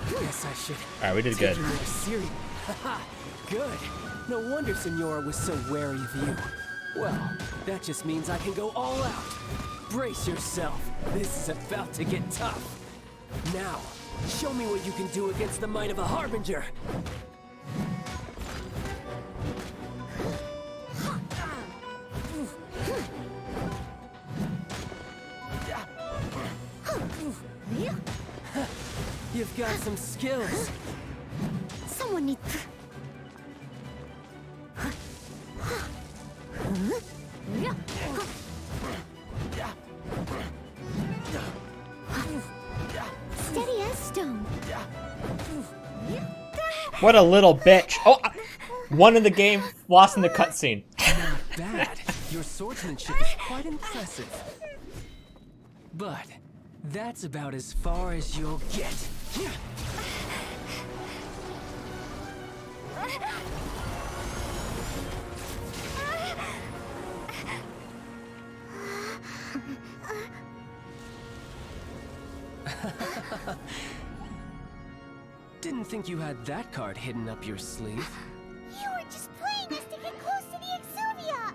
Guess I should. Alright, we did take good. you more serious. Haha, good. No wonder Signora was so wary of you. Well, that just means I can go all out. Brace yourself. This is about to get tough. Now, show me what you can do against the might of a Harbinger. You've got some skills. Someone needs... Steady as stone. What a little bitch. Oh, one in the game, lost in the cutscene. bad. Your swordsmanship is quite impressive. But that's about as far as you'll get. Didn't think you had that card hidden up your sleeve. You were just playing us to get close to the Exuvia!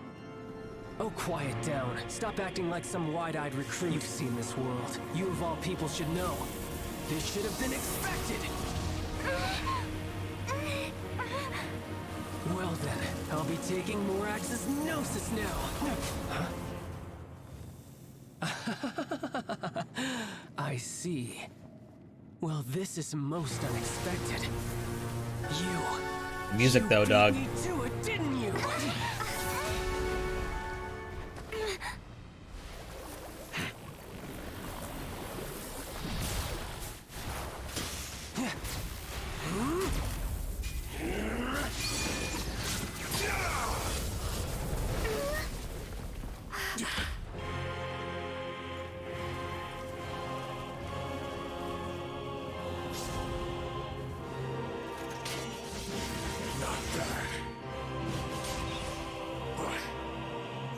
Oh, quiet down. Stop acting like some wide-eyed recruit. You've seen this world. You of all people should know. This should have been expected. Well then, I'll be taking Morax's Gnosis now. Huh? I see. Well, this is most unexpected. Music though, dog. You beat me to it, didn't you?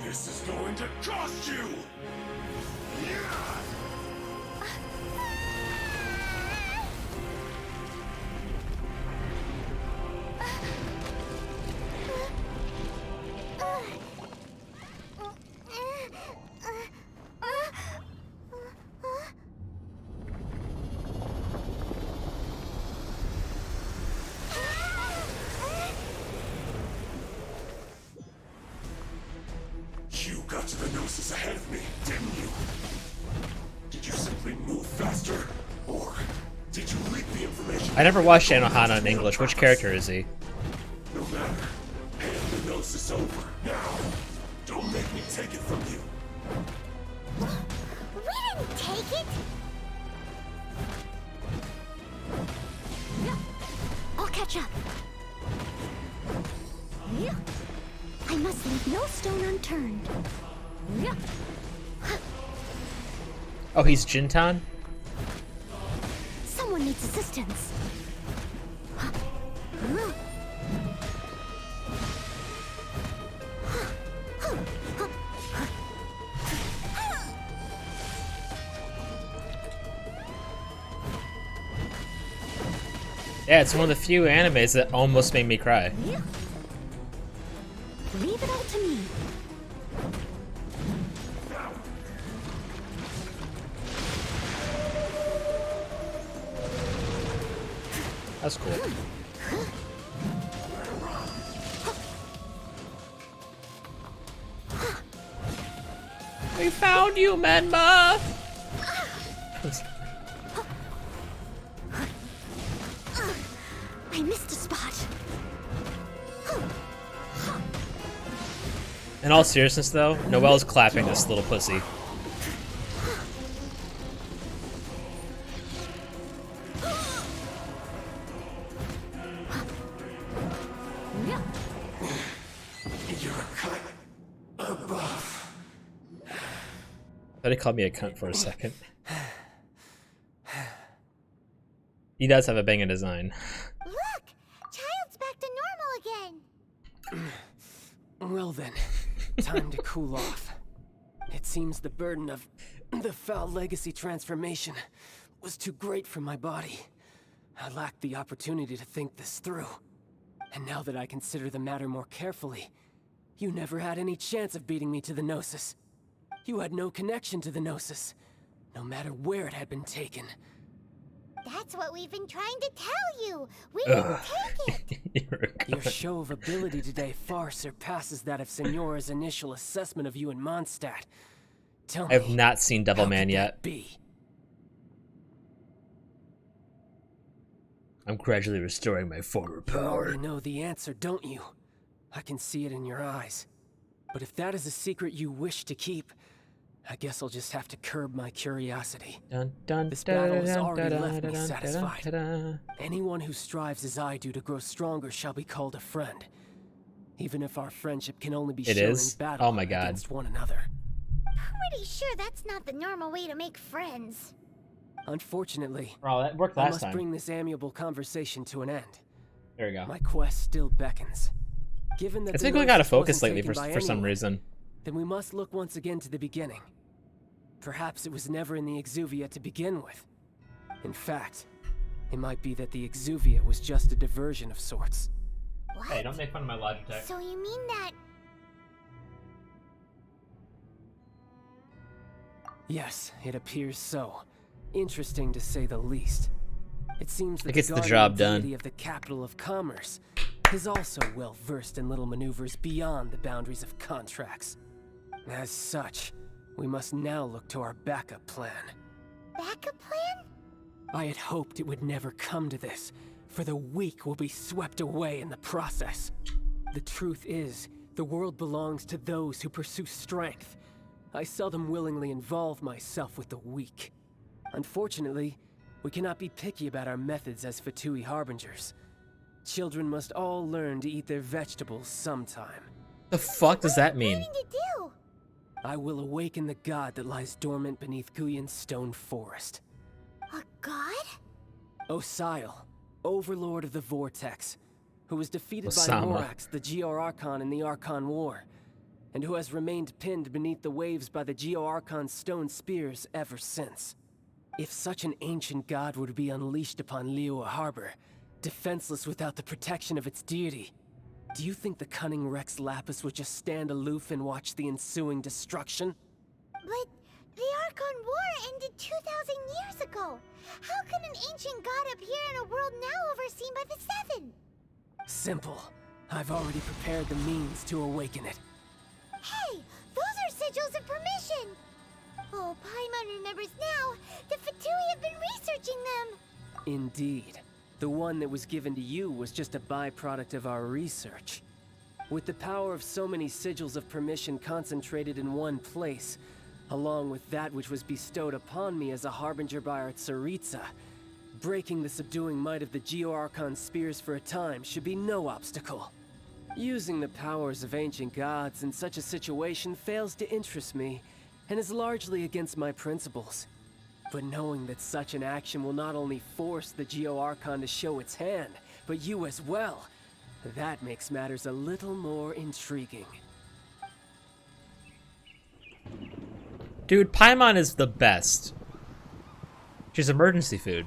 This is going to cost you! You got to the Gnosis ahead of me, didn't you? Did you simply move faster? Or did you leak the information? I never watched Anohana in English. Which character is he? No matter. Hand the Gnosis over, now. Don't make me take it from you. We didn't take it! I'll catch up. I must leave no stone unturned. Oh, he's Jintan? Someone needs assistance. Yeah, it's one of the few animes that almost made me cry. Leave it all to me. That's cool. We found you, Menma! I missed a spot. In all seriousness, though, Noelle's clapping this little pussy. You're a cut above. Thought he called me a cunt for a second. He does have a banging design. Look! Child's back to normal again! Well then, time to cool off. It seems the burden of the foul legacy transformation was too great for my body. I lacked the opportunity to think this through. And now that I consider the matter more carefully, you never had any chance of beating me to the Gnosis. You had no connection to the Gnosis, no matter where it had been taken. That's what we've been trying to tell you! We didn't take it! Your show of ability today far surpasses that of Senora's initial assessment of you in Mondstadt. Tell me, I have not seen Devilman yet. be? I'm gradually restoring my former You power. already know the answer, don't you? I can see it in your eyes. But if that is a secret you wish to keep, I guess I'll just have to curb my curiosity. This battle has already left me satisfied. Anyone who strives as I do to grow stronger shall be called a friend. even if our friendship can only be It shown is? in battle Oh my God. against one another. Pretty sure that's not the normal way to make friends. Unfortunately, Oh, that worked I last must time. bring this amiable conversation to an end. There we go. My quest still beckons. Given that It's the been going out of Gnosis focus wasn't lately taken for by some anyone, reason. then we must look once again to the beginning. Perhaps it was never in the Exuvia to begin with. In fact, it might be that the Exuvia was just a diversion of sorts. What? Hey, don't make fun of my Logitech. So you mean that... Yes, it appears so. Interesting to say the least. It seems that It gets the the guardian job done. deity of the capital of commerce is also well versed in little maneuvers beyond the boundaries of contracts. As such, we must now look to our backup plan. backup plan? I had hoped it would never come to this, for the weak will be swept away in the process. The truth is, the world belongs to those who pursue strength. I seldom willingly involve myself with the weak. Unfortunately, we cannot be picky about our methods as Fatui harbingers. Children must all learn to eat their vegetables sometime. The fuck does that mean? What are you planning to do? I will awaken the god that lies dormant beneath Guyan's stone forest. A god? Osial, overlord of the Vortex, who was defeated by Osama. Morax, the Geo-Archon in the Archon War, and who has remained pinned beneath the waves by the Geo-Archon's stone spears ever since. If such an ancient god were to be unleashed upon Liyue Harbor, defenseless without the protection of its deity, do you think the cunning Rex Lapis would just stand aloof and watch the ensuing destruction? But the Archon War ended 2,000 years ago. How can an ancient god appear in a world now overseen by the Seven? Simple. I've already prepared the means to awaken it. Hey, those are sigils of permission. Oh, Paimon remembers now. The Fatui have been researching them. Indeed. The one that was given to you was just a byproduct of our research. With the power of so many sigils of permission concentrated in one place, along with that which was bestowed upon me as a harbinger by our Tsaritsa, breaking the subduing might of the Geo-Archon spears for a time should be no obstacle. Using the powers of ancient gods in such a situation fails to interest me, and is largely against my principles. But knowing that such an action will not only force the Geo-Archon to show its hand, but you as well, that makes matters a little more intriguing. Dude, Paimon is the best. She's emergency food.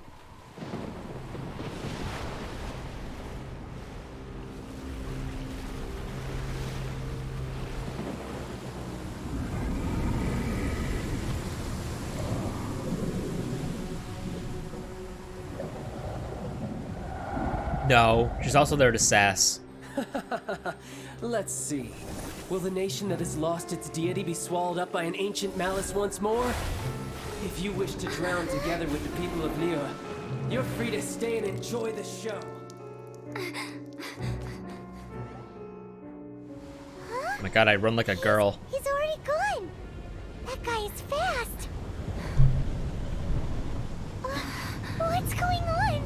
No, she's also there to sass. Let's see. Will the nation that has lost its deity be swallowed up by an ancient malice once more? If you wish to drown together with the people of Liyue, you're free to stay and enjoy the show. Oh my god, I run like a girl. He's already gone. That guy is fast. What's going on?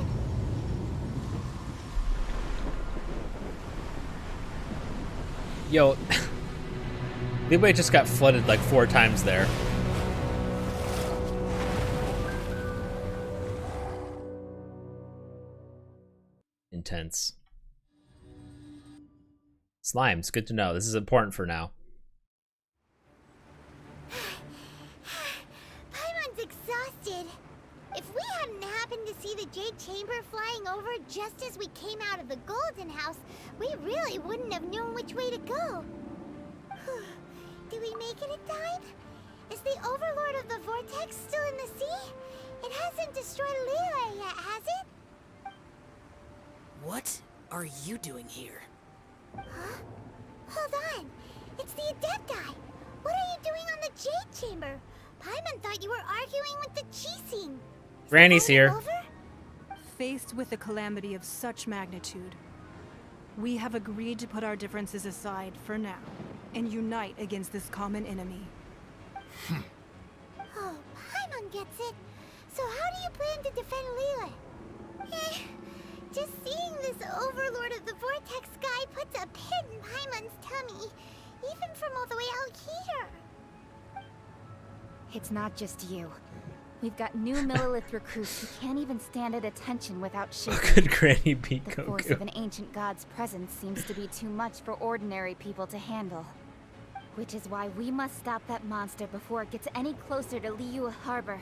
Yo, Liyue just got flooded like 4 times there. Intense. Slimes, good to know. This is important for now. Paimon's exhausted. If we hadn't happened to see the Jade Chamber flying over just as we came out of the Golden House, we really wouldn't have known which way to go. Did we make it in time? Is the Overlord of the Vortex still in the sea? It hasn't destroyed Liyue yet, has it? What are you doing here? Huh? Hold on. It's the Adepti. What are you doing on the Jade Chamber? Paimon thought you were arguing with the Chising. Granny's here. Faced with a calamity of such magnitude, we have agreed to put our differences aside for now and unite against this common enemy. Oh, Paimon gets it. So how do you plan to defend Liyue? Just seeing this Overlord of the Vortex guy puts a pit in Paimon's tummy, even from all the way out here. It's not just you. We've got new Millilith recruits who can't even stand at attention without shaking. Could Granny beat The force Goku? of an ancient god's presence seems to be too much for ordinary people to handle. Which is why we must stop that monster before it gets any closer to Liyue Harbor.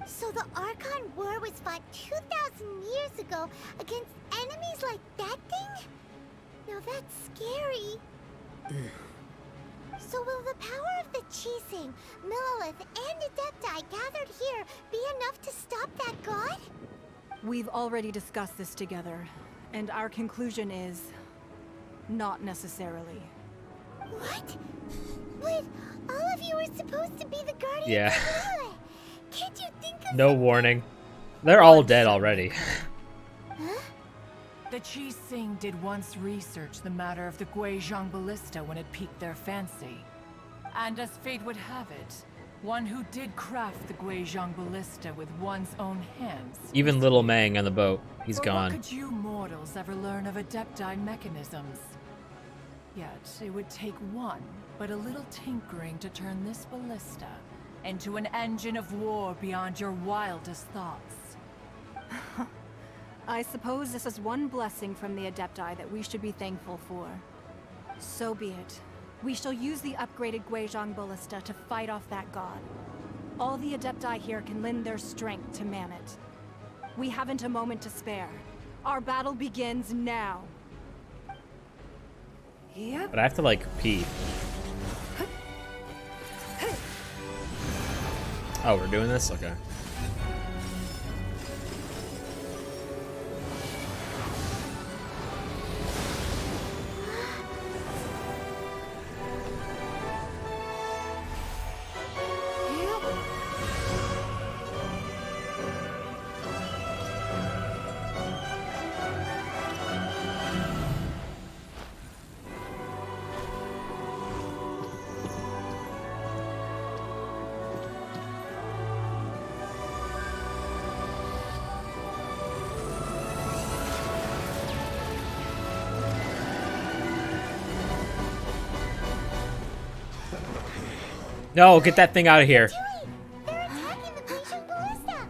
So the Archon War was fought 2,000 years ago against enemies like that thing? Now that's scary. So will the power of the Chising, Millilith, and Adepti gathered here be enough to stop that god? We've already discussed this together, and our conclusion is not necessarily. What? But all of you were supposed to be the guardians Yeah. of Lilith. Can't you think of No warning. They're all dead already. The Chising did once research the matter of the Guizhong Ballista when it piqued their fancy. And as fate would have it, one who did craft the Guizhong Ballista with one's own hands. Even little Mang on the boat. He's For gone. What could you mortals ever learn of Adepti mechanisms? Yet it would take one, but a little tinkering to turn this ballista into an engine of war beyond your wildest thoughts. I suppose this is one blessing from the Adepti that we should be thankful for. So be it. We shall use the upgraded Guizhong Ballista to fight off that god. All the Adepti here can lend their strength to man it. We haven't a moment to spare. Our battle begins now. Yep. But I have to, like, pee. Oh, we're doing this? Okay. No, get that thing out of here. They're attacking the Guizhong Ballista.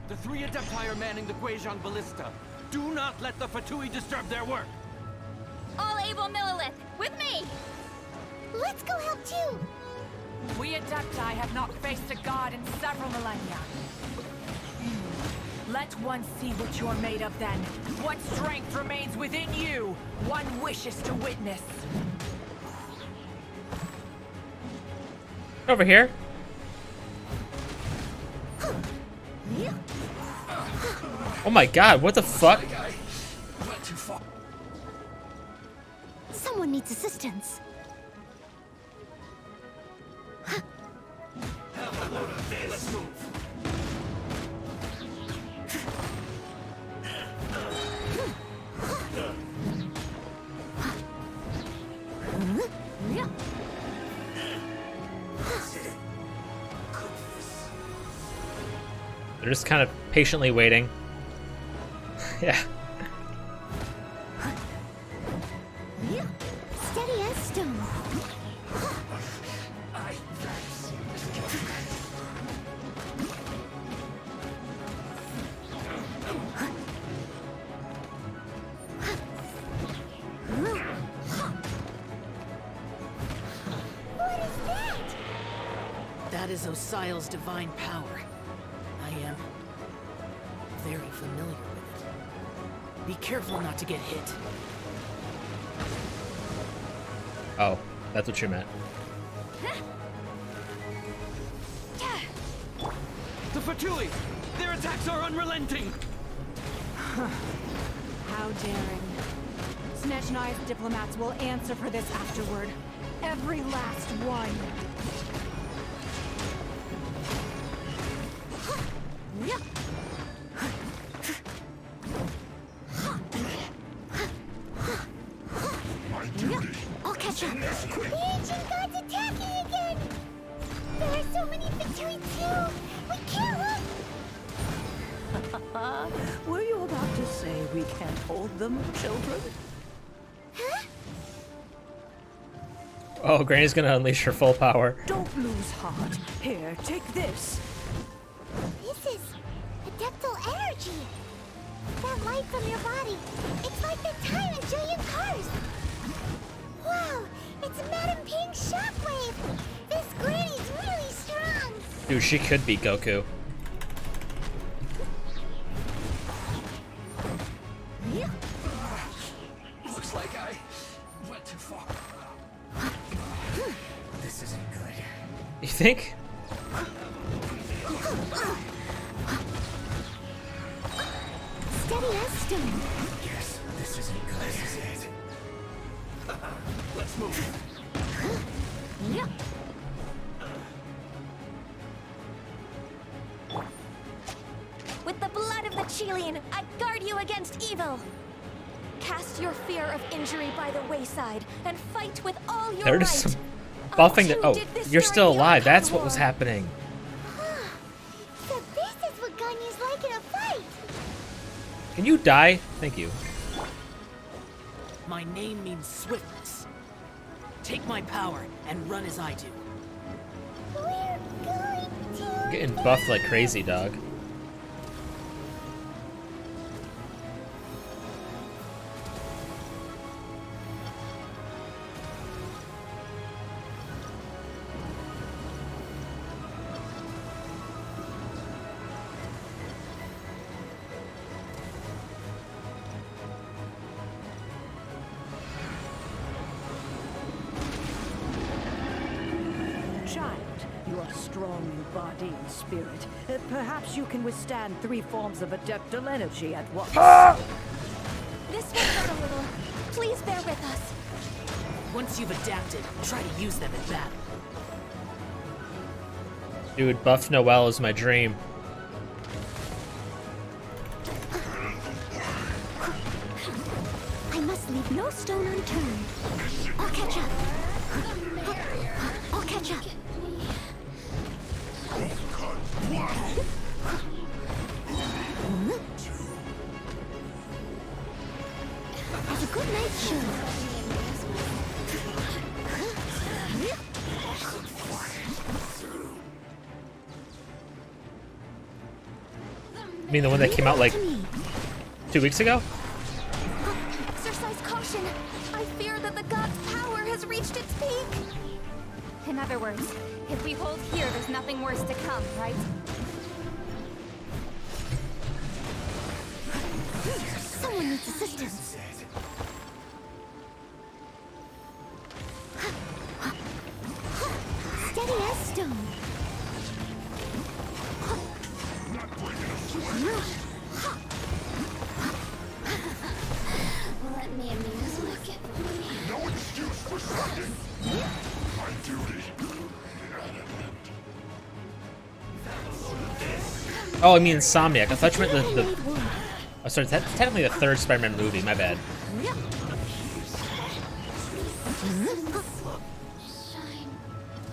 The three Adepti are manning the Guizhong Ballista. Do not let the Fatui disturb their work. All able Millilith, with me! Let's go help too. We Adepti have not faced a god in several millennia. Let one see what you're made of then. What strength remains within you, one wishes to witness. Over here. Oh my god, what the fuck? Someone needs assistance. Let's move. They're just kind of patiently waiting. Yeah. Steady as stone. What is that? That is Osial's divine power. I am very familiar with it. Be careful not to get hit. Oh, that's what you meant. The Fatui! Their attacks are unrelenting! How daring. Snezhnai's diplomats will answer for this afterward. Every last one. We need Fatui too! We can't let... Were you about to say we can't hold them, children? Huh? Oh, Granny's gonna unleash her full power. Don't lose heart. Here, take this. This is adeptal energy. That light from your body. It's like the time in Julian Cars. Wow, it's Madame Ping's shockwave. This Granny's really strong. Dude, she could be Goku. Looks like I went too far. This isn't good. You think? Steady as stone. Yes, this isn't good. This is it. Let's move. Yeah. With the blood of the Chilean, I guard you against evil. Cast your fear of injury by the wayside and fight with all your They're might. just buffing the. Oh, did this you're during still the alive. Archon That's what was War. happening. So this is what Ganyu's like in a fight. Can you die? Thank you. My name means swiftness. Take my power and run as I do. We're going to... I'm getting buffed like crazy, dog. Child, you are strong in body and spirit. Perhaps you can withstand 3 forms of adeptal energy at once. This will hurt a little. Please bear with us. Once you've adapted, try to use them in battle. Dude, buff Noelle is my dream. I must leave no stone unturned. I'll catch up. I'll catch up. Have a good night, show. I mean, the one that came out like 2 weeks ago? Exercise caution. I fear that the god's power has reached its peak. In other words, if we hold here, there's nothing worse to come, right? Someone needs assistance. Steady as stone. Let me amuse myself. No excuse for slacking. My duty. Oh, I mean Insomniac. I thought you meant the oh, sorry, that's technically the 3rd Spider-Man movie. My bad.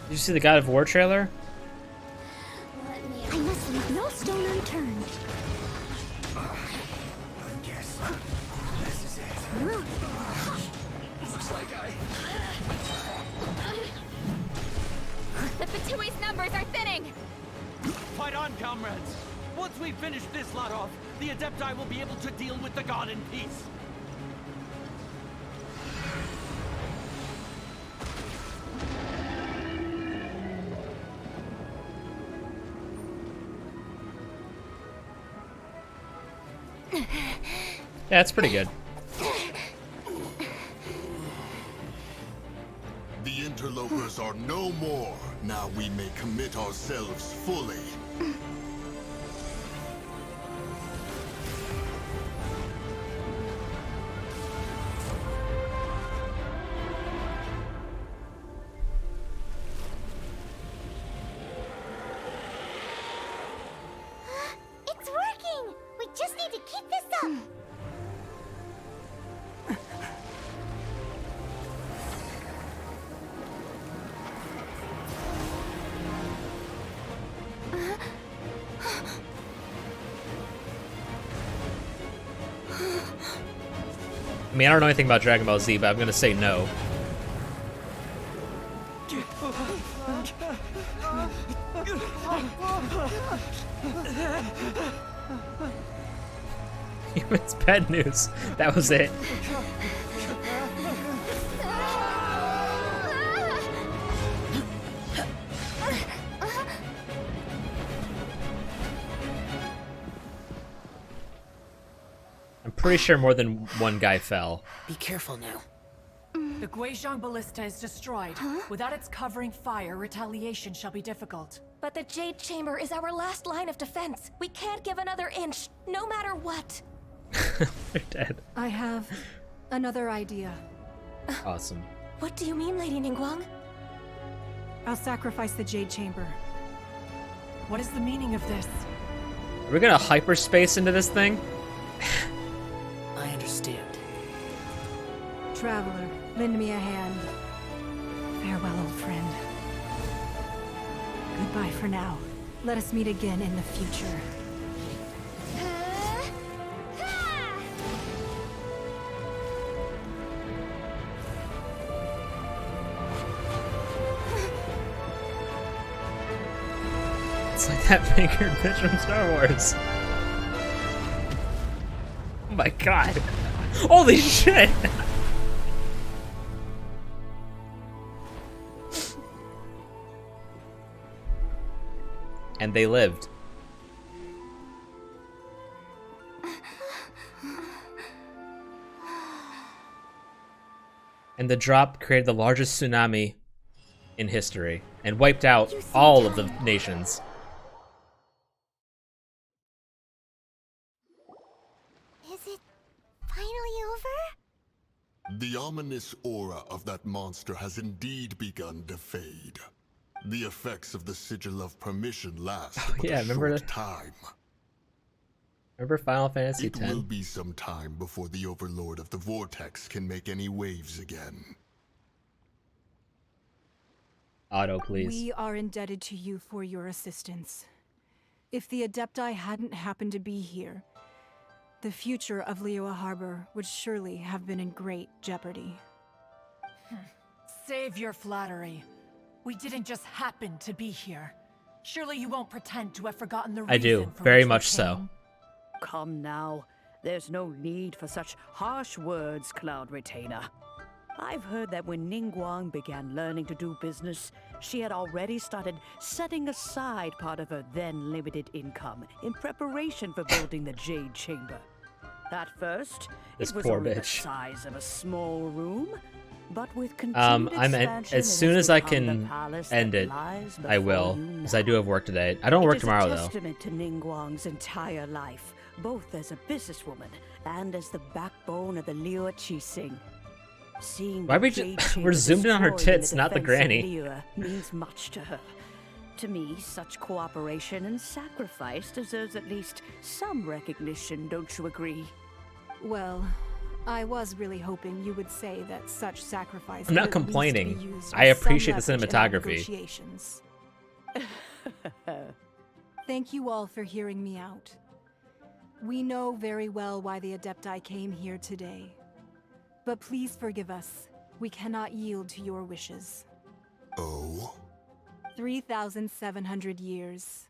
Did you see the God of War trailer? I must leave no stone unturned. Yes. This is it. Looks like The Fatui's numbers are thinning! Fight on, comrades! Once we finish this lot off, the Adepti will be able to deal with the god in peace. Yeah, it's pretty good. The interlopers are no more. Now we may commit ourselves fully. It's working! We just need to keep this up! I mean, I don't know anything about Dragon Ball Z, but I'm gonna say no. It's bad news. That was it. I'm pretty sure more than one guy fell. Be careful now. The Guizhong Ballista is destroyed. Without its covering fire, retaliation shall be difficult. But the Jade Chamber is our last line of defense. We can't give another inch, no matter what. They're dead. I have another idea. Awesome. What do you mean, Lady Ningguang? I'll sacrifice the Jade Chamber. What is the meaning of this? Are we gonna hyperspace into this thing? I understand. Traveler, lend me a hand. Farewell, old friend. Goodbye for now. Let us meet again in the future. It's like that fingered bitch from Star Wars. Oh my god. Holy shit! And they lived. And the drop created the largest tsunami in history and wiped out all of the nations. Is it finally over? The ominous aura of that monster has indeed begun to fade. The effects of the Sigil of Permission last but a short time. Remember Final Fantasy X? It will be some time before the Overlord of the Vortex can make any waves again. Otto, please. We are indebted to you for your assistance. If the Adepti hadn't happened to be here, the future of Liyue Harbor would surely have been in great jeopardy. Save your flattery. We didn't just happen to be here. Surely you won't pretend to have forgotten the reason I do, for very which we much so. came. Come now. There's no need for such harsh words, Cloud Retainer. I've heard that when Ningguang began learning to do business, she had already started setting aside part of her then limited income in preparation for building the Jade Chamber. At first, This it was poor only the bitch. size of a small room, but with continued I'm expansion, as soon it as has I become the can palace end that it, lies I before will, you because I do have work today. I don't work tomorrow it is a though. testament to Ningguang's entire life, both as a businesswoman and as the backbone of the Liyue Qixing. Seeing Why the we Jade just Chamber we're zoomed in on her destroyed in tits, not the defense of granny. Liyue means much to her. To me, such cooperation and sacrifice deserves at least some recognition, don't you agree? Well, I was really hoping you would say that such sacrifice I'm not could at least complaining. be used I as some appreciate the leverage in our cinematography. negotiations. Thank you all for hearing me out. We know very well why the Adepti came here today. But please forgive us. We cannot yield to your wishes. Oh? 3,700 years.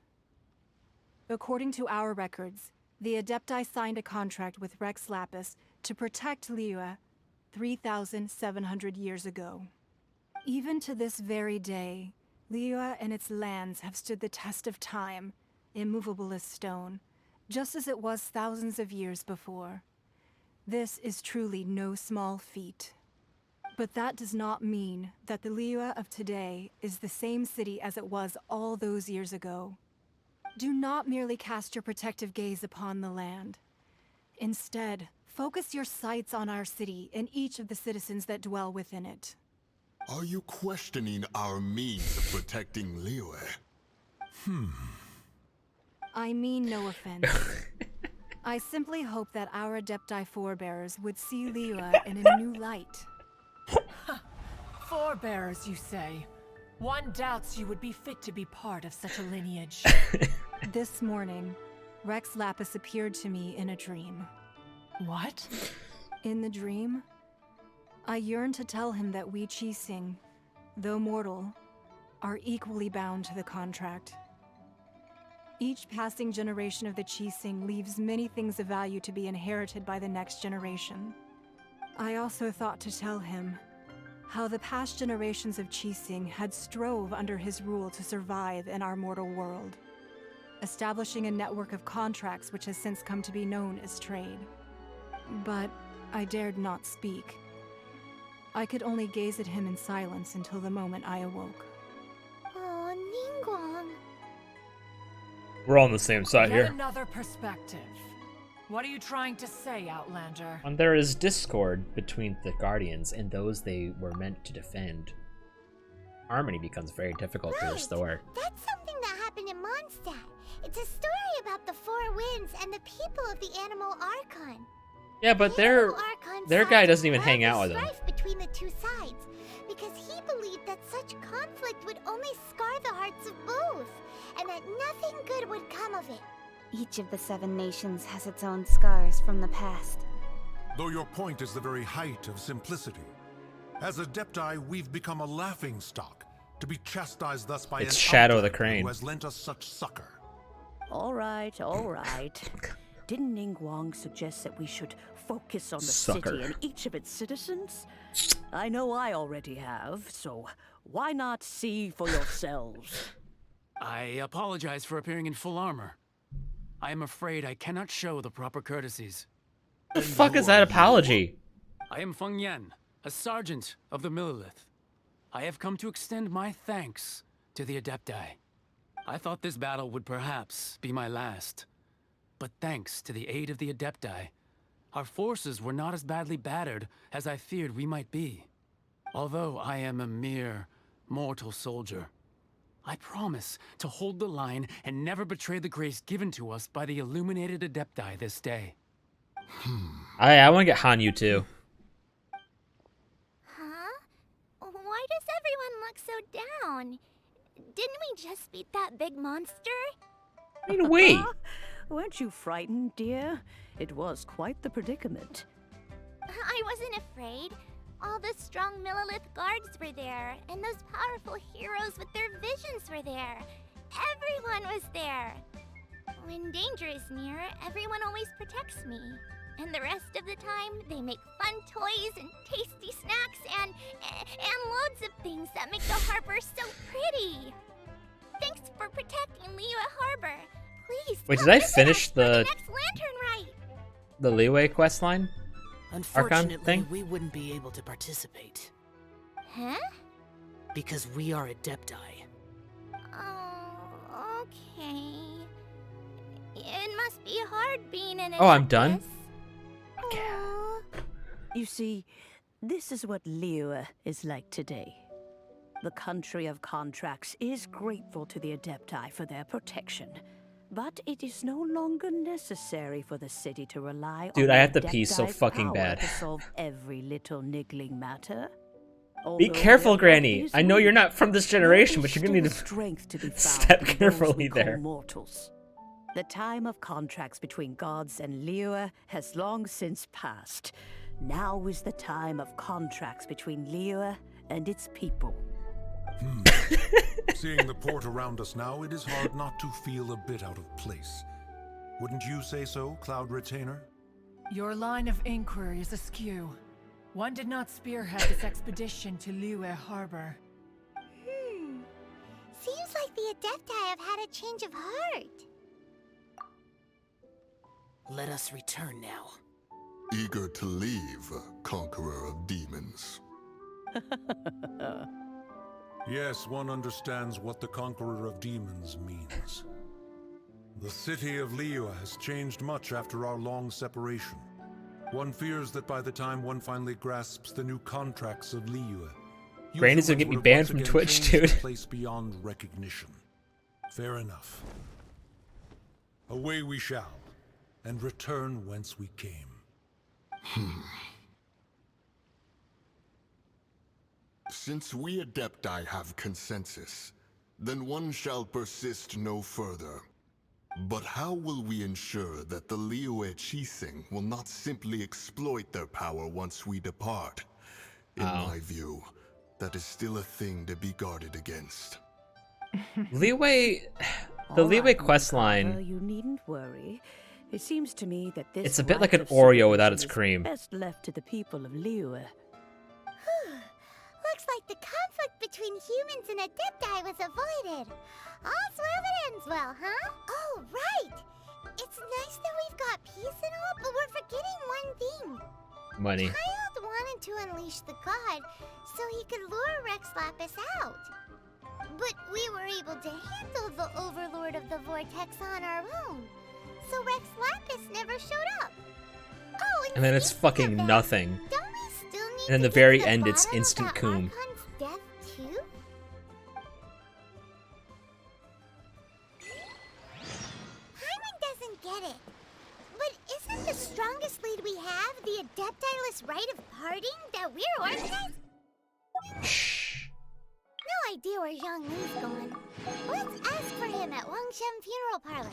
According to our records, the Adepti signed a contract with Rex Lapis to protect Liyue 3,700 years ago. Even to this very day, Liyue and its lands have stood the test of time, immovable as stone, just as it was thousands of years before. This is truly no small feat. But that does not mean that the Liyue of today is the same city as it was all those years ago. Do not merely cast your protective gaze upon the land. Instead, focus your sights on our city and each of the citizens that dwell within it. Are you questioning our means of protecting Liyue? I mean no offense. I simply hope that our Adepti forebears would see Liyue in a new light. Forebearers, you say? One doubts you would be fit to be part of such a lineage. This morning, Rex Lapis appeared to me in a dream. What? In the dream, I yearned to tell him that we Qixing, though mortal, are equally bound to the contract. Each passing generation of the Qixing leaves many things of value to be inherited by the next generation. I also thought to tell him how the past generations of Qixing had strove under his rule to survive in our mortal world, establishing a network of contracts which has since come to be known as trade. But I dared not speak. I could only gaze at him in silence until the moment I awoke. Oh, Ningguang. We're all on the same side Yet here. another perspective. What are you trying to say, Outlander? And there is discord between the Guardians and those they were meant to defend. Harmony becomes very difficult to restore. That's something that happened in Mondstadt. It's a story about the Four Winds and the people of the Animal Archon. Yeah, but their guy doesn't even hang out with them. Strife between the two sides, because he believed that such conflict would only scar the hearts of both, and that nothing good would come of it. Each of the 7 nations has its own scars from the past. Though your point is the very height of simplicity. As Adepti, we've become a laughingstock, to be chastised thus by It's an Shadow the outlander Crane. who has lent us such succor. All right, all right. Didn't Ningguang suggest that we should focus on the Sucker. city and each of its citizens? I know I already have, so why not see for yourselves? I apologize for appearing in full armor. I am afraid I cannot show the proper courtesies. The fuck is that apology? I am Feng Yan, a sergeant of the Millelith. I have come to extend my thanks to the Adepti. I thought this battle would perhaps be my last. But thanks to the aid of the Adepti, our forces were not as badly battered as I feared we might be. Although I am a mere mortal soldier, I promise to hold the line and never betray the grace given to us by the illuminated Adepti this day. I want to get Hanyu too. Huh? Why does everyone look so down? Didn't we just beat that big monster? I mean, wait. Weren't you frightened, dear? It was quite the predicament. I wasn't afraid. All the strong Millelith guards were there, and those powerful heroes with their visions were there. Everyone was there. When danger is near, everyone always protects me. And the rest of the time, they make fun toys and tasty snacks and loads of things that make the harbor so pretty. Thanks for protecting Liyue Harbor. Please. Wait, come did I visit finish us for the the next lantern rite? the Liyue questline? Archon Unfortunately, thing? we wouldn't be able to participate. Huh? Because we are Adepti. Oh, okay. It must be hard being an Oh, I'm done? Aw. You see, this is what Liyue is like today. The country of contracts is grateful to the Adepti for their protection, but it is no longer necessary for the city to rely Dude, on I have to the pee so Adepti's fucking power bad. to solve every little niggling matter. Be Although careful, their Granny. bodies I know will you're not from this generation, but you're gonna need still to strength to be found step in those carefully we call there. mortals. The time of contracts between gods and Liyue has long since passed. Now is the time of contracts between Liyue and its people. Seeing the port around us now, it is hard not to feel a bit out of place. Wouldn't you say so, Cloud Retainer? Your line of inquiry is askew. One did not spearhead this expedition to Liyue Harbor. Seems like the Adepti have had a change of heart. Let us return now. Eager to leave, Conqueror of Demons. Yes, one understands what the Conqueror of Demons means. The city of Liyue has changed much after our long separation. One fears that by the time one finally grasps the new contracts of Liyue, Granny's gonna get me banned from Twitch, dude. A place beyond recognition. Fair enough. Away we shall, and return whence we came. Since we Adepti have consensus, then one shall persist no further. But how will we ensure that the Liyue Qixing will not simply exploit their power once we depart? In my view, that is still a thing to be guarded against. Liyue, the Liyue questline. You needn't worry. It seems to me that this It's a bit like right an of Oreo without its supervision is cream. best left to the people of Liyue. Looks like the conflict between humans and Adepti was avoided. All's well that ends well, huh? Oh, right! It's nice that we've got peace and all, but we're forgetting one thing. Money. Child wanted to unleash the god so he could lure Rex Lapis out. But we were able to handle the Overlord of the Vortex on our own. So Rex Lapis never showed up. Oh, And then it's fucking nothing. don't we still need And in to the very get to end, it's bottom of instant the coom. Archon's death too? Hyman doesn't get it. But isn't the strongest lead we have the Adeptiless rite of parting that we're organized? No idea where Zhang Li's going. Let's ask for him at Wangshen Funeral Parlor.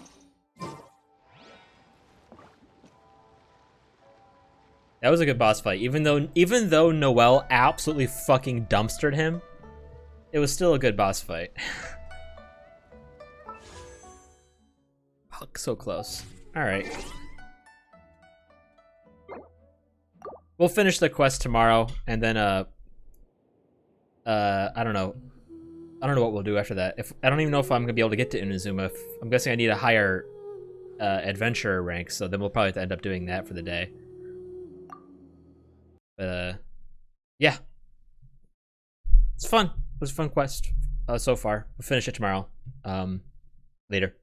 That was a good boss fight. Even though Noelle absolutely fucking dumpstered him, it was still a good boss fight. Fuck, so close. All right. We'll finish the quest tomorrow, and then I don't know. I don't know what we'll do after that. I don't even know if I'm gonna be able to get to Inazuma. I'm guessing I need a higher adventurer rank, so then we'll probably have to end up doing that for the day. Yeah. It's fun. It was a fun quest so far. We'll finish it tomorrow. Later.